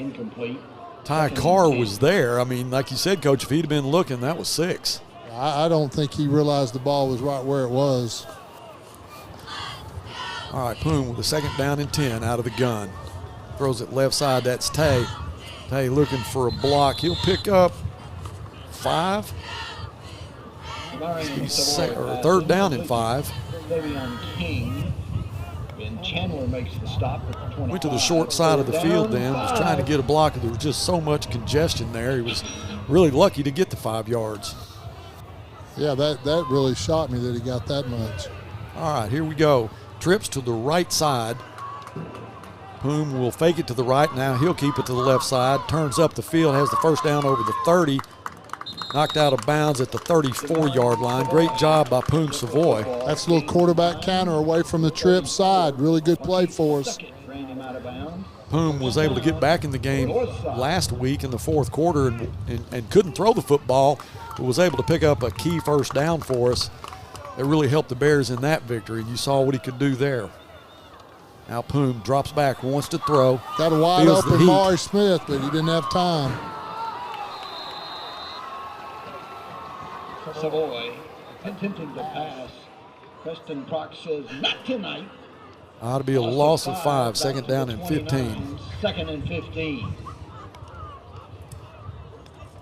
Ty Carr was there. I mean, like you said, Coach, if he'd have been looking, that was 6. I don't think he realized the ball was right where it was. All right, Poom with a 2nd down and 10 out of the gun. Throws it left side. That's Tay. Tay looking for a block. He'll pick up 5. third down and 5. King. And Chandler makes the stop at the 25. Went to the short side of the field then, was trying to get a block. There was just so much congestion there. He was really lucky to get the 5 yards. Yeah, that really shocked me that he got that much. All right, here we go. Trips to the right side. Poom will fake it to the right. Now he'll keep it to the left side. Turns up the field, has the first down over the 30. Knocked out of bounds at the 34-yard line. Great job by Poom Savoy. That's a little quarterback counter away from the trip side. Really good play for us. Poom was able to get back in the game last week in the fourth quarter and couldn't throw the football, but was able to pick up a key first down for us. It really helped the Bears in that victory. You saw what he could do there. Now Poom drops back, wants to throw. Got a wide open Maury Smith, but he didn't have time. Savoy attempting to pass. Preston Prox says, not tonight. Ought to be a loss of 5, second down and 15. Second and 15.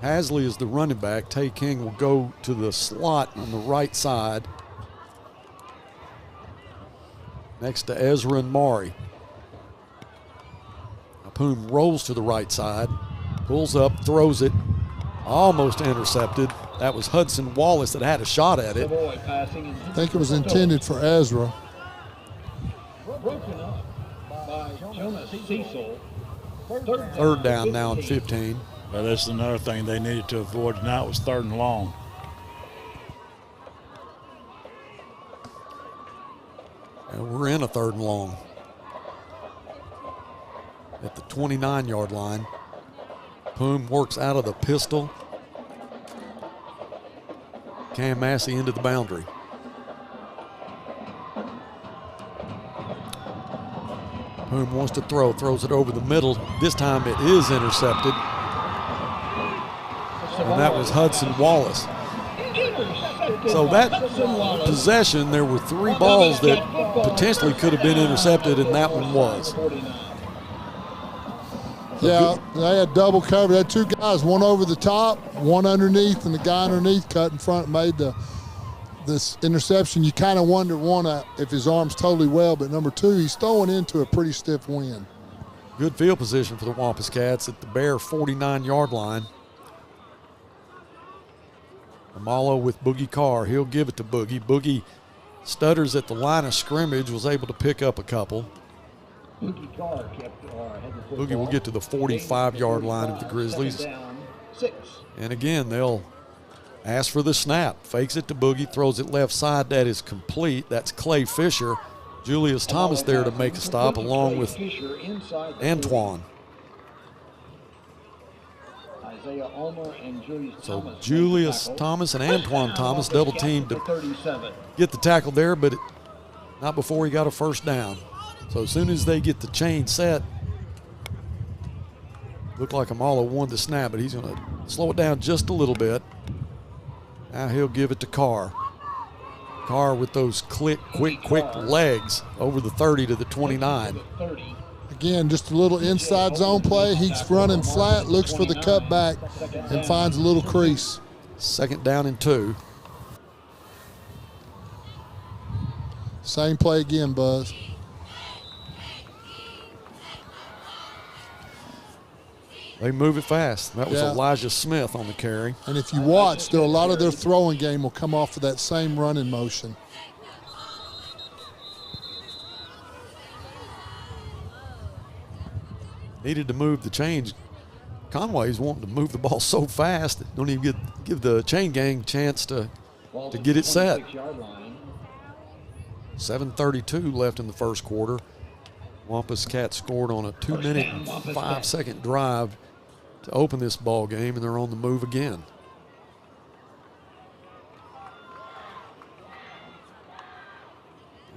Hasley is the running back. Tay King will go to the slot on the right side next to Ezra and Maury. Poom rolls to the right side, pulls up, throws it, almost intercepted. That was Hudson Wallace that had a shot at it. I think it was intended for Ezra. Broken up by Jonas Cecil. Third down now and 15. Well, that's another thing they needed to avoid tonight was 3rd and long. And we're in a 3rd and long. At the 29-yard line. Poom works out of the pistol. Cam Massey into the boundary. Poom wants to throw, throws it over the middle. This time it is intercepted. And that was Hudson Wallace. So that possession, there were 3 balls that potentially could have been intercepted, and that one was. Yeah, they had double cover. They had 2 guys, one over the top, one underneath, and the guy underneath cut in front made this interception. You kind of wonder, one, if his arm's totally well, but number 2, he's throwing into a pretty stiff wind. Good field position for the Wampus Cats at the Bear 49-yard line. Amalo with Boogie Carr. He'll give it to Boogie. Boogie stutters at the line of scrimmage, was able to pick up a couple. Boogie will get to the 45-yard line of the Grizzlies. And again, they'll ask for the snap. Fakes it to Boogie, throws it left side. That is complete. That's Clay Fisher. Julius Thomas there to make a stop along with Antoine. So Julius Thomas and Antoine Thomas double teamed to get the tackle there, but not before he got a first down. So as soon as they get the chain set, looked like Amalo won the snap, but he's going to slow it down just a little bit. Now he'll give it to Carr. Carr with those quick legs over the 30 to the 29. Again, just a little inside zone play. He's running flat, looks for the cutback, and finds a little crease. Second down and 2. Same play again, Buzz. They move it fast. That was Elijah Smith on the carry. And if you watch, a lot of their throwing game will come off of that same running motion. Needed to move the chains. Conway's wanting to move the ball so fast that don't even give the chain gang a chance to get it set. 7:32 left in the first quarter. Wampus Cats scored on a 2-minute and 5-second drive to open this ball game, and they're on the move again.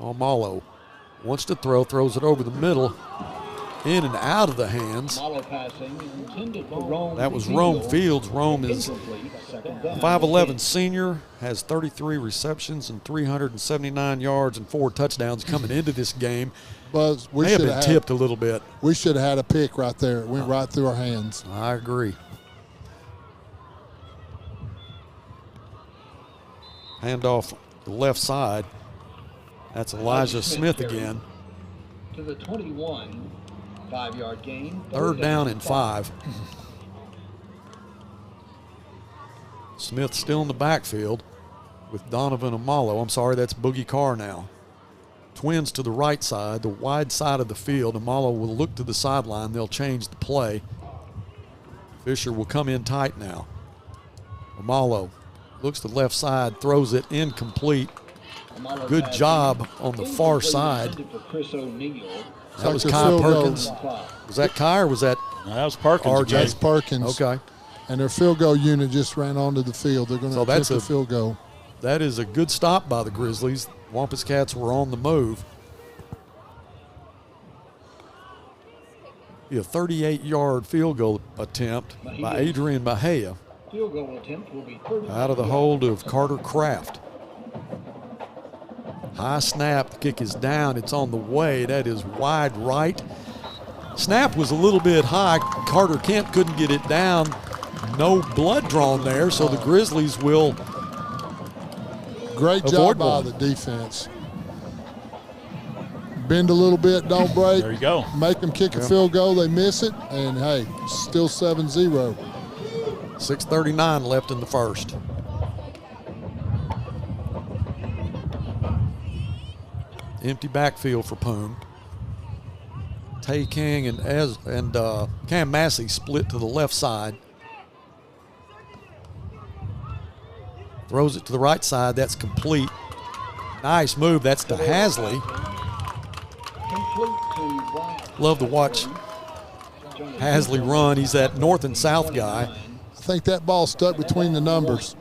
Amalo wants to throw, throws it over the middle, in and out of the hands. That was Rome Fields. Rome is 5'11" senior, has 33 receptions and 379 yards and 4 touchdowns coming into this game. Buzz, we should have been tipped a little bit. We should have had a pick right there. It went right through our hands. I agree. Handoff the left side. That's Elijah Smith again. To the 21, 5-yard gain. Third down and 5. Smith still in the backfield with Donovan Amalo. I'm sorry, that's Boogie Carr now. Twins to the right side, the wide side of the field. Amalo will look to the sideline. They'll change the play. Fisher will come in tight now. Amalo looks to the left side, throws it incomplete. Good job on the far side. That was Kai Perkins. Was that Kai or was that? No, that was Perkins. RJ? That's Perkins. Okay. And their field goal unit just ran onto the field. They're going to attempt a field goal. That is a good stop by the Grizzlies. Wampus Cats were on the move. Be a 38-yard field goal attempt by Adrian Mejia. Field goal attempt will be 30. Out of the hold of Carter Kraft. High snap, the kick is down, it's on the way. That is wide right. Snap was a little bit high. Carter Kent couldn't get it down. No blood drawn there, so the Grizzlies will Great job by the defense. Bend a little bit, don't break. There you go. Make them kick a field goal, they miss it, and hey, still 7-0. 6:39 left in the first. Empty backfield for Poon. Tay King and Cam Massey split to the left side. Throws it to the right side. That's complete. Nice move. That's to Hasley. Love to watch Hasley run. He's that north and south guy. I think that ball stuck between the numbers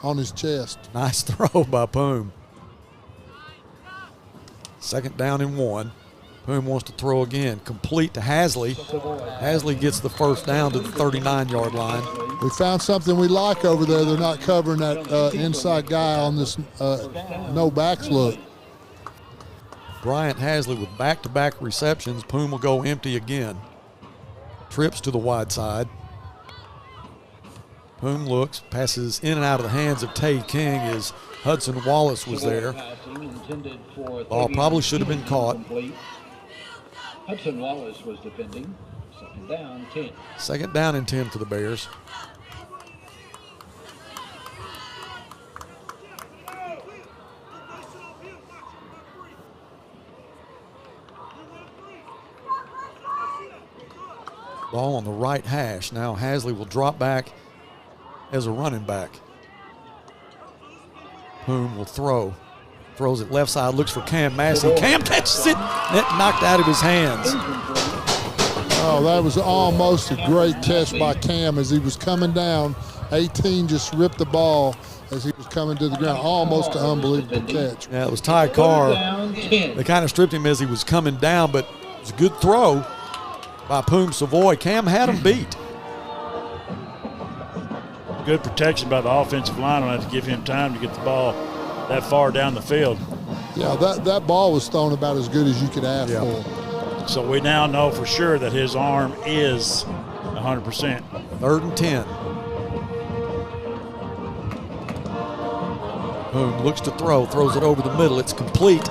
on his chest. Nice throw by Poom. 2nd down and 1. Poom wants to throw again. Complete to Hasley. Hasley gets the first down to the 39-yard line. We found something we like over there. They're not covering that inside guy on this no backs look. Bryant Hasley with back-to-back receptions. Poom will go empty again. Trips to the wide side. Poom looks, passes in and out of the hands of Tay King as Hudson Wallace was there. Ball probably should have been caught. Hudson Wallace was defending. 2nd down, 10. 2nd down and 10 for the Bears. Ball on the right hash. Now Hasley will drop back as a running back. Poom will throw. Throws it left side, looks for Cam Massey. Cam catches it. Net knocked out of his hands. Oh, that was almost a great catch by Cam as he was coming down. 18 just ripped the ball as he was coming to the ground. Almost an unbelievable catch. Yeah, it was Ty Carr. They kind of stripped him as he was coming down, but it was a good throw by Poom Savoy. Cam had him beat. Good protection by the offensive line. I had to give him time to get the ball that far down the field. Yeah, that ball was thrown about as good as you could ask for. So we now know for sure that his arm is 100%. 3rd and 10. Poom looks to throw, throws it over the middle. It's complete.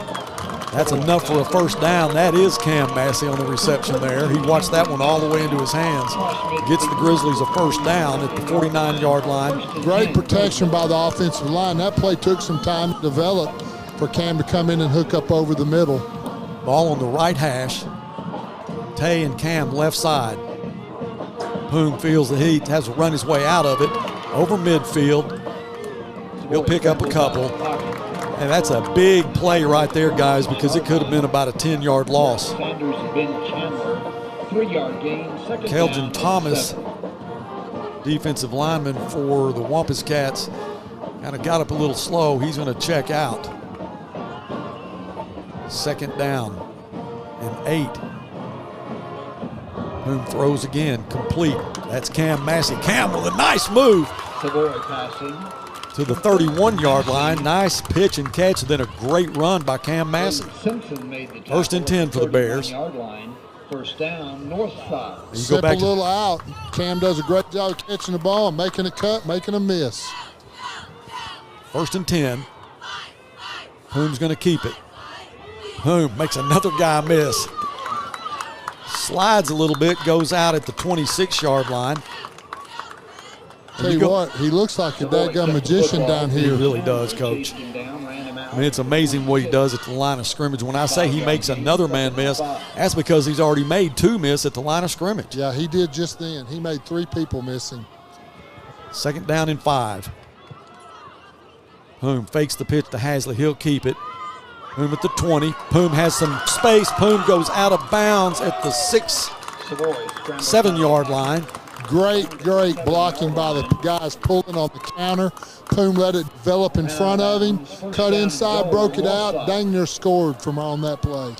That's enough for a first down. That is Cam Massey on the reception there. He watched that one all the way into his hands. Gets the Grizzlies a first down at the 49-yard line. Great protection by the offensive line. That play took some time to develop for Cam to come in and hook up over the middle. Ball on the right hash. Tay and Cam left side. Poom feels the heat, has to run his way out of it. Over midfield. He'll pick up a couple. And that's a big play right there, guys, because it could have been about a 10-yard loss. Kelvin Thomas, defensive lineman for the Wampus Cats, kind of got up a little slow. He's going to check out. 2nd down and 8. Poom throws again, complete. That's Cam Massey. Cam with a nice move to the 31-yard line. Nice pitch and catch, and then a great run by Cam Massey. 1st and 10 for the Bears. First down, Northside. Step a little out. Cam does a great job of catching the ball, making a cut, making a miss. 1st and 10. Poom's going to keep it. Poom makes another guy miss. Slides a little bit, goes out at the 26-yard line. Tell you what, he looks like a daggum magician down here. He really does, Coach. I mean, it's amazing what he does at the line of scrimmage. When I say he makes another man miss, that's because he's already made 2 miss at the line of scrimmage. Yeah, he did just then. He made 3 people missing. 2nd down and 5. Poom fakes the pitch to Hasley. He'll keep it. Poom at the 20. Poom has some space. Poom goes out of bounds at the 7-yard line. Great blocking by the guys pulling on the counter. Poom let it develop in front of him. Cut inside, broke it out. Dang near scored from on that play.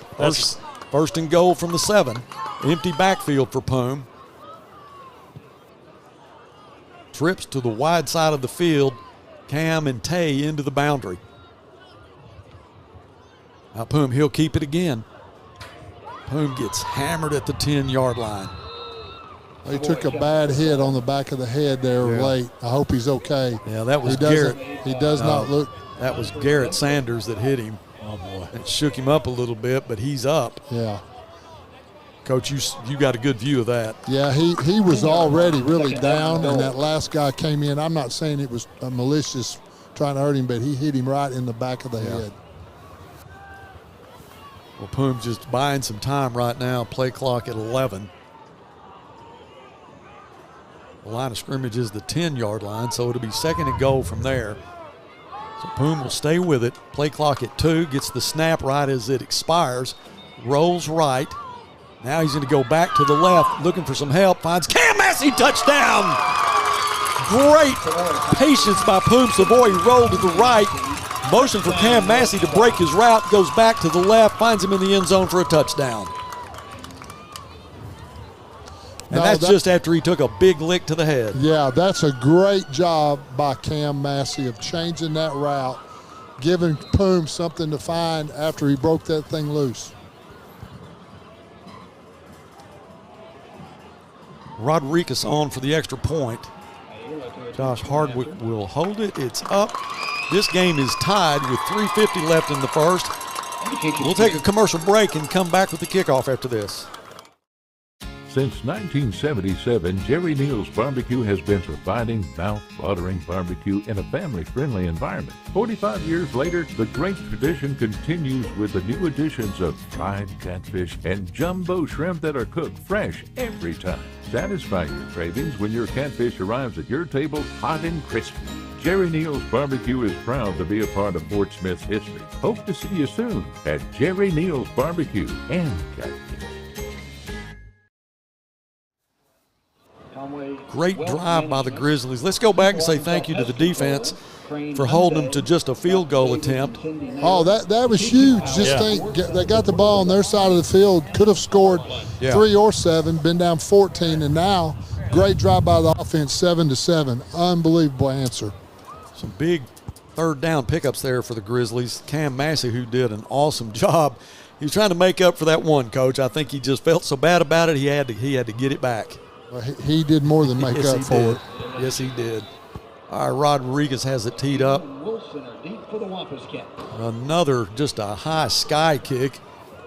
First and goal from the 7. Empty backfield for Poom. Trips to the wide side of the field. Cam and Tay into the boundary. Now Poom, he'll keep it again. Poom gets hammered at the 10-yard line. He took a bad hit on the back of the head there late. I hope he's okay. Yeah, that was Garrett. He does not look. That was Garrett Sanders that hit him. Oh, boy. It shook him up a little bit, but he's up. Yeah. Coach, you got a good view of that. Yeah, he was already really down, and that last guy came in. I'm not saying it was malicious trying to hurt him, but he hit him right in the back of the head. Well, Poom's just buying some time right now. Play clock at 11. The line of scrimmage is the 10-yard line, so it'll be 2nd and goal from there. So Poom will stay with it. Play clock at 2, gets the snap right as it expires, rolls right. Now he's going to go back to the left, looking for some help, finds Cam Massey, touchdown! Great patience by Poom Savoy. He rolled to the right, motion for Cam Massey to break his route, goes back to the left, finds him in the end zone for a touchdown. And that's just after he took a big lick to the head. Yeah, that's a great job by Cam Massey of changing that route, giving Poom something to find after he broke that thing loose. Rodriguez on for the extra point. Josh Hardwick will hold it. It's up. This game is tied with 3:50 left in the first. We'll take a commercial break and come back with the kickoff after this. Since 1977, Jerry Neal's Barbecue has been providing mouth-watering barbecue in a family-friendly environment. 45 years later, the great tradition continues with the new additions of fried catfish and jumbo shrimp that are cooked fresh every time. Satisfy your cravings when your catfish arrives at your table hot and crispy. Jerry Neal's Barbecue is proud to be a part of Fort Smith's history. Hope to see you soon at Jerry Neal's Barbecue and Catfish. Great drive by the Grizzlies. Let's go back and say thank you to the defense for holding them to just a field goal attempt. Oh, that was huge. Just think, they got the ball on their side of the field, could have scored 3 or 7, been down 14, and now great drive by the offense, 7-7. Unbelievable answer. Some big 3rd down pickups there for the Grizzlies. Cam Massey, who did an awesome job. He was trying to make up for that one, Coach. I think he just felt so bad about it, he had to get it back. Well, he did more than make up for it. Yes, he did. All right, Rodriguez has it teed up. Another, just a high sky kick.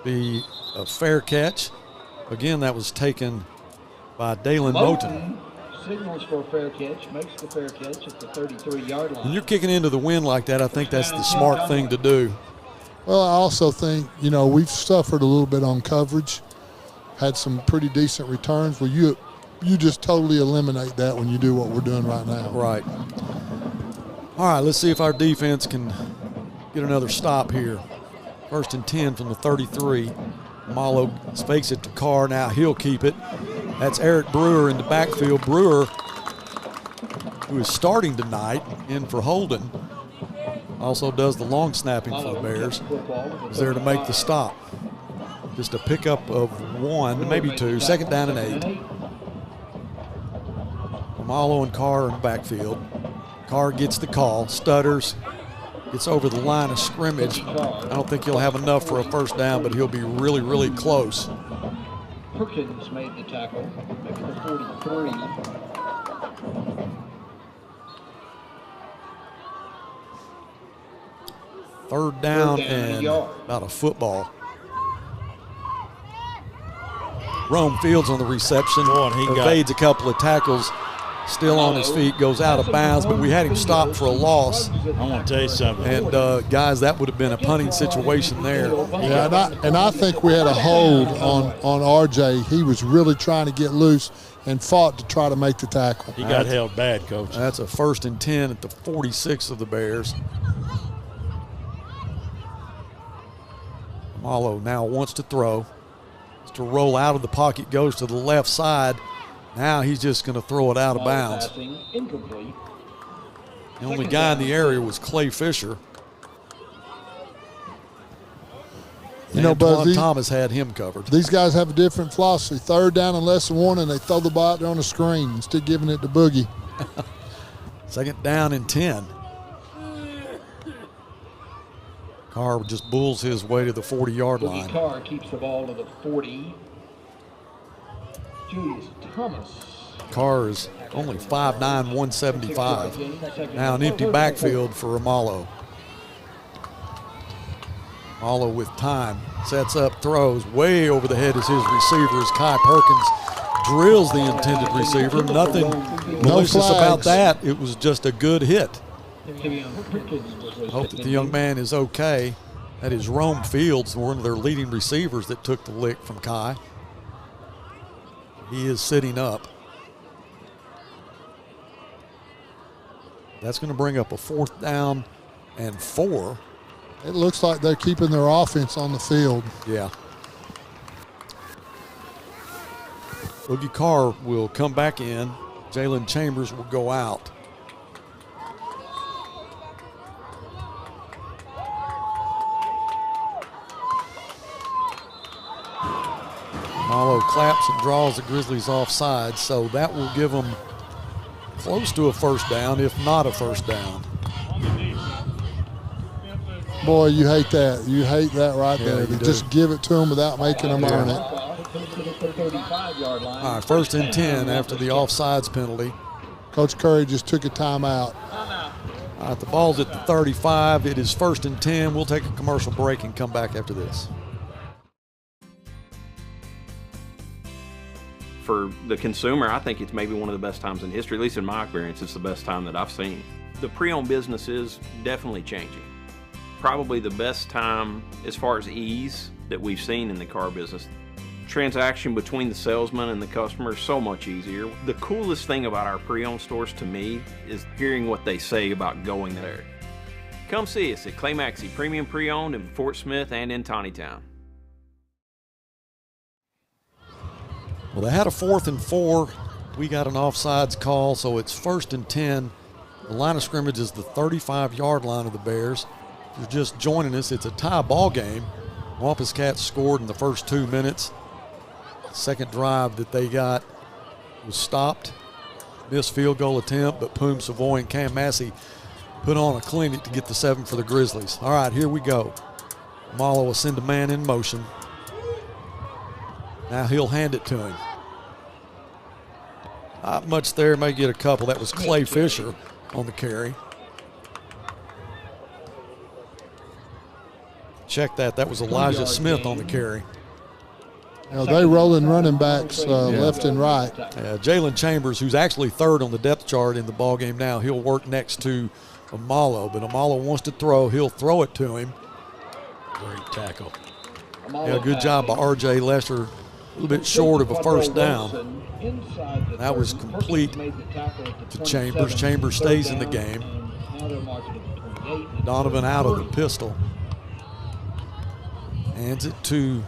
Be a fair catch. Again, that was taken by Dalen Moten. Signals for a fair catch, makes the fair catch at the 33-yard line. When you're kicking into the wind like that, I think that's the smart thing to do. Well, I also think, we've suffered a little bit on coverage, had some pretty decent returns. Well, you just totally eliminate that when you do what we're doing right now. Right. All right, let's see if our defense can get another stop here. 1st and 10 from the 33. Malo fakes it to Carr. Now he'll keep it. That's Eric Brewer in the backfield. Brewer, who is starting tonight, in for Holden. Also does the long snapping for the Bears. Is there to make the stop. Just a pickup of 1, maybe 2. 2nd down and 8. Malo and Carr in the backfield. Carr gets the call, stutters, gets over the line of scrimmage. I don't think he'll have enough for a 1st down, but he'll be really, really close. Perkins made the tackle, maybe the 43. Third down and about a football. Rome Fields on the reception. Evades a couple of tackles. Still on his feet, goes out of bounds, but we had him stopped for a loss. I want to tell you something. And, guys, that would have been a punting situation there. Yeah, and I think we had a hold on RJ. He was really trying to get loose and fought to try to make the tackle. He got held bad, Coach. That's a 1st and 10 at the 46 of the Bears. Malo now wants to throw. To roll out of the pocket, goes to the left side. Now he's just going to throw it out of bounds. The only guy in the area was Clay Fisher. You know, Buzz, Thomas had him covered. These guys have a different philosophy. 3rd down and less than 1, and they throw the ball out there on the screen instead of giving it to Boogie. 2nd down and 10. Carr just bulls his way to the 40-yard line. Carr keeps the ball to the 40. Julius Thomas. Carr is only 5'9", 175. Now an empty backfield for Amalo. Amalo with time, sets up, throws way over the head as his receiver as Kai Perkins drills the intended receiver. Nothing malicious about that. It was just a good hit. Hope that the young man is okay. That is Rome Fields, one of their leading receivers that took the lick from Kai. He is sitting up. That's going to bring up a 4th down and 4. It looks like they're keeping their offense on the field. Yeah. Boogie Carr will come back in. Jalen Chambers will go out. Malo claps and draws the Grizzlies offside, so that will give them close to a 1st down, if not a 1st down. Boy, you hate that. You hate that right there. To just give it to them without making them earn it. All right, 1st and 10 after the offsides penalty. Coach Curry just took a timeout. All right, the ball's at the 35. It is 1st and 10. We'll take a commercial break and come back after this. For the consumer, I think it's maybe one of the best times in history. At least in my experience, it's the best time that I've seen. The pre-owned business is definitely changing. Probably the best time as far as ease that we've seen in the car business. Transaction between the salesman and the customer is so much easier. The coolest thing about our pre-owned stores to me is hearing what they say about going there. Come see us at Clay Maxey Premium Pre-Owned in Fort Smith and in Tawnytown. Well, they had a 4th and 4. We got an offsides call, so it's 1st and 10. The line of scrimmage is the 35-yard line of the Bears. If you're just joining us, it's a tie ball game. Wampus Cats scored in the first 2 minutes. Second drive that they got was stopped. Missed field goal attempt, but Poom Savoy and Cam Massey put on a clinic to get the 7 for the Grizzlies. All right, here we go. Malo will send a man in motion. Now he'll hand it to him. Not much there, may get a couple. That was Clay Fisher on the carry. Check that. That was Elijah Smith on the carry. They rolling running backs left and right. Jalen Chambers, who's actually 3rd on the depth chart in the ball game now, he'll work next to Amalo. But Amalo wants to throw. He'll throw it to him. Great tackle. Yeah, good job by R.J. Lester. A little bit short of a 1st down. That was complete to Chambers. Chambers stays in the game. Donovan out of the pistol. Hands it to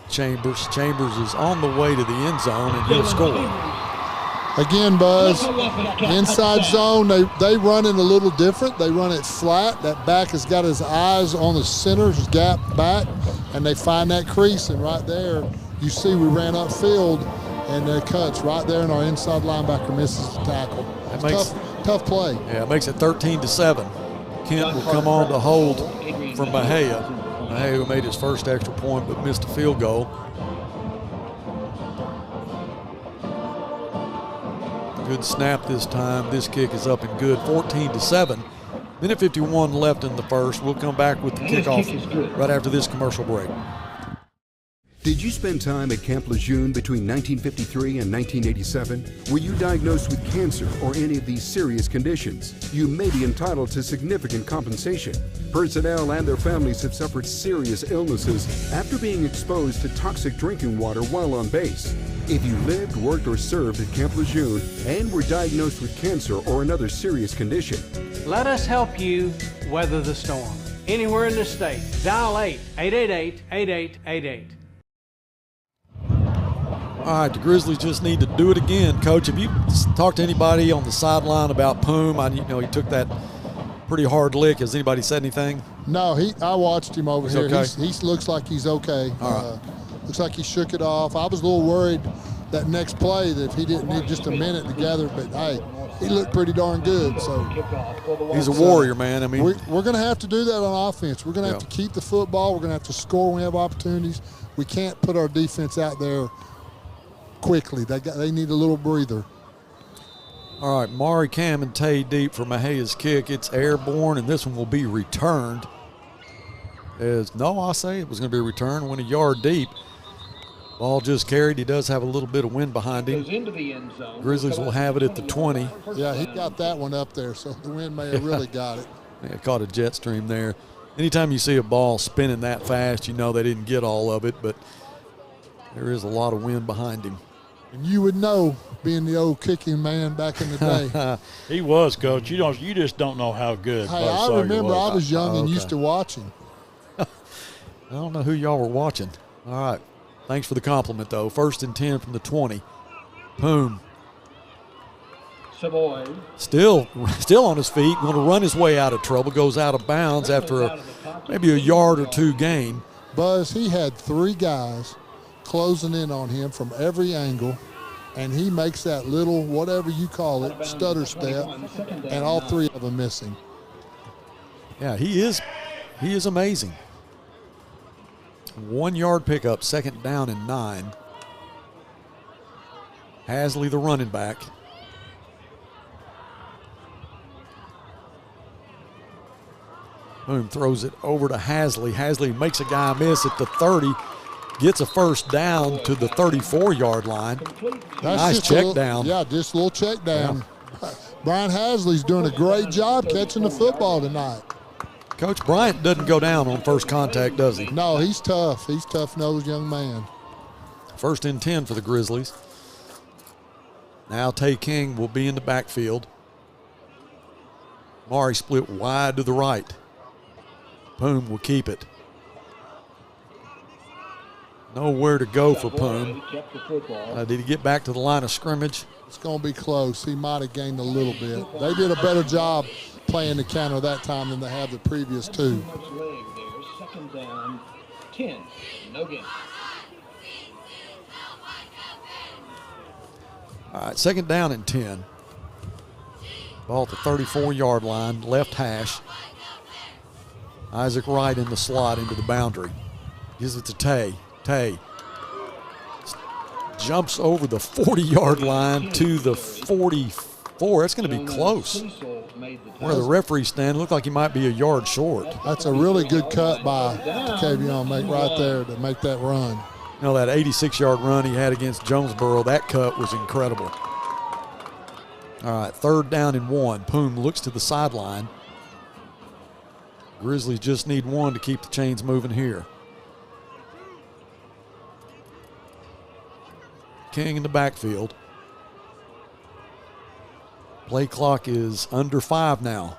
Chambers. Chambers is on the way to the end zone, and he'll score. Again, Buzz, inside zone, they run it a little different. They run it flat. That back has got his eyes on the center, his gap back, and they find that crease, and right there, you see we ran upfield, and it cuts right there, and our inside linebacker misses the tackle. That makes tough play. Yeah, it makes it 13-7. Kent will come on to hold from Bahia. Bahia made his first extra point but missed a field goal. Good snap this time. This kick is up and good. 14-7. Minute 51 left in the first. We'll come back with the kickoff right after this commercial break. Did you spend time at Camp Lejeune between 1953 and 1987? Were you diagnosed with cancer or any of these serious conditions? You may be entitled to significant compensation. Personnel and their families have suffered serious illnesses after being exposed to toxic drinking water while on base. If you lived, worked, or served at Camp Lejeune and were diagnosed with cancer or another serious condition, let us help you weather the storm. Anywhere in the state, dial 888-8888. All right, the Grizzlies just need to do it again. Coach, have you talked to anybody on the sideline about Poom? He took that pretty hard lick. Has anybody said anything? No, I watched him over here. Okay. He looks like he's okay. All right. Looks like he shook it off. I was a little worried that next play that if he didn't need just a minute to gather, but hey, he looked pretty darn good. So he's a warrior, man. I mean, we're going to have to do that on offense. We're going to have to keep the football. We're going to have to score when we have opportunities. We can't put our defense out there quickly. They need a little breather. All right, Maury Cam and Tay deep for Mejia's kick. It's airborne, and this one will be returned. I'll say it was going to be a return. Went a yard deep. Ball just carried. He does have a little bit of wind behind him. Grizzlies will have it at the 20. Yeah, he got that one up there, so the wind may have really got it. Yeah, caught a jet stream there. Anytime you see a ball spinning that fast, you know they didn't get all of it, but there is a lot of wind behind him. And you would know, being the old kicking man back in the day. He was, Coach. You just don't know how good. Hey, I remember I was young and used to watching. I don't know who y'all were watching. All right. Thanks for the compliment, though. 1st and 10 from the 20. Poom. Savoy. Still on his feet, going to run his way out of trouble, goes out of bounds after maybe a yard or two gain. Buzz, he had 3 guys closing in on him from every angle, and he makes that little, whatever you call it, stutter step, and all 3 of them missing. Yeah, he is amazing. 1 yard pickup, 2nd down and 9. Hasley, the running back. Boom, throws it over to Hasley. Hasley makes a guy miss at the 30. Gets a first down to the 34-yard line. Nice check down. Yeah, just a little check down. Yeah. Brian Hasley's doing a great job catching the football tonight. Coach Bryant doesn't go down on first contact, does he? No, he's tough. He's a tough-nosed young man. 1st and 10 for the Grizzlies. Now Tay King will be in the backfield. Maury split wide to the right. Poom will keep it. Nowhere to go for Poom. Did he get back to the line of scrimmage? It's going to be close. He might have gained a little bit. They did a better job playing the counter that time than they have the previous 2. 2nd down, 10. No gain. All right, 2nd down and 10. Ball at the 34-yard line, left hash. Isaac Wright in the slot into the boundary. Gives it to Tay. Tay jumps over the 40-yard line to the 44. That's going to be close. Where the referee's standing, looked like he might be a yard short. That's a really good cut by Kavion right there to make that run. You know, that 86-yard run he had against Jonesboro, that cut was incredible. All right, 3rd down and 1. Poom looks to the sideline. Grizzlies just need 1 to keep the chains moving here. King in the backfield. Play clock is under 5 now.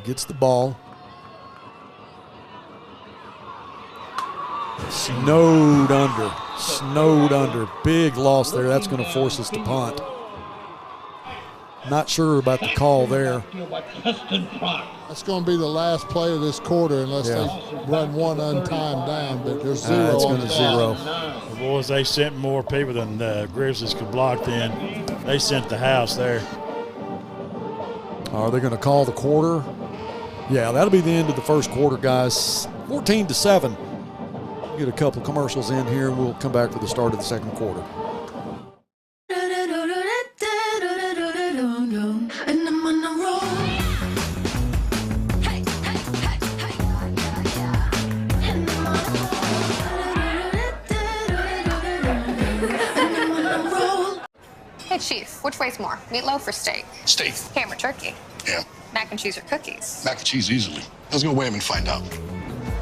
Gets the ball. Snowed under. Big loss there. That's going to force us to punt. Not sure about the call there. That's going to be the last play of this quarter unless they run 1 untimed down, but there's 0 it's on going the to clock. 0. The boys, they sent more people than the Grizzlies could block then. They sent the house there. Are they going to call the quarter? Yeah, that'll be the end of the first quarter, guys. 14-7. Get a couple commercials in here, and we'll come back for the start of the second quarter. And I'm on a roll. Hey, Chief, which weighs more, meatloaf or steak? Steak. Ham or turkey? Yeah. Mac and cheese or cookies? Mac and cheese easily. Let's go weigh him and find out.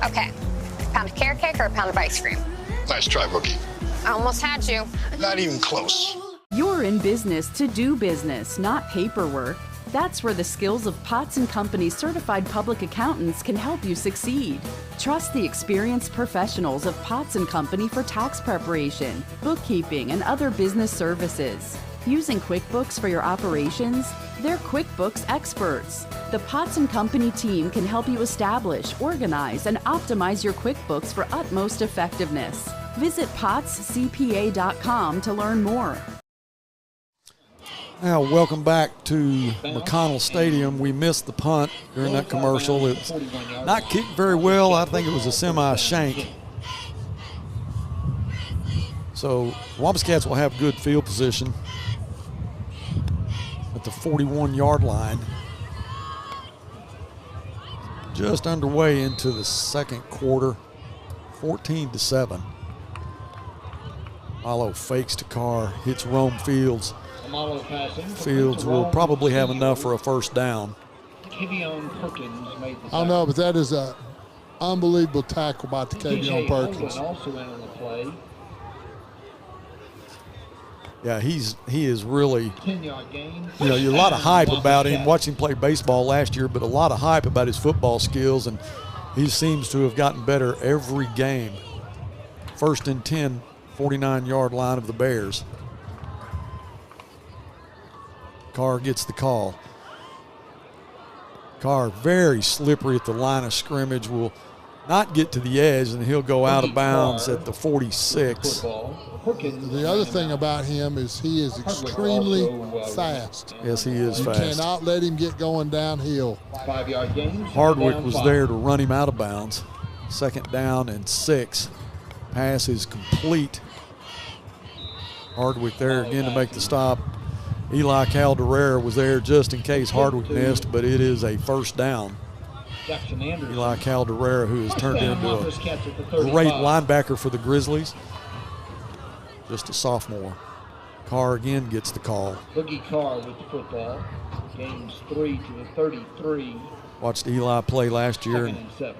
Okay. Pound of carrot cake or a pound of ice cream? Nice try, rookie. I almost had you. Not even close. You're in business to do business, not paperwork. That's where the skills of Potts & Company certified public accountants can help you succeed. Trust the experienced professionals of Potts & Company for tax preparation, bookkeeping, and other business services. Using QuickBooks for your operations? They're QuickBooks experts. The Potts & Company team can help you establish, organize, and optimize your QuickBooks for utmost effectiveness. Visit pottscpa.com to learn more. Now, welcome back to McConnell Stadium. We missed the punt during that commercial. It was not kicked very well. I think it was a semi-shank. So, Wampus Cats will have good field position at the 41-yard line. Just underway into the second quarter, 14-7. Milo fakes to Carr, hits Rome Fields. Fields will probably have enough for a first down. I don't know, but that is an unbelievable tackle by Takevion Perkins. Yeah, he is really, a lot of hype about him. Watching him play baseball last year, but a lot of hype about his football skills, and he seems to have gotten better every game. First and 10, 49-yard line of the Bears. Carr gets the call. Carr very slippery at the line of scrimmage, will not get to the edge, and he'll go out of bounds at the 46. The other thing about him is he is extremely fast. Yes, he is fast. You cannot let him get going downhill. 5-yard gain. Hardwick was there to run him out of bounds. Second down and 6. Pass is complete. Hardwick there again to make the stop. Eli Calderera was there just in case Hardwick missed, but it is a first down. Eli Calderera, who has turned into a great linebacker for the Grizzlies. Just a sophomore. Carr again gets the call. Boogie Carr with the football. Gains 3 to the 33. Watched Eli play last year and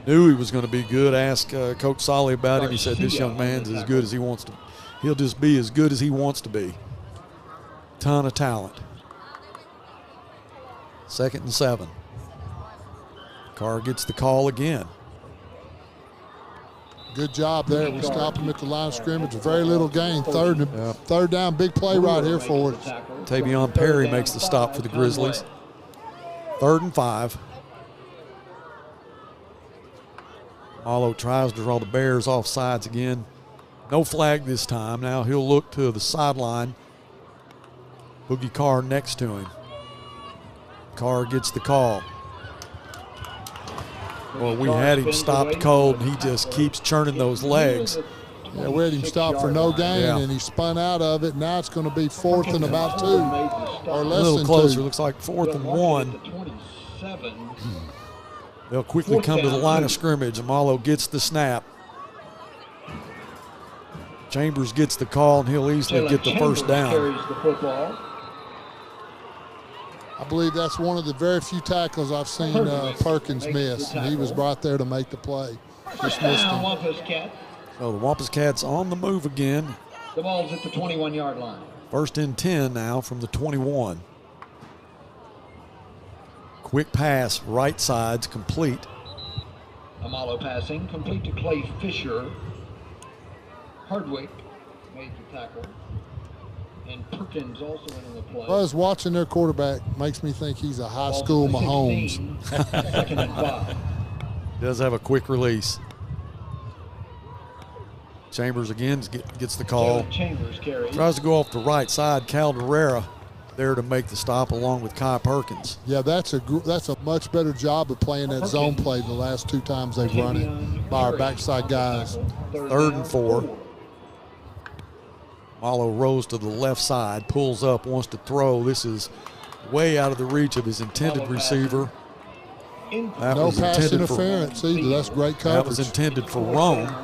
knew he was going to be good. Asked Coach Solly about him. He said, this young man's as good as he wants to. He'll just be as good as he wants to be. Ton of talent. 2nd and 7. Carr gets the call again. Good job there. We stopped him at the line of scrimmage. Very little gain. Third down, big play right here for us. Tavion Perry makes the stop for the Grizzlies. 3rd and 5. Malo tries to draw the Bears off sides again. No flag this time. Now he'll look to the sideline. Boogie Carr next to him. Carr gets the call. Well, we had him stopped cold, and he just keeps churning those legs. Yeah, we had him stopped for no gain, and he spun out of it. Now it's going to be 4th and about 2, or less than 2. A little closer. Looks like 4th and 1. They'll quickly come to the line of scrimmage. Amalo gets the snap. Chambers gets the call, and he'll easily get the first down. I believe that's one of the very few tackles I've seen Perkins miss, and he was right there to make the play. Just missed him. So the Wampus Cats on the move again. The ball's at the 21-yard line. 1st and 10 now from the 21. Quick pass, right side's complete. Amalo passing, complete to Clay Fisher. Hardwick made the tackle. And Perkins also in the play. Buzz, watching their quarterback makes me think he's a high school Mahomes. 2nd and 5. Does have a quick release. Chambers again gets the call. Chambers carries. Tries to go off the right side. Calderera there to make the stop along with Kai Perkins. Yeah, that's a much better job of playing that zone play the last 2 times they've run it by our backside guys. 3rd and 4. Malo rose to the left side, pulls up, wants to throw. This is way out of the reach of his intended receiver. No pass interference either. That's great coverage. That was intended for Rome.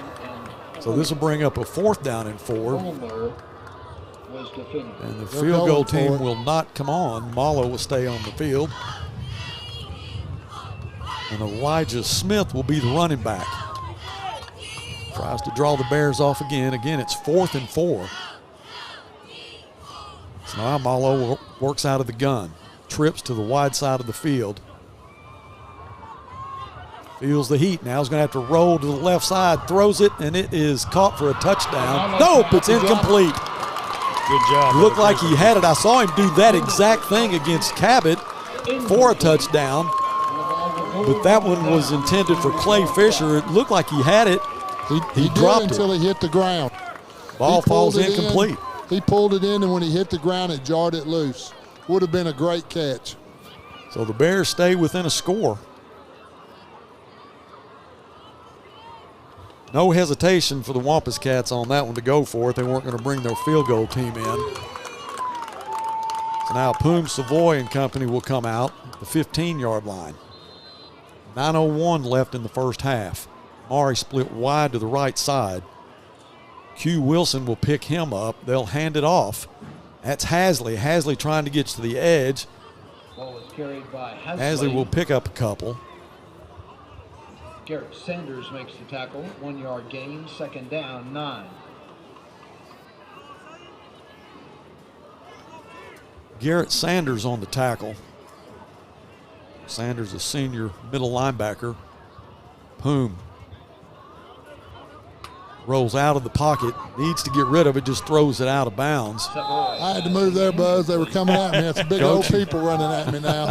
So this will bring up a 4th down and 4. was defended. And the field goal team will not come on. Malo will stay on the field. And Elijah Smith will be the running back. Tries to draw the Bears off again. Again, it's 4th and 4. So now Malo works out of the gun. Trips to the wide side of the field. Feels the heat. Now he's going to have to roll to the left side. Throws it, and it is caught for a touchdown. Nope, it's incomplete. Good job. Looked like he had it. I saw him do that exact thing against Cabot for a touchdown. But that one was intended for Clay Fisher. It looked like he had it. He dropped it until he hit the ground. Ball falls incomplete. He pulled it in, and when he hit the ground, it jarred it loose. Would have been a great catch. So the Bears stay within a score. No hesitation for the Wampus Cats on that one to go for it. They weren't going to bring their field goal team in. So now Poom Savoy and company will come out at the 15-yard line. 9:01 left in the first half. Maury split wide to the right side. Q Wilson will pick him up. They'll hand it off. That's Hasley. Hasley trying to get to the edge. Ball is carried by Hasley will pick up a couple. Garrett Sanders makes the tackle. 1 yard gain, 2nd down, 9. Garrett Sanders on the tackle. Sanders, a senior middle linebacker. Poom rolls out of the pocket, needs to get rid of it, just throws it out of bounds. I had to move there, Buzz. They were coming at me. That's big old people running at me now.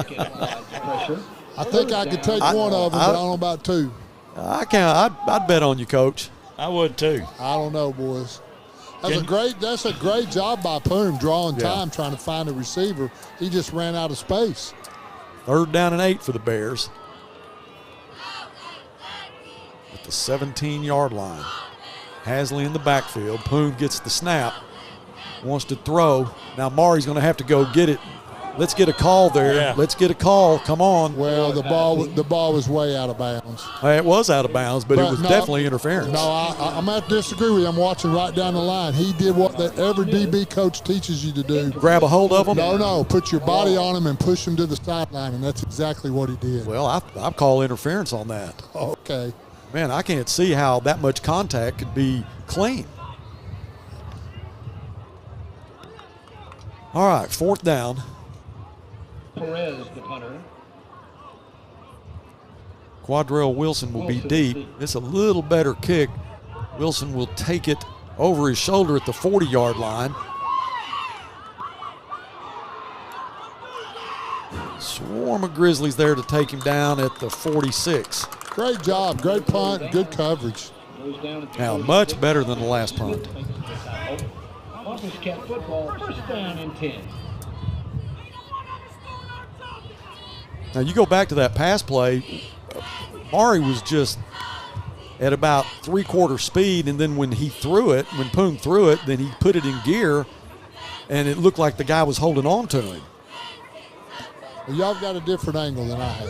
I think I could take one of them, but I don't know about two. I'd bet on you, Coach. I would too. I don't know, boys. That's a great job by Poom, drawing time, trying to find a receiver. He just ran out of space. 3rd down and 8 for the Bears. At the 17-yard line. Hasley in the backfield. Poom gets the snap. Wants to throw. Now Maury's going to have to go get it. Let's get a call there. Yeah. Let's get a call. Come on. Well, the ball was way out of bounds. It was out of bounds, but it was definitely interference. No, I'm going to have to disagree with you. I'm watching right down the line. He did what every DB coach teaches you to do. Grab a hold of him? No. Put your body on him and push him to the sideline, and that's exactly what he did. Well, I call interference on that. Okay. Man, I can't see how that much contact could be clean. All right, 4th down. Perez, the punter. Quadrell Wilson will be deep. It's a little better kick. Wilson will take it over his shoulder at the 40-yard line. Swarm of Grizzlies there to take him down at the 46. Great job, great punt, good coverage. Now, much better than the last punt. Wampus Cat football, 1st down and 10. Now, you go back to that pass play, Maury was just at about 3/4 speed, and then when Poom threw it, then he put it in gear, and it looked like the guy was holding on to him. Well, y'all got a different angle than I have.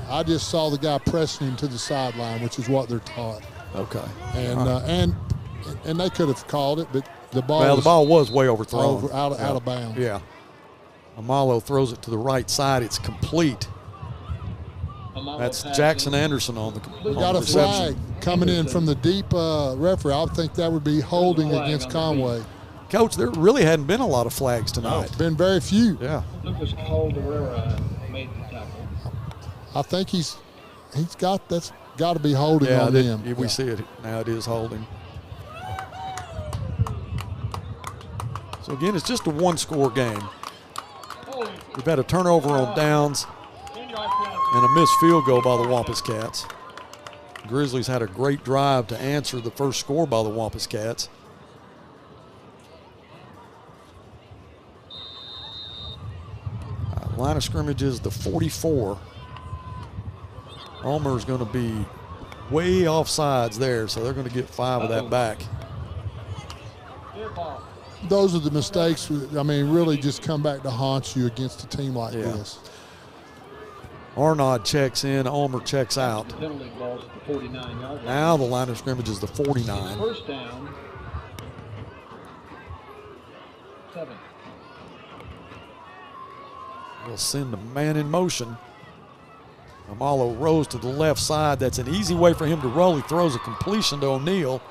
I just saw the guy pressing him to the sideline, which is what they're taught. Okay. And they could have called it, but the ball was way overthrown. Out of bounds. Yeah. Amalo throws it to the right side. It's complete. That's Jackson Anderson on the We got a flag coming in from the deep referee. I would think that would be holding against Conway. Coach, there really hadn't been a lot of flags tonight. No, been very few. Yeah. Lucas Calderera made the tackle. I think that's got to be holding on him. We see it now. It is holding. So again, it's just a 1-score game. We've had a turnover on downs and a missed field goal by the Wampus Cats. Grizzlies had a great drive to answer the first score by the Wampus Cats. Line of scrimmage is the 44. Ulmer's going to be way off sides there, so they're going to get 5 of that back. Those are the mistakes, really just come back to haunt you against a team like this. Arnaud checks in, Ulmer checks out. Penalty ball at the 49-yard line. Now the line of scrimmage is the 49. 1st down. 7. They'll send the man in motion. Amalo rolls to the left side. That's an easy way for him to roll. He throws a completion to O'Neal.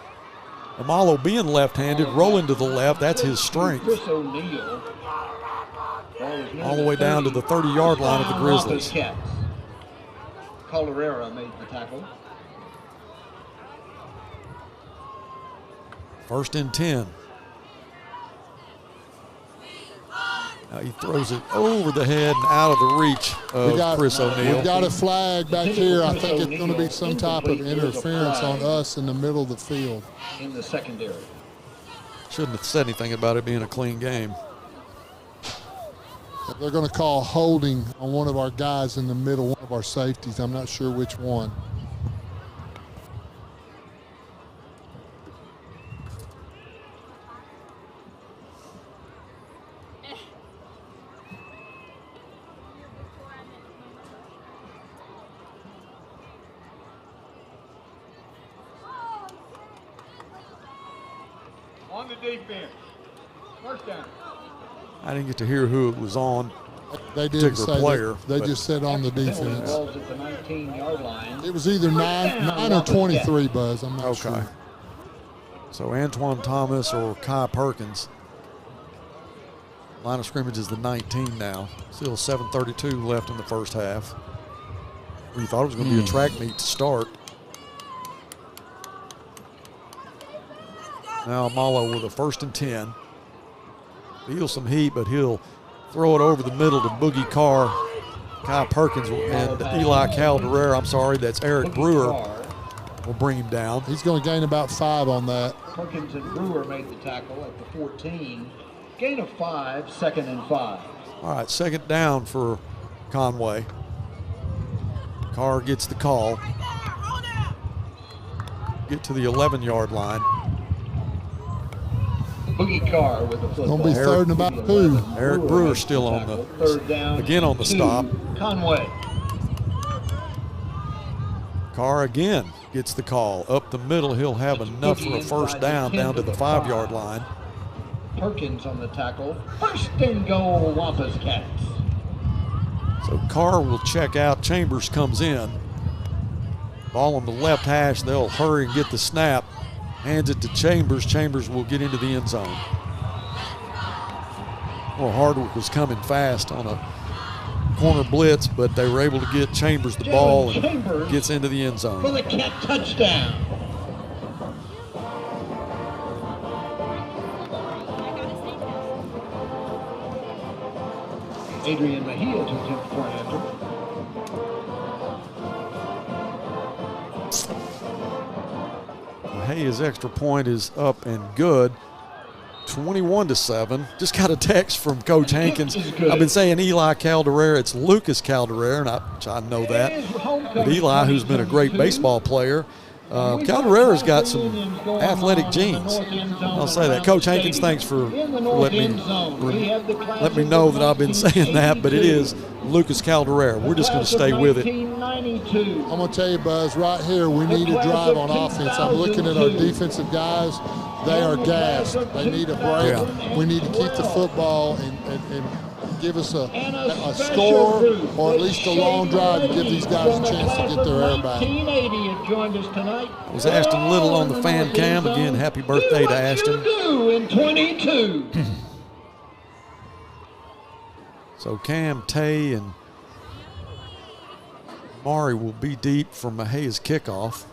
Amalo being left-handed, rolling to the left, that's his strength. Chris O'Neal. All the way down to the 30-yard line of the Grizzlies. Calderera made the tackle. 1st and 10. Now he throws it over the head and out of the reach of Chris O'Neal. We've got a flag back here. I think it's going to be some type of interference on us in the middle of the field. In the secondary. Shouldn't have said anything about it being a clean game. They're going to call holding on one of our guys in the middle, one of our safeties. I'm not sure which one. On the defense. First down. I didn't get to hear who it was on. They didn't say player. They just said on the defense. At the 19-yard line. It was either 9 or 23, Buzz. I'm not sure. So Antoine Thomas or Kai Perkins. Line of scrimmage is the 19 now. Still 7:32 left in the first half. We thought it was going to be a track meet to start. Now Amalo with a 1st and 10. Feels some heat, but he'll throw it over the middle to Boogie Carr. Kai Perkins and Eli Calderera, I'm sorry, that's Eric Brewer, will bring him down. He's going to gain about 5 on that. Perkins and Brewer made the tackle at the 14. Gain of 5, 2nd and 5. All right, 2nd down for Conway. Carr gets the call. Get to the 11-yard line. Boogie Carr with the football. Gonna be 3rd and about 2. Eric Brewer still on the, 3rd down, again on the stop. Conway. Carr again gets the call. Up the middle, he'll have enough for a 1st down to the 5-yard line. Perkins on the tackle. 1st and goal, Wampus Cats. So Carr will check out. Chambers comes in. Ball on the left hash. They'll hurry and get the snap. Hands it to Chambers. Chambers will get into the end zone. Well, Hardwick was coming fast on a corner blitz, but they were able to get Chambers the ball and gets into the end zone. For the Cat touchdown. Adrian Mejia to attempt point after. His extra point is up and good. 21-7. Just got a text from Coach Hankins. I've been saying Eli Calderera. It's Lucas Calderera, and I know that. But Eli, who's been a great baseball player, Calderera's got some athletic genes. I'll say that. Coach Hankins, thanks for letting me know that I've been saying that, but it is Lucas Calderera. We're just going to stay with it. I'm going to tell you, Buzz, right here, we need a drive on offense. I'm looking at our defensive guys. They are gassed. They need a break. Yeah. We need to keep the football and give us a score or at least a long drive to give these guys a chance to get their air back. It was Ashton Little on the fan cam. Again, happy birthday to Ashton. In 22. So Cam, Tay, and Mari will be deep for Mejia's kickoff.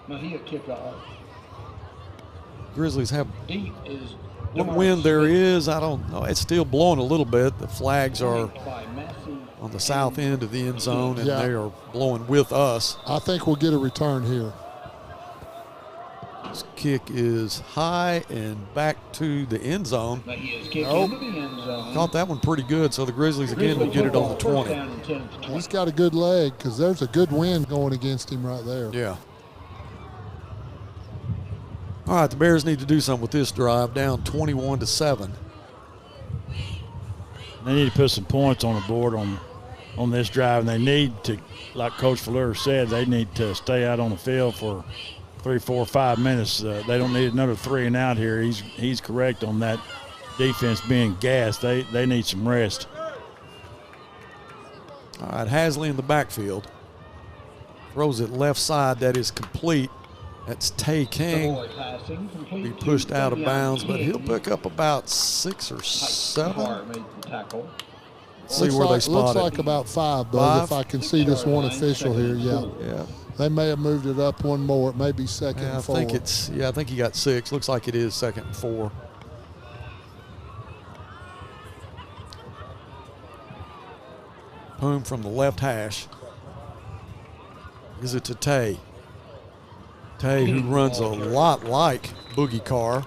Mejia kickoff. Grizzlies have Deep is what wind there is. I don't know. It's still blowing a little bit. The flags are on the south end of the end zone, and they are blowing with us. I think we'll get a return here. This kick is high and back to the end zone. Caught that one pretty good, so the Grizzlies again will get it on the 20. He's got a good leg because there's a good wind going against him right there. Yeah. All right, the Bears need to do something with this drive, down 21-7. They need to put some points on the board on on this drive, and they need to, like Coach Fleur said, they need to stay out on the field for 3, 4, 5 minutes. They don't need another 3 and out here. He's correct on that defense being gassed. They need some rest. All right, Hasley in the backfield. Throws it left side. That is complete. That's Tay King. Be pushed out of bounds, but he'll pick up about 6 or 7. Let's see where they spot looks it. like about 5, though, if I can see this one official here. Yeah. They may have moved it up one more. It may be second and 4. I think he got 6. Looks like it is second and 4. Boom from the left hash. Is it to Tay? Tay, who runs a lot like Boogie Carr.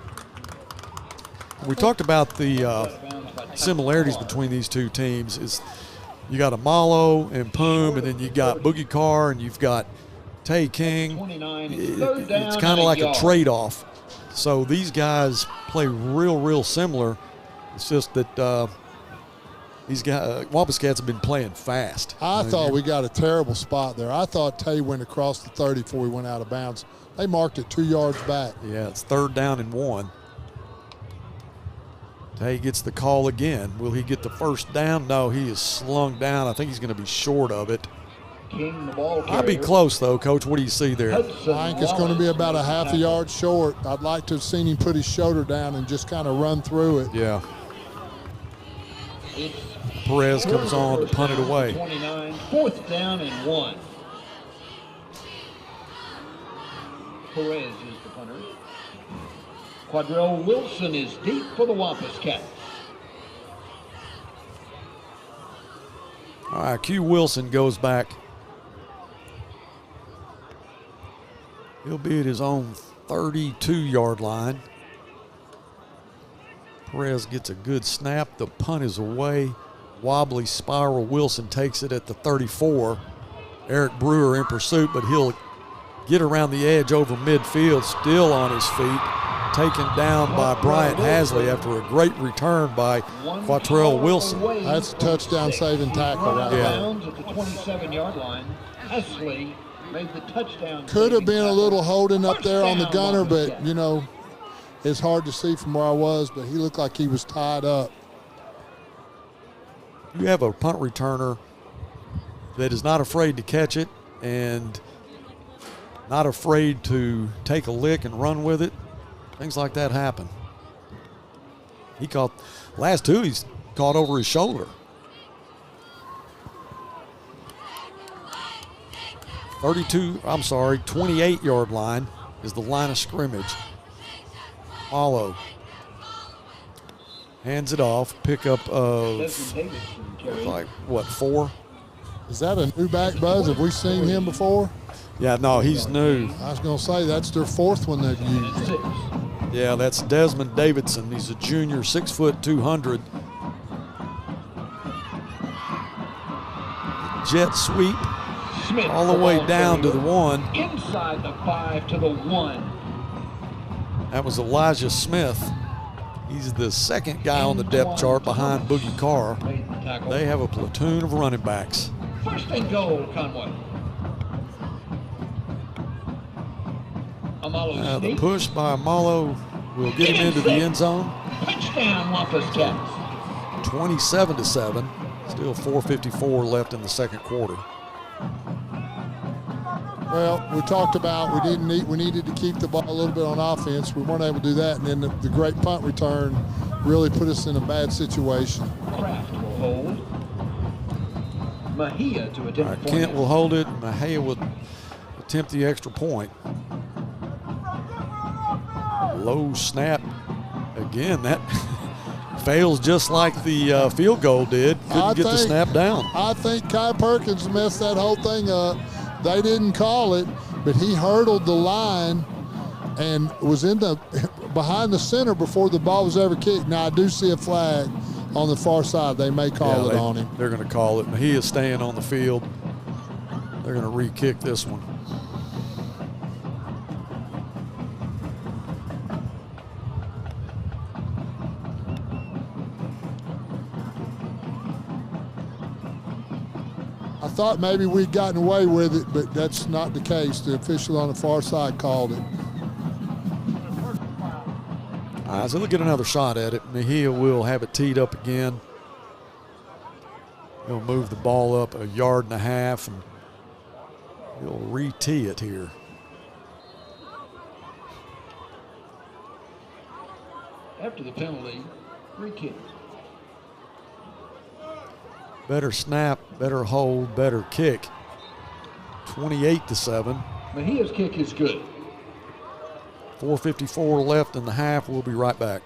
We talked about the similarities between these two teams. Is you got Amalo and Poom, and then you got Boogie Carr, and you've got Tay King. It's kind of like a trade-off. So these guys play real similar. It's just that these guys, Wampus Cats have been playing fast. I thought we got a terrible spot there. I thought Tay went across the 30 before he went out of bounds. They marked it 2 yards back. Yeah, it's 3rd down and 1. Tay gets the call again. Will he get the first down? No, he is slung down. I think he's going to be short of it. I'll be close, though, Coach. What do you see there? I think it's going to be about a half a yard short. I'd like to have seen him put his shoulder down and just kind of run through it. Yeah. Perez comes on to punt it away. 4th down and 1. Perez is the punter. Quadrell Wilson is deep for the Wampus Cats. All right, Q Wilson goes back. He'll be at his own 32-yard line. Perez gets a good snap. The punt is away. Wobbly spiral. Wilson takes it at the 34. Eric Brewer in pursuit, but he'll get around the edge over midfield, still on his feet. Taken down by Bryant Hasley after a great return by Quattrell Wilson. That's a touchdown saving tackle right there. At the 27-yard line, Hasley made the touchdown. Could have been a little holding up there on the gunner, but, you know, it's hard to see from where I was, but he looked like he was tied up. You have a punt returner that is not afraid to catch it and not afraid to take a lick and run with it. Things like that happen. He caught, last 2 he's caught over his shoulder. 28-yard line is the line of scrimmage. Malo hands it off, pickup of, like, what, 4? Is that a new back, Buzz? Have we seen him before? Yeah, no, he's new. I was going to say, that's their 4th one they've used. Yeah, that's Desmond Davidson. He's a junior, 6 foot 200. Jet sweep Smith all the way down to the 1. Inside the 5 to the 1. That was Elijah Smith. He's the 2nd guy on the depth chart behind Boogie Carr. They have a platoon of running backs. 1st and goal, Conway. The push by Amalo will get him into the end zone. Touchdown, Wampus Cats. 27-7. Still 4:54 left in the second quarter. Well, we talked about we needed to keep the ball a little bit on offense. We weren't able to do that, and then the great punt return really put us in a bad situation. Kraft will hold. Mejia to attempt. Kent will hold it. Mejia will attempt the extra point. Low snap. Again, that fails just like the field goal did. Couldn't get the snap down. I think Kai Perkins messed that whole thing up. They didn't call it, but he hurdled the line and was behind the center before the ball was ever kicked. Now, I do see a flag on the far side. They may call it on him. They're going to call it. He is staying on the field. They're going to re-kick this one. I thought maybe we'd gotten away with it, but that's not the case. The official on the far side called it. All right, so we'll get another shot at it. Mejia will have it teed up again. He'll move the ball up 1.5 yards, and he'll re-tee it here. After the penalty, free kick. Better snap, better hold, better kick. 28-7. Mejia's kick is good. 4:54 left in the half. We'll be right back.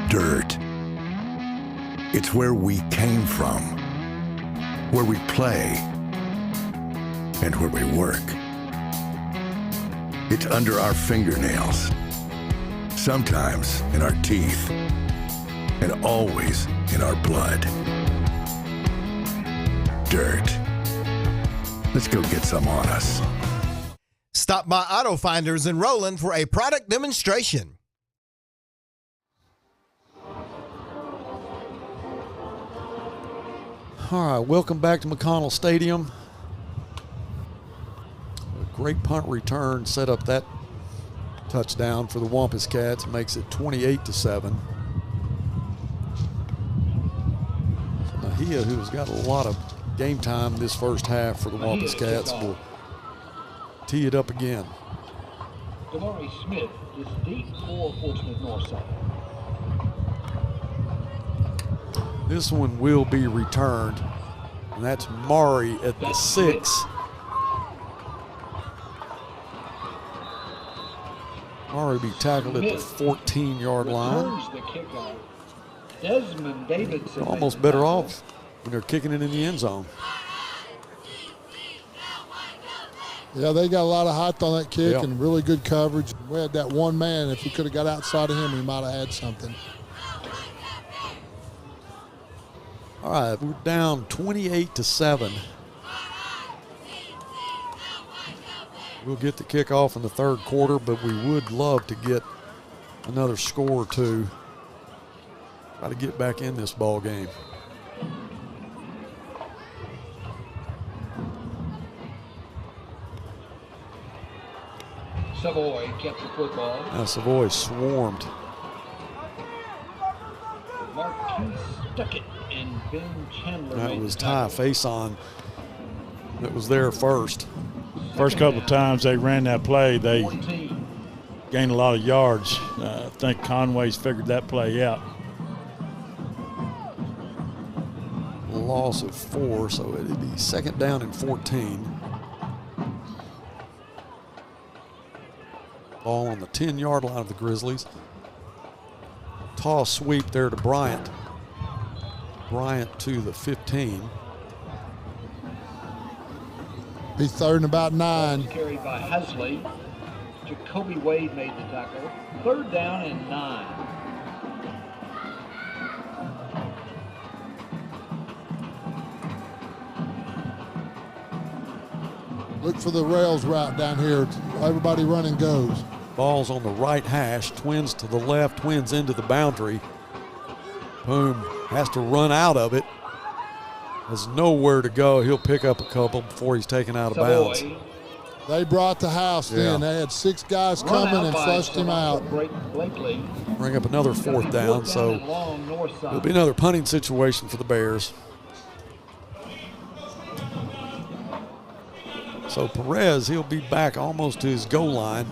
Dirt. It's where we came from, where we play, and where we work. It's under our fingernails, sometimes in our teeth, and always in our blood. Dirt. Let's go get some on us. Stop by Auto Finders in Roland for a product demonstration. All right, welcome back to McConnell Stadium. A great punt return set up that touchdown for the Wampus Cats, makes it 28-7. So Mejia, who's got a lot of game time this first half for the Wampus Cats, will tee it up again. Damari Smith is deep for Portsmouth Northside. This one will be returned, and that's Mari at the 6. Mari be tackled at the 14-yard line. The kickoff. Desmond Davidson. Almost better off when they're kicking it in the end zone. Yeah, they got a lot of height on that kick and really good coverage. We had that one man. If we could have got outside of him, we might have had something. All right, we're down 28-7. We'll get the kickoff in the third quarter, but we would love to get another score or two. Try to get back in this ball game. Savoy kept the football. Now Savoy swarmed. Marquis Stuckett and Ben Chandler. That was Ty Faison that was there first. First couple of times they ran that play, they gained a lot of yards. I think Conway's figured that play out. Loss of 4, so it'd be second down and 14. Ball on the 10-yard line of the Grizzlies. Toss sweep there to Bryant. Bryant to the 15. Be third and about 9. Carried by Hasley. Jacoby Wade made the tackle. Third down and 9. Look for the rails route down here. Everybody run and goes. Ball's on the right hash. Twins to the left. Twins into the boundary. Boom. Has to run out of it. Has nowhere to go. He'll pick up a couple before he's taken out of bounds. They brought the house in. They had 6 guys coming and flushed him out. Bring up another fourth down, so it'll be another punting situation for the Bears. So Perez, he'll be back almost to his goal line.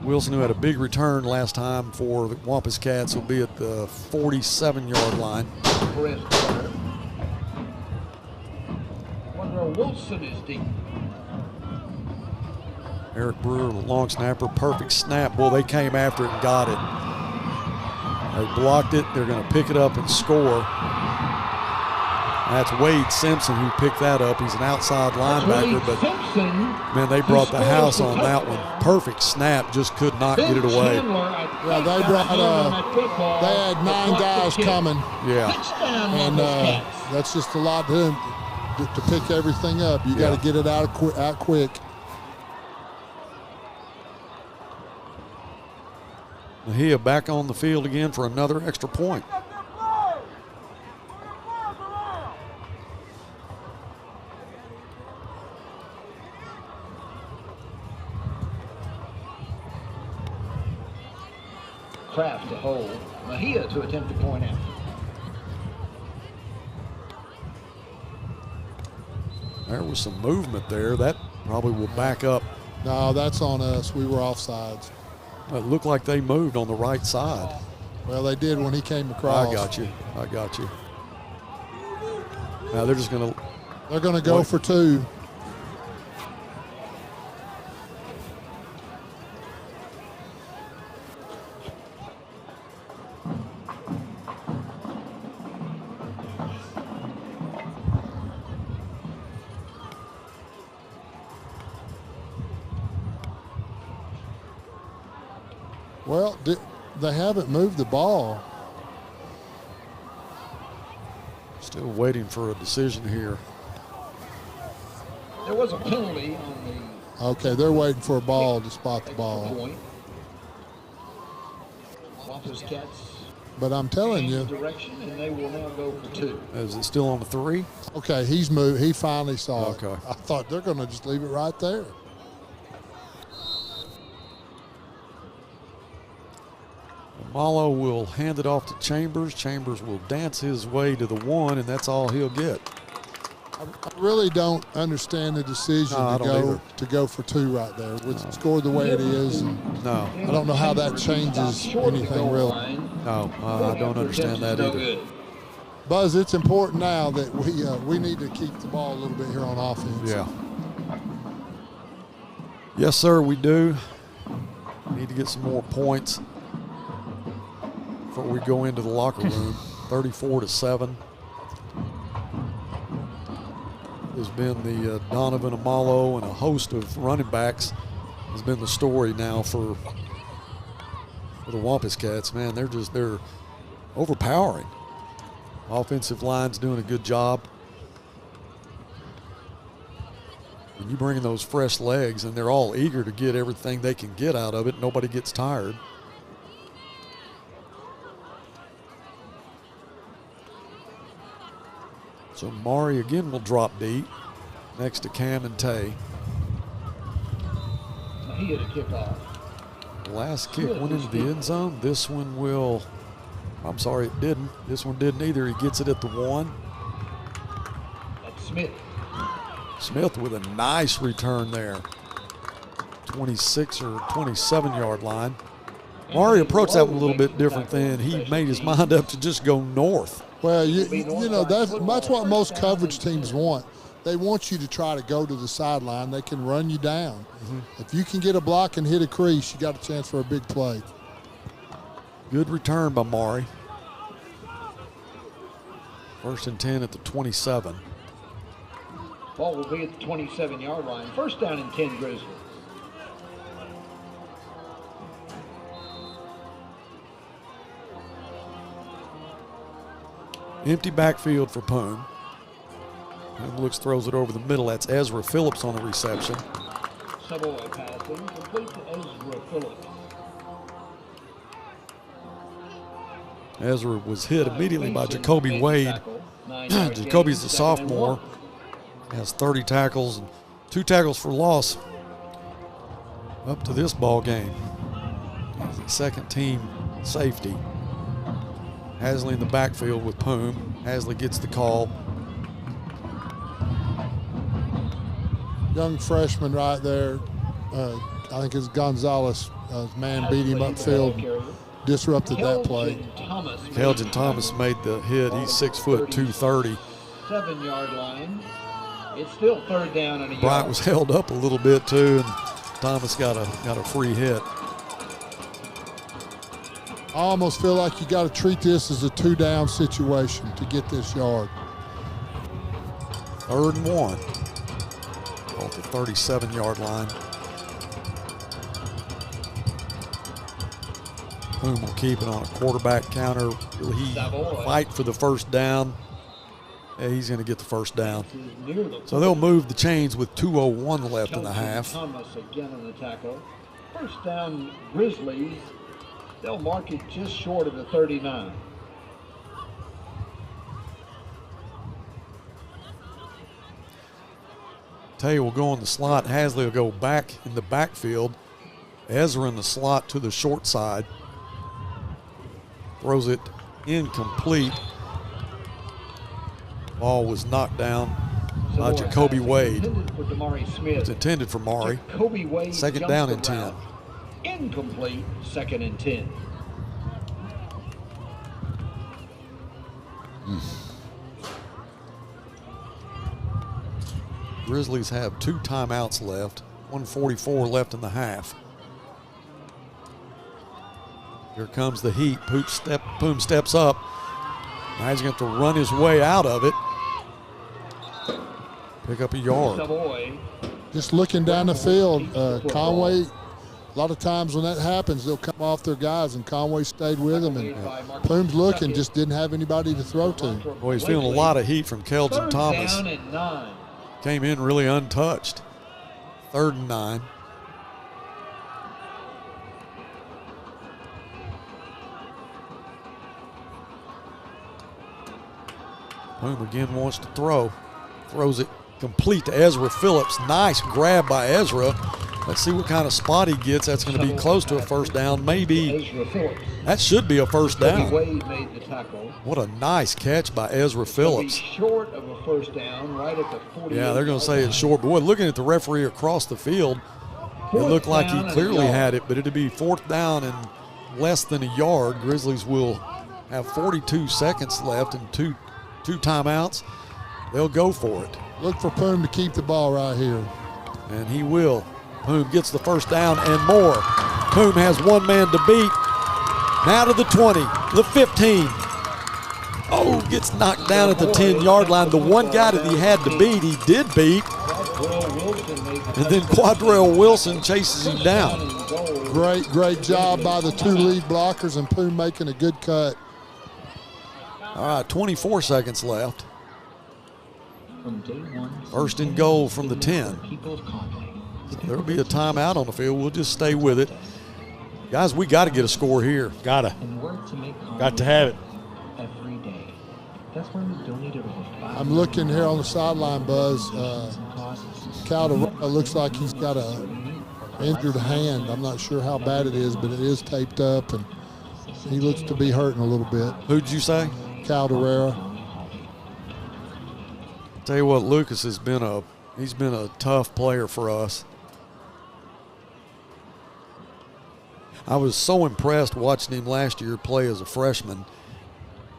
Wilson, who had a big return last time for the Wampus Cats, will be at the 47-yard line. Wilson is deep. Eric Brewer, the long snapper, perfect snap. Boy, they came after it and got it. They blocked it. They're going to pick it up and score. That's Wade Simpson who picked that up. He's an outside linebacker, but man, they brought the house on that one. Perfect snap, just could not get it away. Yeah, they brought. They had 9 guys coming. Yeah, and that's just a lot to pick everything up. You got to get it out quick. Mejia back on the field again for another extra point. Kraft to hold. Mejia to attempt the point out. There was some movement there. That probably will back up. No, that's on us. We were offsides. It looked like they moved on the right side. Well, they did when he came across. I got you. Now they're just going to. They're going to go for 2. Well, they haven't moved the ball. Still waiting for a decision here. There was a penalty on the. Okay, they're waiting for a ball to spot the ball. Point. Wampus Cats. But I'm telling you. Direction, and they will now go for 2. Is it still on the 3? Okay, he's moved. He finally saw it. I thought they're going to just leave it right there. Malo will hand it off to Chambers. Chambers will dance his way to the 1, and that's all he'll get. I really don't understand the decision to go for 2 right there. With the score the way it is. No. I don't know how that changes anything really. No, I don't understand that either. Buzz, it's important now that we need to keep the ball a little bit here on offense. Yeah. Yes, sir, we do. Need to get some more points before we go into the locker room. 34-7 has been the Donovan Amalo and a host of running backs has been the story now for the Wampus Cats. Man, they're overpowering. Offensive line's doing a good job. When you bring in those fresh legs and they're all eager to get everything they can get out of it, nobody gets tired. So Mari again will drop deep next to Cam and Tay. He had a kickoff. Last kick went into the end zone. This one will, I'm sorry, it didn't. This one didn't either. He gets it at the 1. That's Smith. Smith with a nice return there. 26 or 27-yard line. Mari approached that one a little bit different than he made his mind up to just go north. Well, you know, that's what most coverage teams want. They want you to try to go to the sideline. They can run you down. If you can get a block and hit a crease, you got a chance for a big play. Good return by Mari. 1st and 10 at the 27. Ball will be at the 27-yard line. 1st down and 10 Grizzlies. Empty backfield for Poon. Poon looks, throws it over the middle. That's Ezra Phillips on the reception. Savoy passing, complete to Ezra Phillips. Ezra was hit immediately by Jacoby Wade. Jacoby's a sophomore. Has 30 tackles and 2 tackles for loss up to this ball game. He's a second team safety. Hasley in the backfield with Poom. Hasley gets the call. Young freshman right there. I think it's Gonzalez. His man beat him upfield, disrupted that play. Kelvin Thomas made the hit. He's 6 foot 230. 7-yard line. It's still 3rd down and a yard. Bryant was held up a little bit too, and Thomas got a free hit. I almost feel like you got to treat this as a 2-down situation to get this yard. 3rd and 1. Off the 37-yard line. Poom will keep it on a quarterback counter. Will he fight for the 1st down? Yeah, he's going to get the 1st down. So they'll move the chains with 2:01 left in the half. Thomas again on the tackle. 1st down Grizzlies. They'll mark it just short of the 39. Tay will go in the slot. Hasley will go back in the backfield. Ezra in the slot to the short side. Throws it incomplete. Ball was knocked down by Jacoby Wade. It's intended for Maury. Second down and 10. Incomplete, 2nd and 10. Grizzlies have 2 timeouts left. 1:44 left in the half. Here comes the heat. Poom steps up. Now he's going to have to run his way out of it. Pick up a yard. Just looking down the field, Conway, a lot of times when that happens, they'll come off their guys, and Conway stayed with them. And Poom's looking, just didn't have anybody to throw to. Boy, he's feeling a lot of heat from Keldon Thomas. Came in really untouched. 3rd and 9. Poom again wants to throw. Throws it complete to Ezra Phillips. Nice grab by Ezra. Let's see what kind of spot he gets. That's going to be close to a first down. Maybe that should be a first down. What a nice catch by Ezra Phillips. Short of a first down, right at the 40. Yeah, they're going to say it's short. Boy, looking at the referee across the field, it looked like he clearly had it, but it'd be 4th down and less than a yard. Grizzlies will have 42 seconds left and two timeouts. They'll go for it. Look for Poom to keep the ball right here. And he will. Poom gets the first down and more. Poom has one man to beat. Now to the 20, the 15. Oh, gets knocked down at the 10-yard line. The one guy that he had to beat, he did beat. And then Quadrell Wilson chases him down. Great job by the 2 lead blockers, and Poom making a good cut. All right, 24 seconds left. 1st and goal from the 10. So there'll be a timeout on the field. We'll just stay with it. Guys, we got to get a score here. Got to have it. I'm looking here on the sideline, Buzz. Calderon looks like he's got a injured hand. I'm not sure how bad it is, but it is taped up, and he looks to be hurting a little bit. Who'd you say? Caldera. Tell you what, Lucas he's been a tough player for us. I was so impressed watching him last year play as a freshman.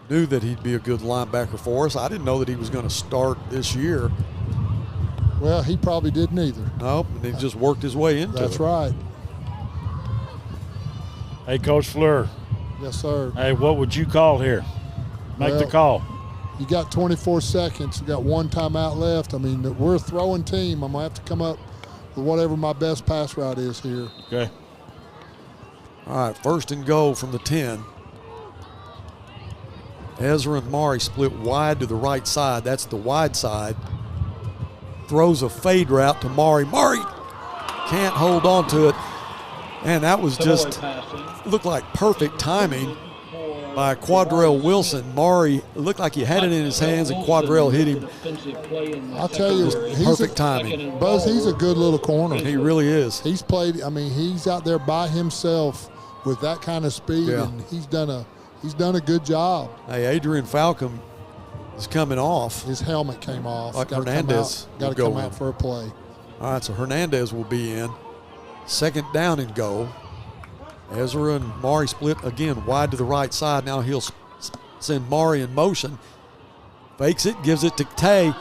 Knew that he'd be a good linebacker for us. I didn't know that he was going to start this year. Well, he probably didn't either. Nope, and he just worked his way into it. That's right. Hey, Coach Fleur. Yes, sir. Hey, what would you call here? Make the call. You got 24 seconds. You got 1 timeout left. I mean, we're a throwing team. I'm going to have to come up with whatever my best pass route is here. Okay. All right, 1st and goal from the 10. Ezra and Maury split wide to the right side. That's the wide side. Throws a fade route to Maury. Maury can't hold on to it. And that was just, looked like perfect timing by Quadrell Wilson. Maury looked like he had it in his hands, and Quadrell hit him. I'll tell you, perfect timing. Buzz, he's a good little corner. He really is. He's played, I mean, he's out there by himself with that kind of speed, and he's done a good job. Hey, Adrian Falcom is coming off. His helmet came off. Like Hernandez got to come out for a play. All right, so Hernandez will be in. 2nd down and goal. Ezra and Maury split again wide to the right side. Now he'll send Maury in motion. Fakes it, gives it to Tay.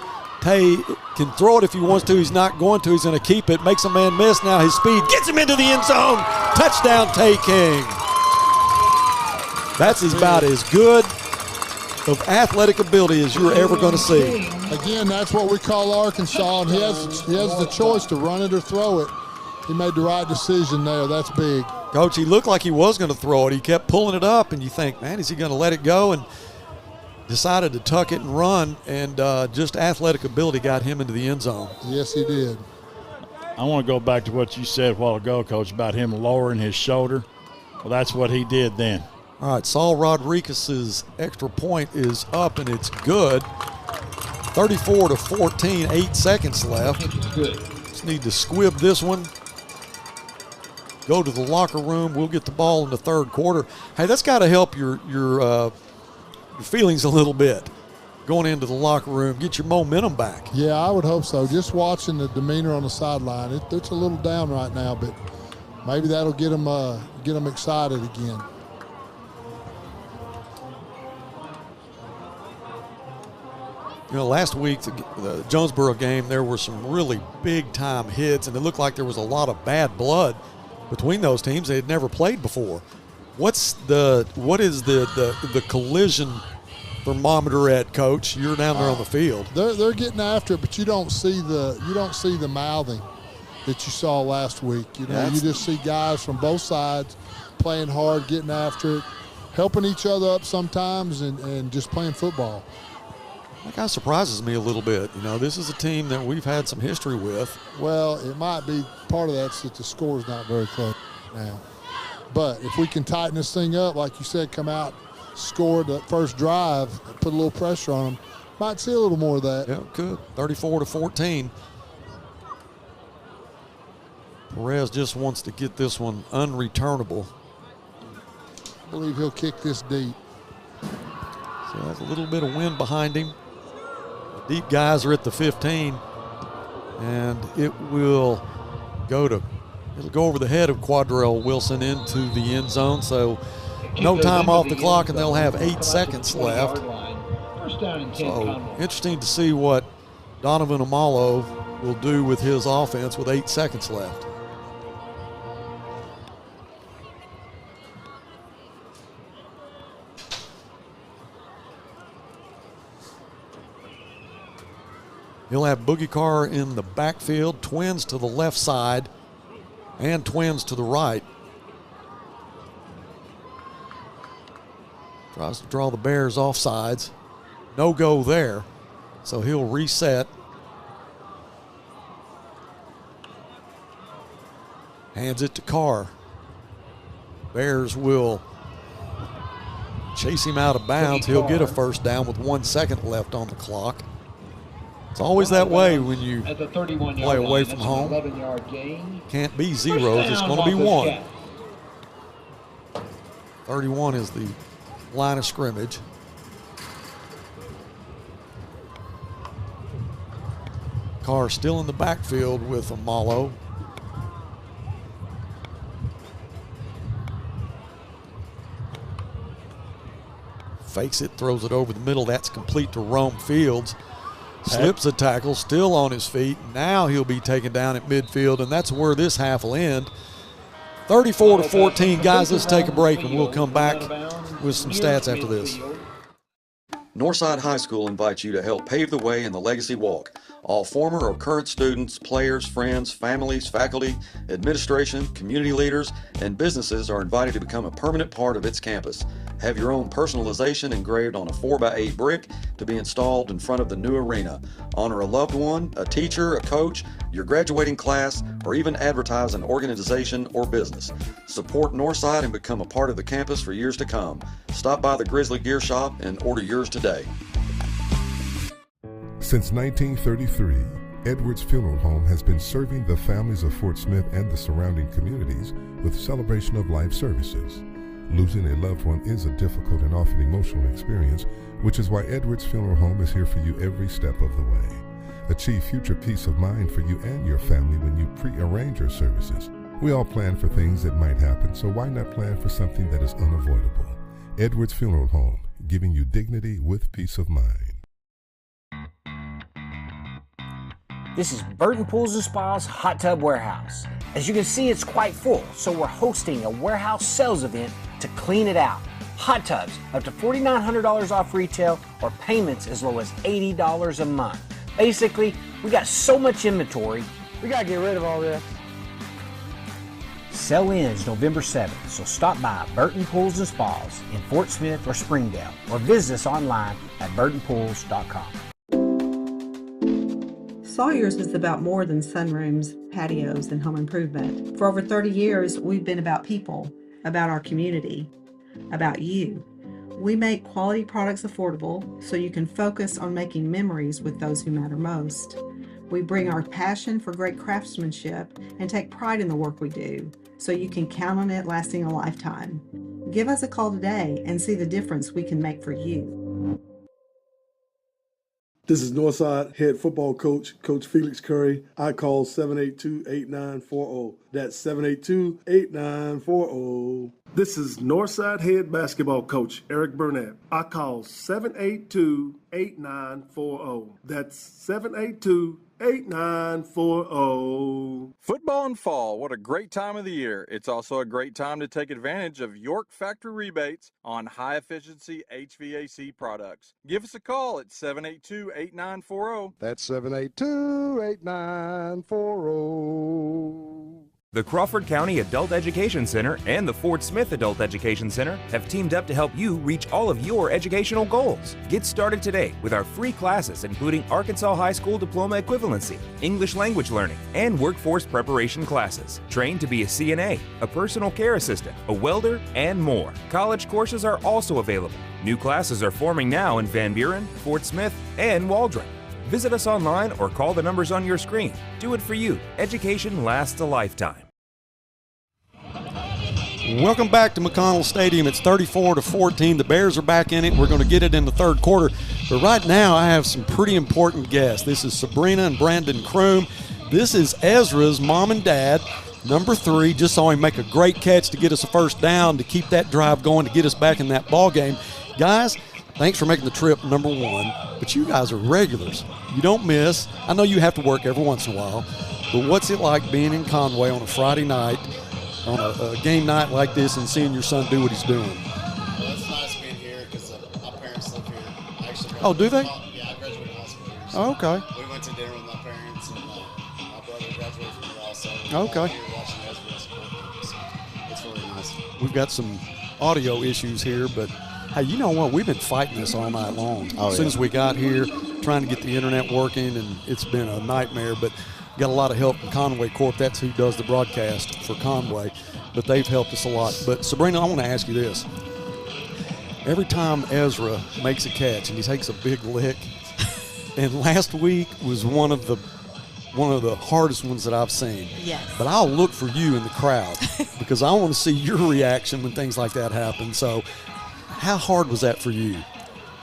Tay can throw it if he wants to. He's not going to. He's going to keep it. Makes a man miss. Now his speed gets him into the end zone. Touchdown, Tay King. That's about as good of athletic ability as you're ever going to see. Again, that's what we call Arkansas, and he has the choice to run it or throw it. He made the right decision there. That's big. Coach, he looked like he was going to throw it. He kept pulling it up, and you think, man, is he going to let it go? And decided to tuck it and run, and just athletic ability got him into the end zone. Yes, he did. I want to go back to what you said a while ago, Coach, about him lowering his shoulder. Well, that's what he did then. All right, Saul Rodriguez's extra point is up, and it's good. 34-14, 8 seconds left. Good. Just need to squib this one. go to the locker room. We'll get the ball in the third quarter. Hey, that's got to help your feelings a little bit. Going into the locker room, get your momentum back. Yeah, I would hope so. Just watching the demeanor on the sideline, it's a little down right now, but maybe that'll get them excited again. You know, last week, the Jonesboro game, there were some really big-time hits, and it looked like there was a lot of bad blood between those teams. They had never played before. What is the collision thermometer at, Coach? You're down there on the field. They're getting after it, but you don't see the mouthing that you saw last week. You know, you just see guys from both sides playing hard, getting after it, helping each other up sometimes, and just playing football. That kind of surprises me a little bit. You know, this is a team that we've had some history with. Well, it might be part of that's that the score's not very close now. But if we can tighten this thing up, like you said, come out, score the first drive, put a little pressure on them, might see a little more of that. Yeah, could. 34-14. Perez just wants to get this one unreturnable. I believe he'll kick this deep. So that's a little bit of wind behind him. The deep guys are at the 15, and it will go over the head of Quadrell Wilson into the end zone. So no time off the clock, and they'll have 8 seconds left. So interesting to see what Donovan Amalo will do with his offense with 8 seconds left. He'll have Boogie Carr in the backfield, twins to the left side, and twins to the right. Tries to draw the Bears off sides. No go there, so he'll reset. Hands it to Carr. Bears will chase him out of bounds. He'll get a first down with 1 second left on the clock. It's always that way when you play away from home. Can't be zeros, it's going to be one. 31 is the line of scrimmage. Carr still in the backfield with Amalo. Fakes it, throws it over the middle. That's complete to Rome Fields. Slips a tackle, still on his feet. Now he'll be taken down at midfield, and that's where this half will end. 34-14, guys, let's take a break, and we'll come back with some stats after this. Northside High School invites you to help pave the way in the Legacy Walk. All former or current students, players, friends, families, faculty, administration, community leaders, and businesses are invited to become a permanent part of its campus. Have your own personalization engraved on a 4x8 brick to be installed in front of the new arena. Honor a loved one, a teacher, a coach, your graduating class, or even advertise an organization or business. Support Northside and become a part of the campus for years to come. Stop by the Grizzly Gear Shop and order yours today. Since 1933, Edwards Funeral Home has been serving the families of Fort Smith and the surrounding communities with celebration of life services. Losing a loved one is a difficult and often emotional experience, which is why Edwards Funeral Home is here for you every step of the way. Achieve future peace of mind for you and your family when you pre-arrange your services. We all plan for things that might happen, so why not plan for something that is unavoidable? Edwards Funeral Home, giving you dignity with peace of mind. This is Burton Pools & Spa's Hot Tub Warehouse. As you can see, it's quite full, so we're hosting a warehouse sales event to clean it out. Hot tubs up to $4,900 off retail, or payments as low as $80 a month. Basically, we got so much inventory, we gotta get rid of all this. Sale ends November 7th, so stop by Burton Pools & Spas in Fort Smith or Springdale, or visit us online at burtonpools.com. Sawyer's is about more than sunrooms, patios, and home improvement. For over 30 years, we've been about people, about our community, about you. We make quality products affordable so you can focus on making memories with those who matter most. We bring our passion for great craftsmanship and take pride in the work we do. so you can count on it lasting a lifetime. Give us a call today and see the difference we can make for you. This is Northside head football coach, Coach Felix Curry. I call 782-8940. That's 782-8940. This is Northside head basketball coach, Eric Burnett. I call 782-8940. That's 782-8940. Football in fall, what a great time of the year. It's also a great time to take advantage of York Factory rebates on high-efficiency HVAC products. Give us a call at 782-8940. That's 782-8940. The Crawford County Adult Education Center and the Fort Smith Adult Education Center have teamed up to help you reach all of your educational goals. Get started today with our free classes including Arkansas High School Diploma Equivalency, English Language Learning, and Workforce Preparation classes. Train to be a CNA, a personal care assistant, a welder, and more. College courses are also available. New classes are forming now in Van Buren, Fort Smith, and Waldron. Visit us online or call the numbers on your screen. Do it for you. Education lasts a lifetime. Welcome back to McConnell Stadium. It's 34-14. The Bears are back in it. We're going to get it in the third quarter. But right now I have some pretty important guests. This is Sabrina and Brandon Kroom. This is Ezra's mom and dad. Number 3, just saw him make a great catch to get us a first down, to keep that drive going, to get us back in that ball game. Guys, thanks for making the trip, number 1. But you guys are regulars. You don't miss. I know you have to work every once in a while. But what's it like being in Conway on a Friday night, on a game night like this, and seeing your son do what he's doing? Well, it's nice being here because my parents live here. Oh, do they? Yeah, I graduated high school here. So Oh, okay. We went to dinner with my parents, and my brother graduated from here also. Okay. Here watching Ezra support them, so it's really nice. We've got some audio issues here, but hey, you know what? We've been fighting this all night long. Oh, as soon yeah. as we got here, trying to get the internet working, and it's been a nightmare, but got a lot of help from Conway Corp. That's who does the broadcast for Conway, but they've helped us a lot. But Sabrina, I want to ask you this. Every time Ezra makes a catch and he takes a big lick, and last week was one of the hardest ones that I've seen. Yes. But I'll look for you in the crowd because I want to see your reaction when things like that happen. So how hard was that for you?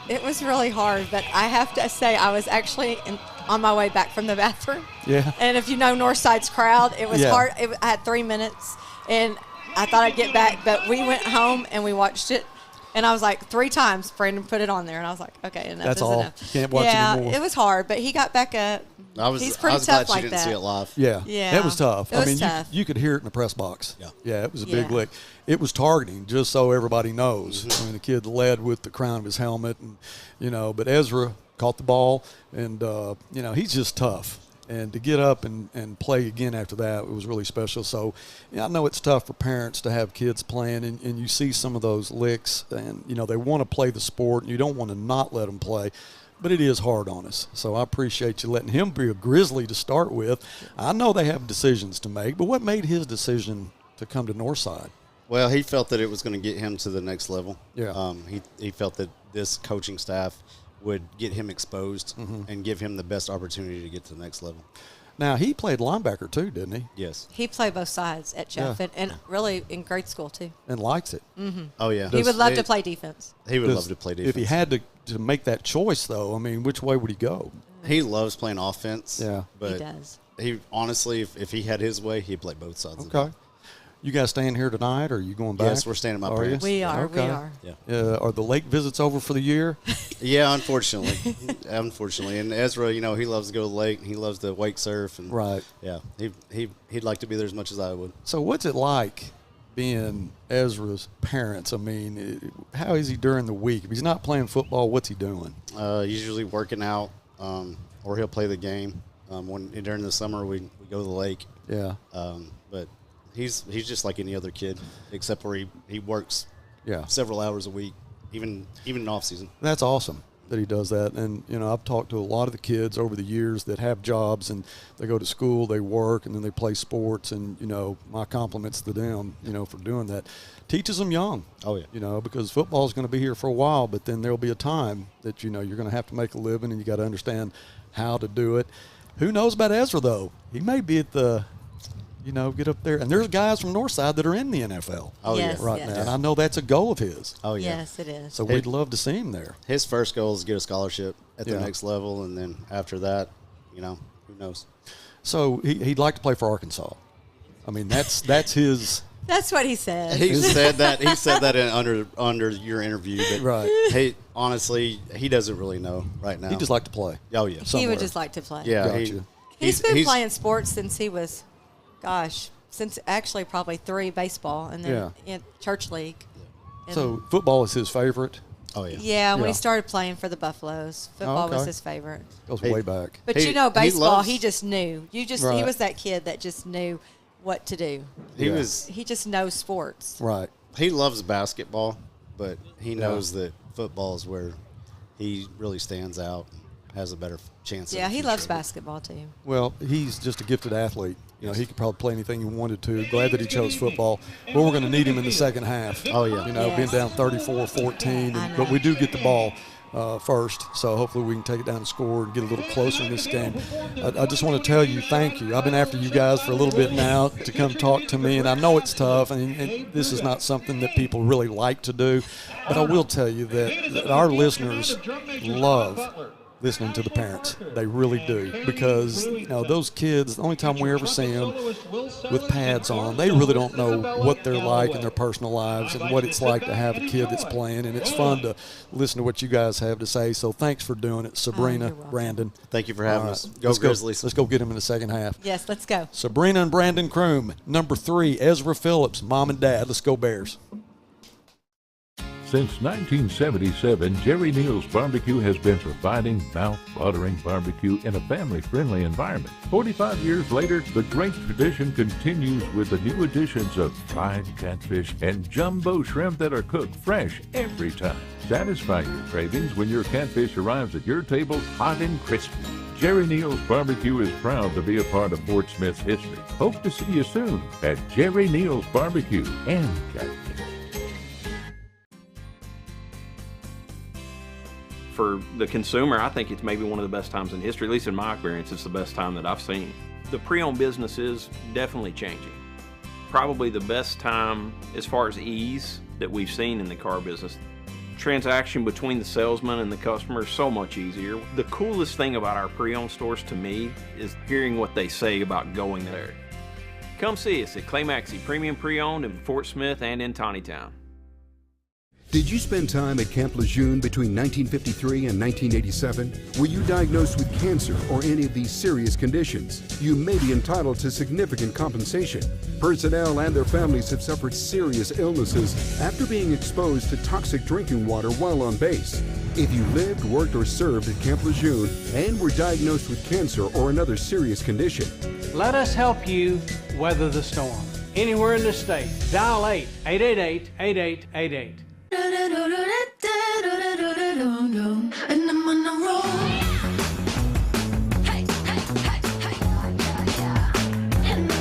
It was really hard, but I have to say I was actually on my way back from the bathroom. Yeah. And if you know Northside's crowd, it was Yeah. hard. I had 3 minutes, and I thought I'd get back, but we went home and we watched it. And I was like, 3 times Brandon put it on there, and I was like, okay, enough That's is all. enough. You can't watch anymore. It was hard, but he got back up. He's pretty I was tough glad like you didn't that. see it live. Yeah. Yeah. That was tough. It was I mean, tough. You could hear it in the press box. Yeah, it was a big Yeah. lick. It was targeting, just so everybody knows. I mean, the kid led with the crown of his helmet, and but Ezra caught the ball, and he's just tough. And to get up and play again after that, it was really special. So, I know it's tough for parents to have kids playing, and you see some of those licks, and, they want to play the sport, and you don't want to not let them play. But it is hard on us. So I appreciate you letting him be a Grizzly to start with. I know they have decisions to make, but what made his decision to come to Northside? Well, he felt that it was going to get him to the next level. Yeah. He felt that this coaching staff would get him exposed and give him the best opportunity to get to the next level. Now, he played linebacker too, didn't he? Yes. He played both sides at Jeff, Yeah. and really in grade school too. And likes it. Mm-hmm. Oh, yeah. He would love to play defense. He would love to play defense. If he had to make that choice, though, I mean, which way would he go? He loves playing offense. Yeah. But He does. He honestly, if he had his way, he'd play both sides. Of Okay. You guys staying here tonight, or are you going back? Yes, we're staying at my Are parents'. you? We are. Okay. We are. Yeah. Are the lake visits over for the year? Yeah, unfortunately. And Ezra, he loves to go to the lake. He loves to wake surf. And Right. Yeah. He'd like to be there as much as I would. So what's it like being Ezra's parents? I mean, how is he during the week? If he's not playing football, what's he doing? Usually working out, or he'll play the game. During the summer, we go to the lake. Yeah. But he's just like any other kid, except where he works several hours a week, even in off season. That's awesome that he does that. And, I've talked to a lot of the kids over the years that have jobs, and they go to school, they work, and then they play sports. And, my compliments to them, for doing that. Teaches them young. Oh, yeah. Because football is going to be here for a while, but then there'll be a time that, you're going to have to make a living, and you got to understand how to do it. Who knows about Ezra, though? He may be at the get up there. And there's guys from Northside that are in the NFL right now. And I know that's a goal of his. Oh, yeah. Yes, it is. So we'd love to see him there. His first goal is to get a scholarship at the next level, and then after that, who knows. So he'd like to play for Arkansas. I mean, that's his. That's what he said. He said that. He said that under your interview. But right. He honestly, he doesn't really know right now. He just like to play. Oh yeah. He would just like to play. Yeah. Gotcha. He's been playing sports since he was, since actually probably 3 baseball and then in church league. And so football is his favorite. Oh yeah. Yeah, when he started playing for the Buffaloes, football was his favorite. Goes way back. But baseball, he just knew. He was that kid that just knew what to do. He just knows sports. Right. He loves basketball, but he knows that football is where he really stands out, has a better chance. Yeah, he loves basketball too. Well, he's just a gifted athlete. He could probably play anything he wanted to. Glad that he chose football. Well, we're going to need him in the second half. Oh, yeah. Being down 34-14. But we do get the ball first, so hopefully we can take it down and score and get a little closer in this game. I just want to tell you thank you. I've been after you guys for a little bit now to come talk to me, and I know it's tough, and this is not something that people really like to do, but I will tell you that our listeners love listening to the parents. They really do, because those kids, the only time we ever see them with pads on, they really don't know what they're like in their personal lives and what it's like to have a kid that's playing, and it's fun to listen to what you guys have to say. So thanks for doing it, Sabrina, Brandon. Thank you for having us. Go Grizzlies. Let's go get them in the second half. Yes, let's go. Sabrina and Brandon Kroom. Number 3, Ezra Phillips, Mom and Dad. Let's go Bears. Since 1977, Jerry Neal's Barbecue has been providing mouth-watering barbecue in a family-friendly environment. 45 years later, the great tradition continues with the new additions of fried catfish and jumbo shrimp that are cooked fresh every time. Satisfy your cravings when your catfish arrives at your table hot and crispy. Jerry Neal's Barbecue is proud to be a part of Fort Smith's history. Hope to see you soon at Jerry Neal's Barbecue and Catfish. For the consumer, I think it's maybe one of the best times in history, at least in my experience, it's the best time that I've seen. The pre-owned business is definitely changing. Probably the best time as far as ease that we've seen in the car business. Transaction between the salesman and the customer is so much easier. The coolest thing about our pre-owned stores to me is hearing what they say about going there. Come see us at Clay Maxey Premium Pre-Owned in Fort Smith and in Tawnytown. Did you spend time at Camp Lejeune between 1953 and 1987? Were you diagnosed with cancer or any of these serious conditions? You may be entitled to significant compensation. Personnel and their families have suffered serious illnesses after being exposed to toxic drinking water while on base. If you lived, worked, or served at Camp Lejeune and were diagnosed with cancer or another serious condition, let us help you weather the storm. Anywhere in the state, dial 888-8888. And I'm on a roll. Hey, hey, hey, hey, and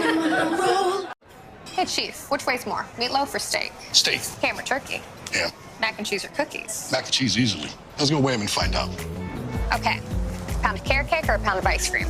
I'm on a roll. Hey, Chief, which weighs more, meatloaf or steak? Steak. Ham or turkey? Yeah. Mac and cheese or cookies? Mac and cheese easily. Let's go weigh them and find out. Okay. A pound of carrot cake or a pound of ice cream?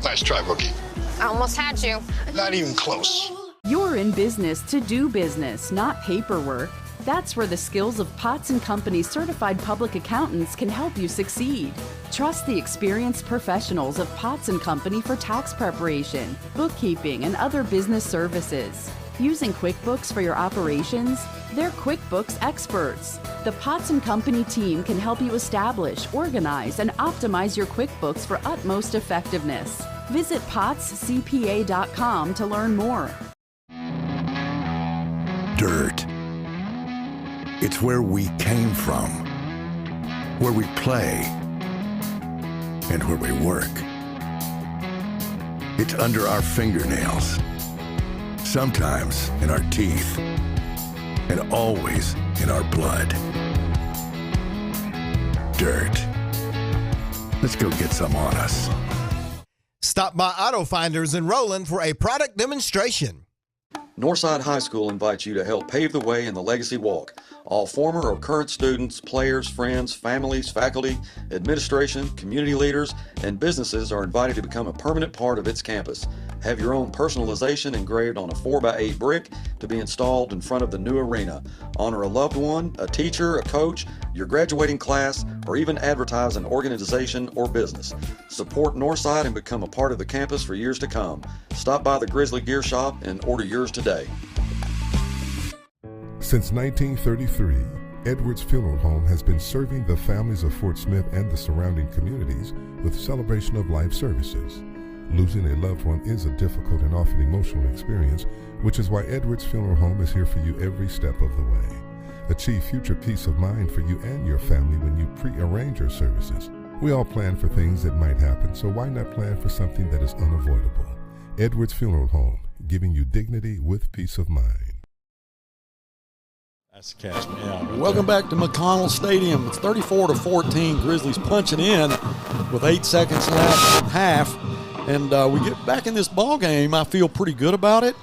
Nice try, rookie. I almost had you. Not even close. You're in business to do business, not paperwork. That's where the skills of Potts & Company certified public accountants can help you succeed. Trust the experienced professionals of Potts & Company for tax preparation, bookkeeping, and other business services. Using QuickBooks for your operations? They're QuickBooks experts. The Potts & Company team can help you establish, organize, and optimize your QuickBooks for utmost effectiveness. Visit pottscpa.com to learn more. Dirt. It's where we came from, where we play, and where we work. It's under our fingernails, sometimes in our teeth, and always in our blood. Dirt. Let's go get some on us. Stop by Auto Finders in Roland for a product demonstration. Northside High School invites you to help pave the way in the Legacy Walk. All former or current students, players, friends, families, faculty, administration, community leaders, and businesses are invited to become a permanent part of its campus. Have your own personalization engraved on a 4x8 brick to be installed in front of the new arena. Honor a loved one, a teacher, a coach, your graduating class, or even advertise an organization or business. Support Northside and become a part of the campus for years to come. Stop by the Grizzly Gear Shop and order yours today. Since 1933, Edwards Funeral Home has been serving the families of Fort Smith and the surrounding communities with celebration of life services. Losing a loved one is a difficult and often emotional experience, which is why Edwards Funeral Home is here for you every step of the way. Achieve future peace of mind for you and your family when you pre-arrange your services. We all plan for things that might happen, so why not plan for something that is unavoidable? Edwards Funeral Home, giving you dignity with peace of mind. That's the catch me out. Welcome back to McConnell Stadium. It's 34-14. Grizzlies punching in with 8 seconds left in half. And we get back in this ball game. I feel pretty good about it.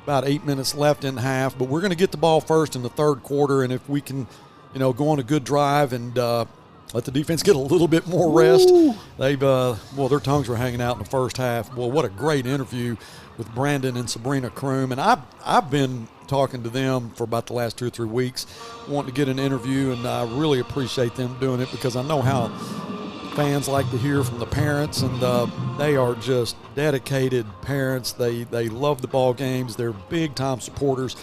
About 8 minutes left in half, but we're going to get the ball first in the third quarter. And if we can, go on a good drive and let the defense get a little bit more rest. They've, their tongues were hanging out in the first half. Well, what a great interview with Brandon and Sabrina Kroom. And I've been talking to them for about the last 2 or 3 weeks, wanting to get an interview, and I really appreciate them doing it because I know how fans like to hear from the parents, and they are just dedicated parents. They love the ball games. They're big-time supporters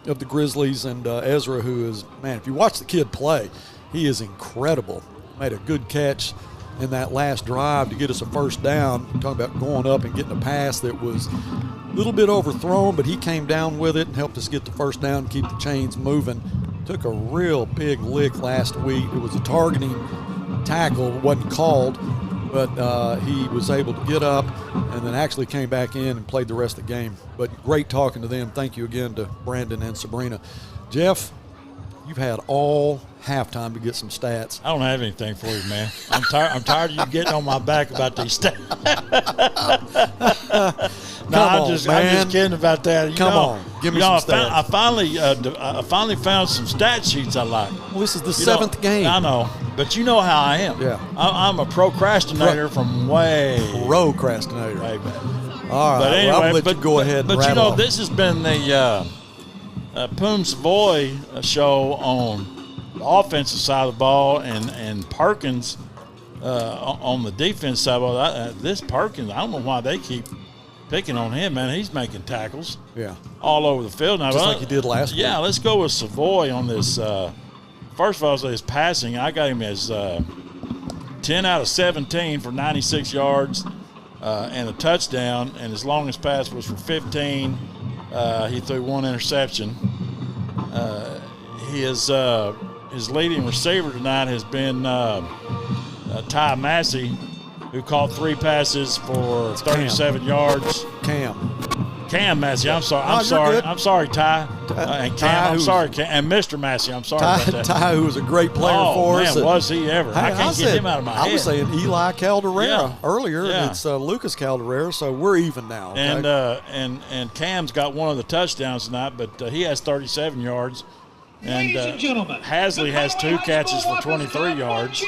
of the Grizzlies, and Ezra, who is, man, if you watch the kid play, he is incredible. Made a good catch in that last drive to get us a first down. Talking about going up and getting a pass that was a little bit overthrown, but he came down with it and helped us get the first down and keep the chains moving. Took a real big lick last week. It was a targeting tackle, wasn't called, but he was able to get up and then actually came back in and played the rest of the game. But great talking to them. Thank you again to Brandon and Sabrina. Jeff, you've had all halftime to get some stats. I don't have anything for you, man. I'm tired of you getting on my back about these stats. I'm just kidding about that. Come on, give me some stats. I finally found some stat sheets I like. Well, this is the seventh game. I know, but you know how I am. Yeah, I'm a procrastinator from way. Procrastinator. Way back. All right, but anyway, I'll let you go ahead. But this has been the Poom Savoy show on the offensive side of the ball, and Perkins on the defense side of the ball. This Perkins, I don't know why they keep picking on him, man. He's making tackles all over the field. Now, just like he did last week. Yeah, let's go with Savoy on this. First of all, his passing, I got him as 10 out of 17 for 96 yards and a touchdown, and his longest pass was for 15. He threw one interception. His leading receiver tonight has been Ty Massey, who caught 3 passes for 37 yards. Cam Massey. I'm sorry. I'm sorry, Ty. And Cam. I'm sorry, Cam. And Mr. Massey. I'm sorry about that. Ty, who was a great player for us. Man, was he ever? I can't get him out of my head. I was saying Eli Calderera earlier. Yeah. It's Lucas Calderera, so we're even now. Okay? And Cam's got one of the touchdowns tonight, but he has 37 yards. And Hasley has 2 catches for 23 yards.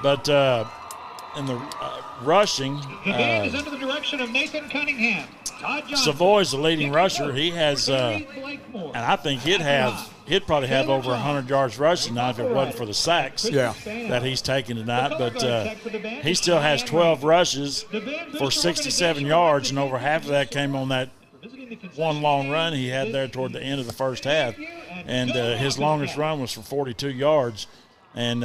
But in the rushing, the band is under the direction of Nathan Cunningham. Savoy's the leading rusher. He has, and I think he'd probably have over 100 yards rushing tonight if it wasn't for the sacks that he's taking tonight. But he still has 12 rushes for 67 yards, and over half of that came on that one long run he had there toward the end of the first half. And his longest run was for 42 yards. And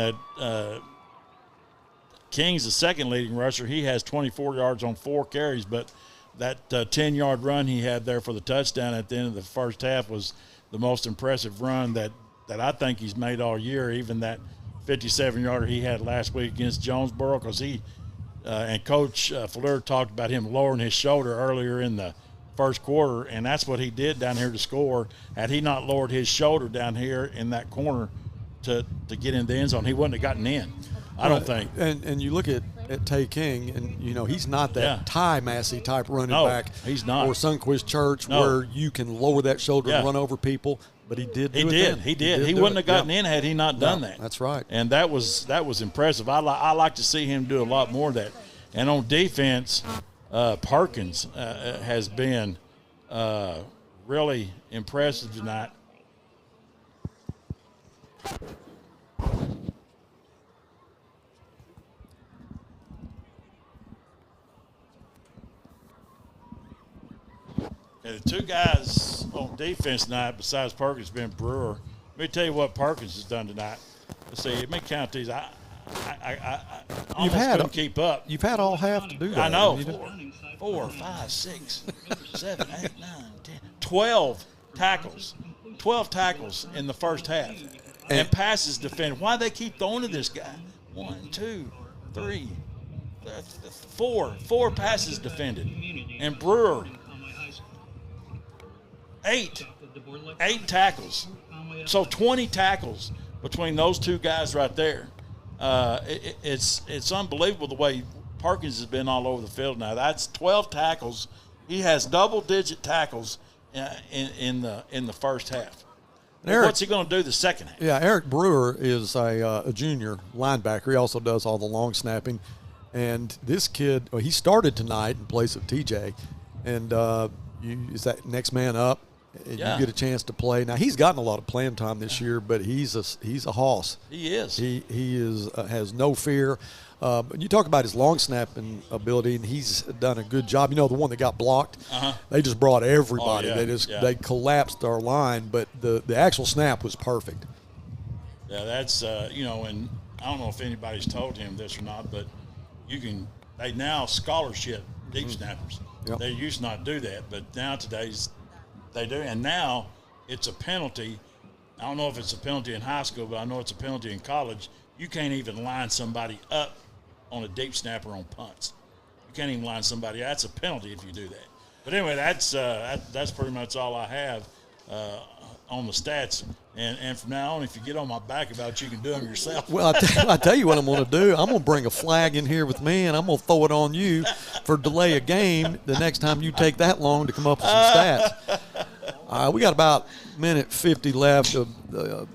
King's the second leading rusher. He has 24 yards on 4 carries, but that 10-yard run he had there for the touchdown at the end of the first half was the most impressive run that I think he's made all year, even that 57-yarder he had last week against Jonesboro, because he and Coach Fleur talked about him lowering his shoulder earlier in the first quarter, and that's what he did down here to score. Had he not lowered his shoulder down here in that corner to get in the end zone, he wouldn't have gotten in. I don't think. And you look at at Tay King, and he's not that Ty Massey type running back. He's not. Or Sunquist Church, where you can lower that shoulder and run over people. But he did. He did. He wouldn't have gotten in had he not done that. That's right. And that was impressive. I like to see him do a lot more of that. And on defense, Perkins has been really impressive tonight. And the two guys on defense tonight, besides Perkins, been Brewer. Let me tell you what Perkins has done tonight. Let's see. Let me count these. I almost couldn't keep up. You've had all half to do that. I know. 4, 5, 6, 7, 8, 9, 10, 12 tackles. 12 tackles in the first half. And passes defended. Why do they keep throwing to this guy? 1, 2, 3, 4. 4 passes defended. And Brewer, 8 tackles. So 20 tackles between those two guys right there. It's unbelievable the way Perkins has been all over the field now. That's 12 tackles. He has double-digit tackles in the first half. What's he going to do the second half? Yeah, Eric Brewer is a junior linebacker. He also does all the long snapping. And this kid, he started tonight in place of TJ. And is that next man up? And you get a chance to play. Now, he's gotten a lot of playing time this year, but he's a hoss. He is. He is has no fear. You talk about his long snapping ability, and he's done a good job. The one that got blocked, they just brought everybody. They collapsed our line, but the actual snap was perfect. Yeah, that's and I don't know if anybody's told him this or not, but they now scholarship deep snappers. Yep. They used to not do that, but now they do, and now it's a penalty. I don't know if it's a penalty in high school, but I know it's a penalty in college. You can't even line somebody up on a deep snapper on punts. You can't even line somebody. That's a penalty if you do that. But anyway, that's pretty much all I have on the stats. And from now on, if you get on my back about you can do them yourself. Well, I tell you what I'm going to do. I'm going to bring a flag in here with me, and I'm going to throw it on you for delay a game the next time you take that long to come up with some stats. We got about minute 50 left. The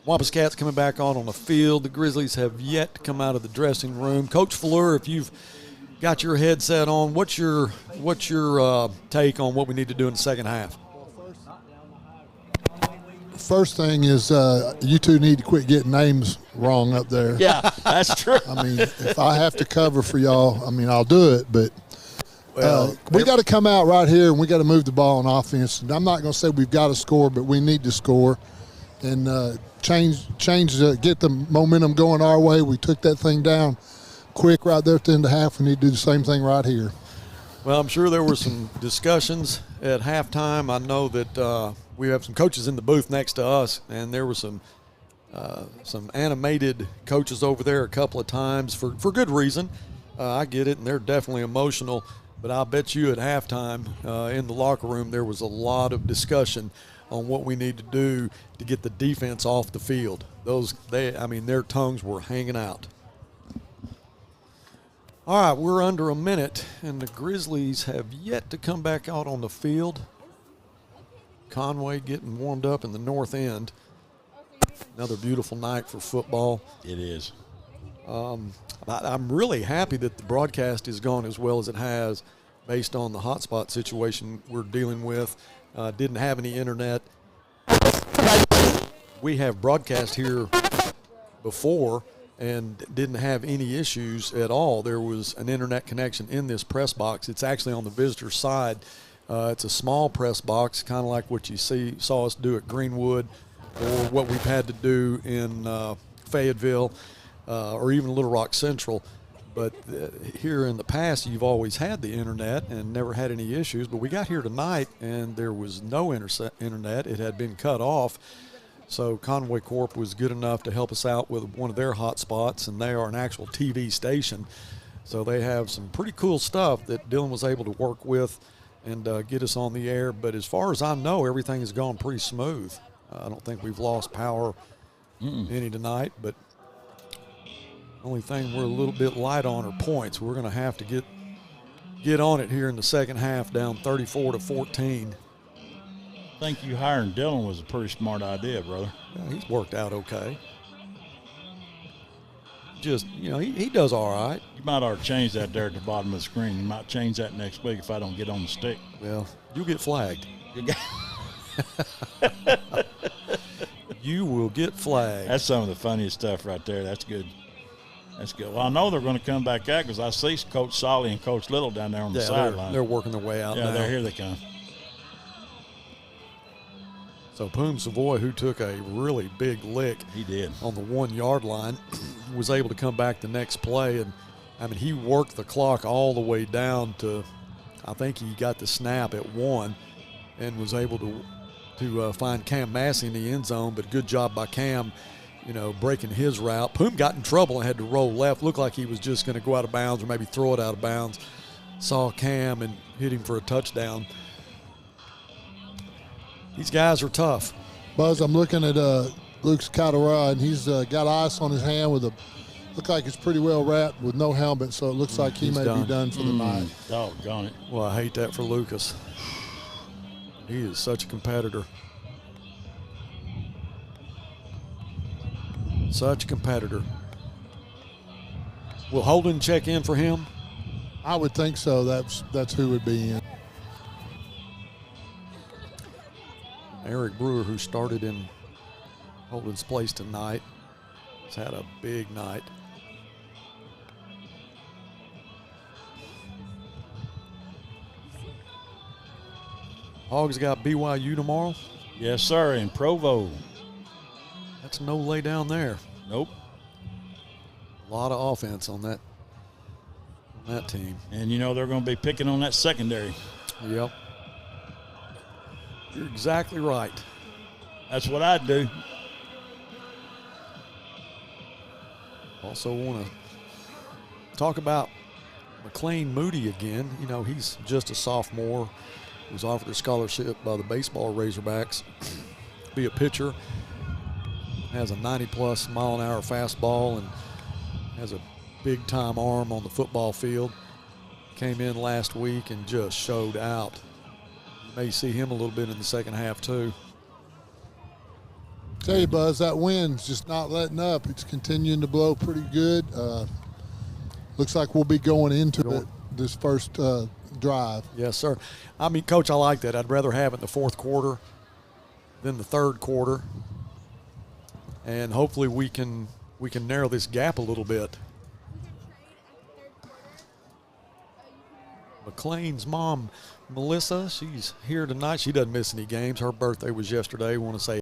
Wampus Cats coming back on the field. The Grizzlies have yet to come out of the dressing room. Coach Fleur, if you've got your headset on, what's your take on what we need to do in the second half? First thing is you two need to quit getting names wrong up there. Yeah, that's true. I mean, if I have to cover for y'all, I'll do it. But we got to come out right here, and we got to move the ball on offense. And I'm not going to say we've got to score, but we need to score and get the momentum going our way. We took that thing down quick right there at the end of the half. We need to do the same thing right here. Well, I'm sure there were some discussions at halftime. I know that we have some coaches in the booth next to us, and there were some animated coaches over there a couple of times for good reason. I get it, and they're definitely emotional. But I'll bet you at halftime in the locker room there was a lot of discussion on what we need to do to get the defense off the field. Their tongues were hanging out. All right, we're under a minute, and the Grizzlies have yet to come back out on the field. Conway getting warmed up in the north end. Another beautiful night for football. It is. I'm really happy that the broadcast has gone as well as it has based on the hotspot situation we're dealing with. Didn't have any internet. We have broadcast here before and didn't have any issues at all. There was an internet connection in this press box. It's actually on the visitor side. It's a small press box, kind of like what you saw us do at Greenwood or what we've had to do in Fayetteville or even Little Rock Central. But here in the past, you've always had the internet and never had any issues. But we got here tonight, and there was no internet. It had been cut off. So Conway Corp was good enough to help us out with one of their hot spots, and they are an actual TV station. So they have some pretty cool stuff that Dylan was able to work with and get us on the air. But as far as I know, everything has gone pretty smooth. I don't think we've lost power any tonight, but Only thing we're a little bit light on are points. We're going to have to get on it here in the second half, down 34-14. I think you hiring Dylan was a pretty smart idea, brother. Yeah, he's worked out okay. Just, he does all right. You might ought to change that there at the bottom of the screen. You might change that next week if I don't get on the stick. Well, you'll get flagged. You will get flagged. That's some of the funniest stuff right there. That's good. That's good. Well, I know they're going to come back out because I see Coach Solly and Coach Little down there on the sideline. They're working their way out now. Yeah, here they come. So Poom Savoy, who took a really big lick, he did on the 1 yard line, was able to come back the next play, and he worked the clock all the way down to, I think he got the snap at 1, and was able to find Cam Massey in the end zone. But good job by Cam, breaking his route. Poom got in trouble and had to roll left. Looked like he was just going to go out of bounds or maybe throw it out of bounds. Saw Cam and hit him for a touchdown. These guys are tough. Buzz, I'm looking at Luke's Catara, and he's got ice on his hand with look like it's pretty well wrapped with no helmet, so it looks like he may be done for the night. Doggone it. Well, I hate that for Lucas. He is such a competitor. Such a competitor. Will Holden check in for him? I would think so. That's who would be in. Eric Brewer, who started in Holden's place tonight, has had a big night. Hogs got BYU tomorrow? Yes, sir, in Provo. That's no lay down there. Nope. A lot of offense on that team. And they're going to be picking on that secondary. Yep. You're exactly right. That's what I'd do. Also want to talk about McLean Moody again. He's just a sophomore. He was offered a scholarship by the baseball Razorbacks to be a pitcher. Has a 90-plus mile-an-hour fastball and has a big-time arm on the football field. Came in last week and just showed out. You may see him a little bit in the second half, too. Tell you, Buzz, that wind's just not letting up. It's continuing to blow pretty good. Looks like we'll be going into this first drive. Yes, sir. Coach, I like that. I'd rather have it in the fourth quarter than the third quarter. And hopefully we can narrow this gap a little bit. McLean's mom, Melissa, she's here tonight. She doesn't miss any games. Her birthday was yesterday. I want to say